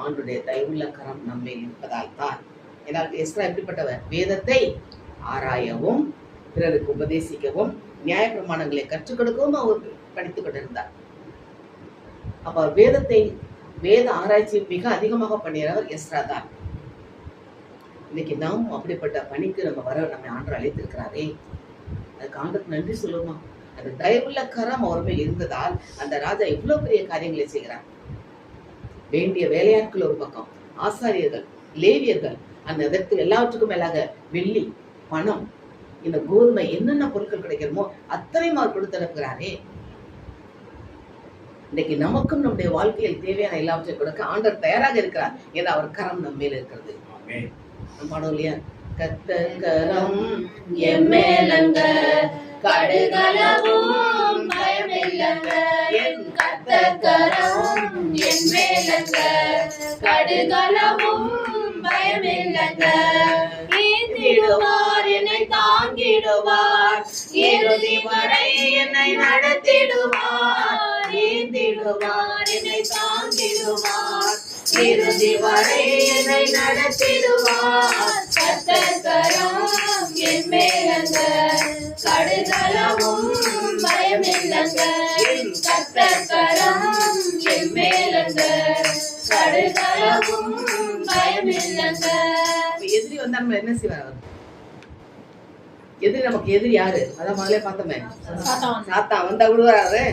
ஆண்டுடைய தயவுள்ள கரம் நம்மை இருப்பதால் தான். ஏன்னா எஸ்ரா எப்படிப்பட்டவர்? வேதத்தை ஆராயவும், பிறருக்கு உபதேசிக்கவும், நியாய பிரமாணங்களை கற்றுக் கொடுக்கவும் அவர் படித்துக் கொண்டிருந்தார். அப்ப வேத ஆராய்ச்சி மிக அதிகமாக பண்ணியவர் எஸ்ரா தான். இன்னைக்கு நாம் அப்படிப்பட்ட பணிக்கு நம்மை ஆண்டு அழைத்திருக்கிறாரே, அதுக்கு ஆண்டுக்கு நன்றி சொல்லுமா? அந்த தயவுள்ள கரம் அவர் மேல் இருந்ததால் அந்த ராஜா எவ்வளவு பெரிய காரியங்களை செய்கிறார். வேண்டிய வேலையாட்கள் ஒரு பக்கம், ஆசாரியர்கள், லேவியர்கள், அந்த இடத்தில் எல்லாவற்றுக்கும் மேலாக வெள்ளி, பணம், இந்த கோதுமை, என்னென்ன பொருட்கள் கிடைக்கிறமோ அத்தனையும் அவர் கொடுத்து அனுப்புகிறாரே. இன்னைக்கு நமக்கும் நம்முடைய வாழ்க்கையில் தேவையான எல்லாவற்றையும் கொடுக்க ஆண்டவர் தயாராக இருக்கிறார். ஏன்னா அவர் கரம் நம்ம மேல இருக்கிறது. பாடம் இல்லையா? கர்த்தர் கரம் என் மேலங்க, கடுகளவும் பயமில்லங்க. என் கர்த்தர் கரம் என் மேலங்க, கடுகளவும் பயமில்லங்க. ஏந்திடுவார், என்னை தாங்கிடுவார், இறுதி வரை என்னை நடத்திடுவார். ஏந்திடுவார், என்னை தாங்கிடுவார், இறுதி வரை என்னை நடத்திடுவார். கர்த்தர் கரம் என் மேலங்க, கடுகளவும் பயமில்லங்க. என் கர்த்தர் கரம் என் மேலங்க, கடுகளவும் பயமில்லங்க. எதிரி வந்தா நம்ம என்ன செய்வார்? எதிரி நமக்கு எதிரி யாரு? அதான் முதல்ல பார்த்தோமே, சாத்தான் வந்தா விடுவாரு.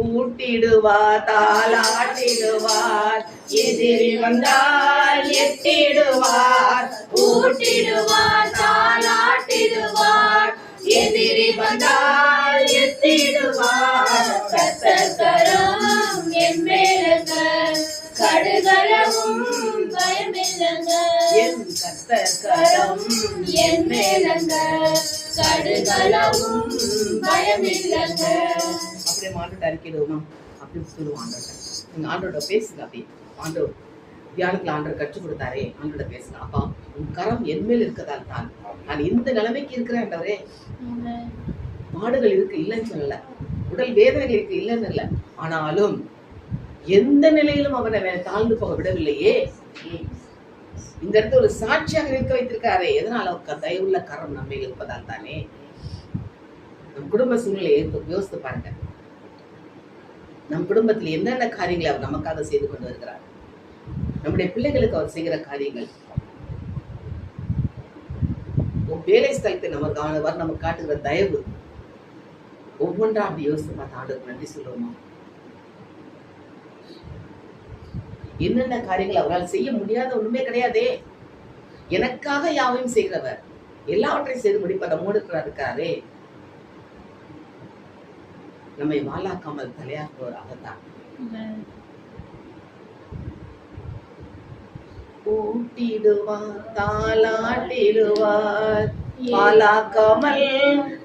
ஊட்டிடுவார், தாளாட்டிடுவார், எதிரி வந்தால் எட்டிடுவார். ஊட்டிடுவார், தாளாட்டிடுவார், எதிரி வந்தால் எட்டிடுவார். கர்த்தர் கரம் என் மேலங்க, கடுகளவும் பயமில்லங்க. என் கர்த்தர் கரம் என் மேலங்க, கடுகளவும் பயமில்லங்க. அப்படியே ஆண்டோட அறிக்கையிடுவோமா? அப்படி சொல்லுவோம் ஆண்டோட. நீங்க ஆண்டோட பேசுங்க. அப்படி ஆண்டோர் தியானத்துல ஆண்டவர் கற்றுக் கொடுத்தாரே, ஆண்டோட பேசுங்க. அப்பா உன் கரம் என் மேல் இருக்கதால் தான் நான் இந்த நிலைமைக்கு இருக்கிறேன்டவரே. பாடுகள் இருக்கு இல்லைன்னு சொல்லல, உடல் வேதனைகள் இருக்கு இல்லைன்னு இல்லை, ஆனாலும் எந்த நிலையிலும் அவனை தாழ்ந்து போக விடவில்லையே. இந்த இடத்துல ஒரு சாட்சியாக இருக்க வைத்திருக்காரே. எதனால அவருக்கு தயவுள்ள கரம் நம்ம இருப்பதால் தானே. நம் குடும்ப சூழ்நிலையை யோசித்து பாருங்க. நம் குடும்பத்தில் என்னென்ன காரியங்களை அவர் நமக்காக செய்து கொண்டு வருகிறார். நம்முடைய பிள்ளைகளுக்கு அவர் செய்கிற காரியங்கள், வேலை ஸ்தலத்தை நமக்கு காட்டுகிற தயவு, ஒவ்வொன்றா அப்படி யோசித்து பார்த்து ஆண்டவருக்கு நன்றி சொல்லுவோமா? என்னென்ன காரியங்கள் அவரால் செய்ய முடியாத ஒண்ணுமே கிடையாதே. எனக்காக யாவையும் செய்கிறவர், எல்லாவற்றையும் செய்து முடிப்ப நம்மோடு இருக்காரே. நம்மை வாழாக்காமல் தலையாக்குவராகத்தான். ஊட்டிடுவார், தாளாட்டிடுவார், வாழாக்காமல்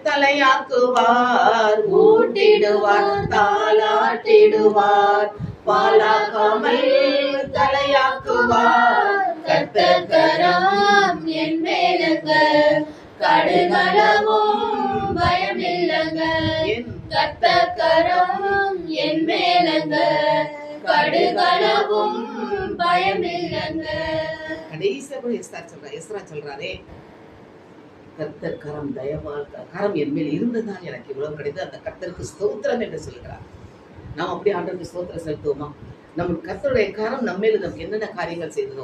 தலையாக்குவார். ஊட்டிடுவார், தாளாட்டிடுவார், வாழாக்காமல் தலையாக்குவார். கர்த்தர் கரம் என் மேலங்க கடுகளவும் பயமில்லைங்க கர்த்தர் கரம் என் மேலங்க கடுகளவும் பயமில்லைங்க. கடைசியா கூட எஸ்ரா சொல்றாரே, கர்த்தர் கரம் கரம் என் மேல் இருந்ததால் எனக்கு இவ்வளவு கிடைத்தது, அந்த கர்த்தருக்கு ஸ்தோத்திரம் என்று சொல்கிறார். நாம் அப்படியே ஆண்டவருக்கு ஸ்தோத்திரம் செலுத்துவோமா? நம்ம கர்த்தருடைய கரம் நம்ம மேல நமக்கு என்னென்ன காரியங்கள் செய்ததோ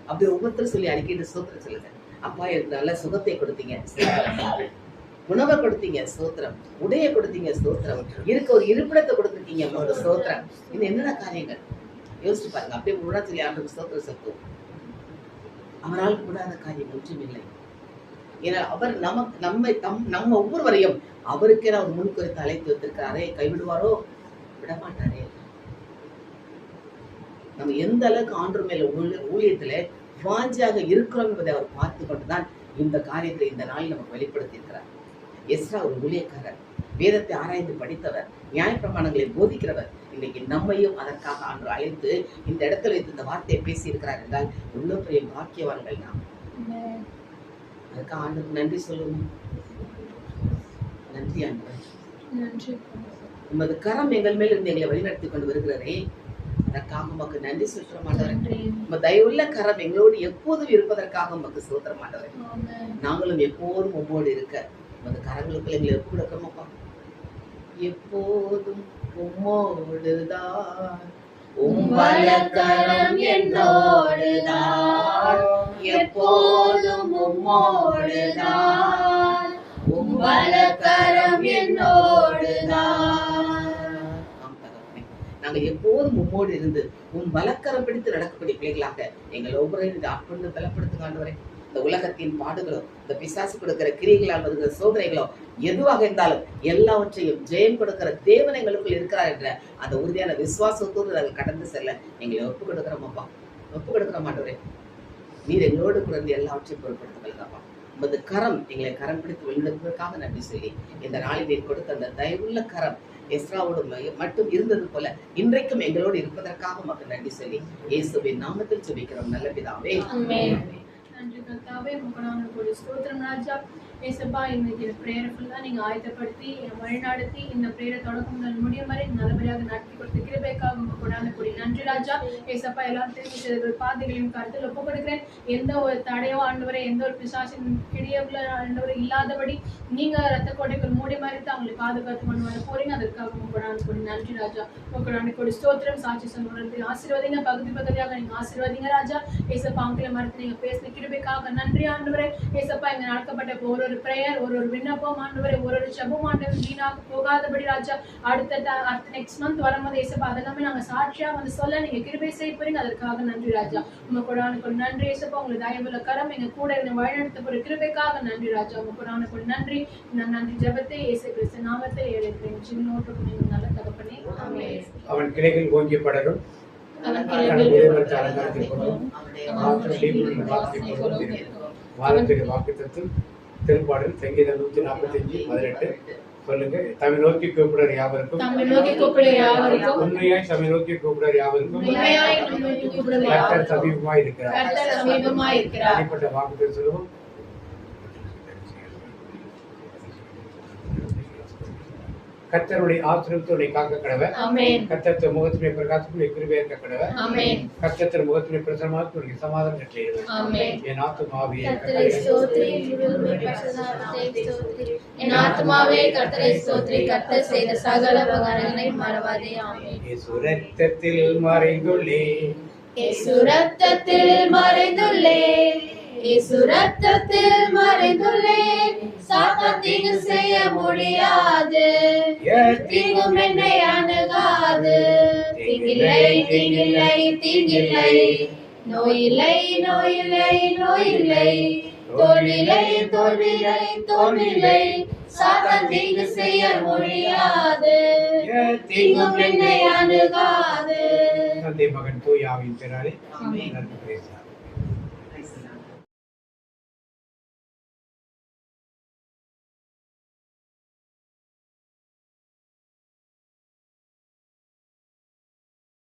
அப்படி ஒவ்வொருத்தரும் சொல்லி அடிக்கிட்டு ஸ்தோத்திரம் சொல்லுங்க. அப்பா எனக்கு நல்ல சுகத்தை கொடுத்தீங்க, உணவை கொடுத்தீங்க, ஸ்தோத்திரம். உடைய கொடுத்தீங்க, ஸ்தோத்திரம். இருக்க ஒரு இருப்பிடத்தை கொடுத்துருக்கீங்க, உங்களுக்கு ஸ்தோத்திரம். இன்னும் என்னென்ன காரியங்கள் யோசிச்சு பாருங்க. அப்படியே முன்னாடி சொல்லி ஆண்டவருக்கு ஸ்தோத்திரம் செலுத்துவோம். அவரால் கூடாத காரியம் ஒன்றும் இல்லை. ஏன்னா அவர் நம்ம ஒவ்வொருவரையும் அவருக்கே அவர் முன்குறித்து அழைத்து வைத்திருக்கிறாரே. கைவிடுவாரோ? விடமாட்டாரே. நம்ம எந்த அளவுக்கு ஆண்டவர் மேல ஊழியத்துல வாஞ்சியாக இருக்கிறோம் என்பதை அவர் பார்த்து கொண்டுதான் இந்த காரியத்தை இந்த நாளில் நமக்கு வெளிப்படுத்தி இருக்கிறார். எஸ்ரா ஒரு ஊழியக்காரர், வேதத்தை ஆராய்ந்து படித்தவர், நியாயப்பிரமாணங்களை போதிக்கிறவர். இன்னைக்கு நம்மையும் அதற்காக ஆண்டவர் அழைத்து இந்த இடத்துல வைத்து இந்த வார்த்தையை பேசி இருக்கிறார் என்றால் எவ்வளவு பெரிய பாக்கியவான்கள் நாம். அதுக்காக ஆண்டவருக்கு நன்றி சொல்லுவோம். நன்றி ஆண்டவர், உமது கரம் எங்கள் மேல் இருந்து எங்களை வழிநடத்தி கொண்டு வருகிறதே, அதற்காக உமக்கு நன்றி சொல்ற மாட்டவரே. உம தயவுள்ள கரம் எங்களோடு எப்போதும் இருப்பதற்காக உமக்கு சோதர மாட்டவரே. நாங்களும் எப்போதும் உம்மோடு இருக்க உமது கரங்களுக்குள்ள எங்களை எப்போ கொடுக்கிறோமப்பா. எப்போதும் உம்மோடுதான், உம்மலக்கரம் என்னோடுதான், எப்போதும் உம்மோடுதான், உம்மலக்கரம் என்னோடுதான். நாங்கள் எப்போதும் உம்மோடு இருந்து உம் வலக்கரம் பிடித்து நடக்கக்கூடிய பிள்ளைகளாக எங்கள் ஒவ்வொரு ஆட்கொண்டு பலப்படுத்துங்க ஆண்டவரே. இந்த உலகத்தின் பாடுகளோ, இந்த பிசாசு கொடுக்கிற கிரியைகளால் வருகிற சோதனைகளோ எதுவாக இருந்தாலும் எல்லாவற்றையும் ஜெயம் கொடுக்கிற தேவன் எங்களுக்குள் இருக்கிறார் என்ற அந்த உறுதியான விசுவாசத்தோடு நாங்கள் கடந்து செல்ல எங்களை ஒப்பு கொடுக்கிறோமப்பா. ஒப்பு கொடுக்கிற மாட்டவரே, நீர் எங்களோடு கூட எல்லாவற்றையும் பொருட்படுத்தப்பா. உமது கரம் எங்களை கரம் பிடித்து வெளிநடத்துவதற்காக நன்றி சொல்லி இந்த நாளில் நீர் கொடுத்த அந்த தயவுள்ள கரம் எஸ்ராவோடு மட்டும் இருந்தது போல இன்றைக்கும் எங்களோடு இருப்பதற்காக மக்கள் நன்றி சொல்லி இயேசுவின் நாமத்தில் ஜெபிக்கிறோம் நல்ல பிதாவே. நன்றி கர்த்தாவே, உங்களுடைய ஸ்தோத்திரம் ராஜா. ஏசப்பா, இன்னைக்கு இந்த பிரேயரை ஃபுல்லா நீங்க ஆயத்தப்படுத்தி வழிநடத்தி இந்த பிரேயரை தொடக்கம் முதல் முடியும் வரை நல்லபடியாக நடத்தி கொடுத்த கிருபைக்காக உங்க நன்றி ராஜா. ஏசப்பா, எல்லாத்தையும் பாதைகளையும் கருத்தில் ஒப்பு கொடுக்கிறேன். எந்த ஒரு தடையோ ஆண்டவரை, எந்த ஒரு பிசாசின் கிடியவுல ஆண்டவரை இல்லாதபடி நீங்க ரத்த கோட்டைக்குள் மூடி மறைத்து அவங்களை பாதுகாத்து கொண்டு வர போறீங்க. அதற்காக உங்க நன்றி ராஜா. உங்க ஸ்தோத்திரம் சாட்சி சொல்லுறது ஆசீர்வாதிங்க, பகுதியாக நீங்க ஆசீர்வாதிங்க ராஜா. ஏசப்பா, அவங்களை மறுத்து நீங்க பேசின கிருபைக்காக நன்றி ஆண்டவரே. ஏசப்பா, இங்க நடக்கப்பட்ட ஒரு பிரேயர், ஒரு விண்ணப்பம் ஆண்டவரே, ஒரு ஜெபம் ஆண்டவரே வீணாக போகாதபடி ராஜா. அடுத்த நெக்ஸ்ட் மந்த் வரும்போது ஏசப்பா அதெல்லாமே நாங்க சாட்சியா வந்து சொல்ல நீங்க கிருபை செய்ய போறீங்க. அதற்காக நன்றி ராஜா. உங்க கொடானுக்கு நன்றி ஏசப்பா. உங்களுக்கு தயவுள்ள கரம் எங்க கூட இருந்து வழிநடத்த போற கிருபைக்காக நன்றி ராஜா. உங்க கொடானுக்கு நன்றி. நான் நன்றி ஜெபத்தை இயேசு கிறிஸ்து நாமத்தில் ஏழைக்கிறேன். சின்னோட்டுக்கு நீங்க நல்ல தகப்பனே. ஆமென். அவன் கிளைகள் ஓங்கி படரும், வாக்குத்தத்தம் திருப்பாடல் சங்கீதம் 145:18 சொல்லுங்க. தமிழ் நோக்கி கூப்பிடுற யாவருக்கும், உண்மையாய் தமிழ் நோக்கி கூப்பிடுற யாவருக்கும் கர்த்தர் சமீபமாய் இருக்கிறார். அப்படிப்பட்ட வாக்குத்தத்தம் சொல்லுவோம். கர்த்தருடைய ஆசீர்வாதத்தை காக்க கடவர். கர்த்தர் முகத்திலே பிரகாசத்திலே கிருபை இருக்க கடவர். கர்த்தர் முகத்திலே பிரசன்னமாக உனக்கு சமாதானம் கட்டளையிடுவார். என் ஆத்துமாவே கர்த்தரை ஸ்தோத்திரி, என் ஆத்துமாவே கர்த்தரை ஸ்தோத்திரி, கர்த்தர் செய்த சகல உபகாரங்களை மறவாதே. ஆமென். இயேசு ரத்தத்தில் மறைந்துள்ளே, இயேசு ரத்தத்தில் மறைந்துள்ளே, இயேசு ரத்தத்தில் மறைந்துள்ளே, சாத்தான் தீங்கு செய்ய முடியாது, தீங்கும் என்னை அணுகாது. தீங்கில்லை, தீங்கில்லை, தீங்கில்லை, நோயில்லை, நோயில்லை, நோயில்லை, தோல்வில்லை, தோல்வில்லை, தோல்வில்லை, சாத்தான் தீங்கு செய்ய முடியாது, தீங்கும் என்னை அணுகாது. தந்தை மகன் தூய ஆவியின் பெயராலே ஆமென்.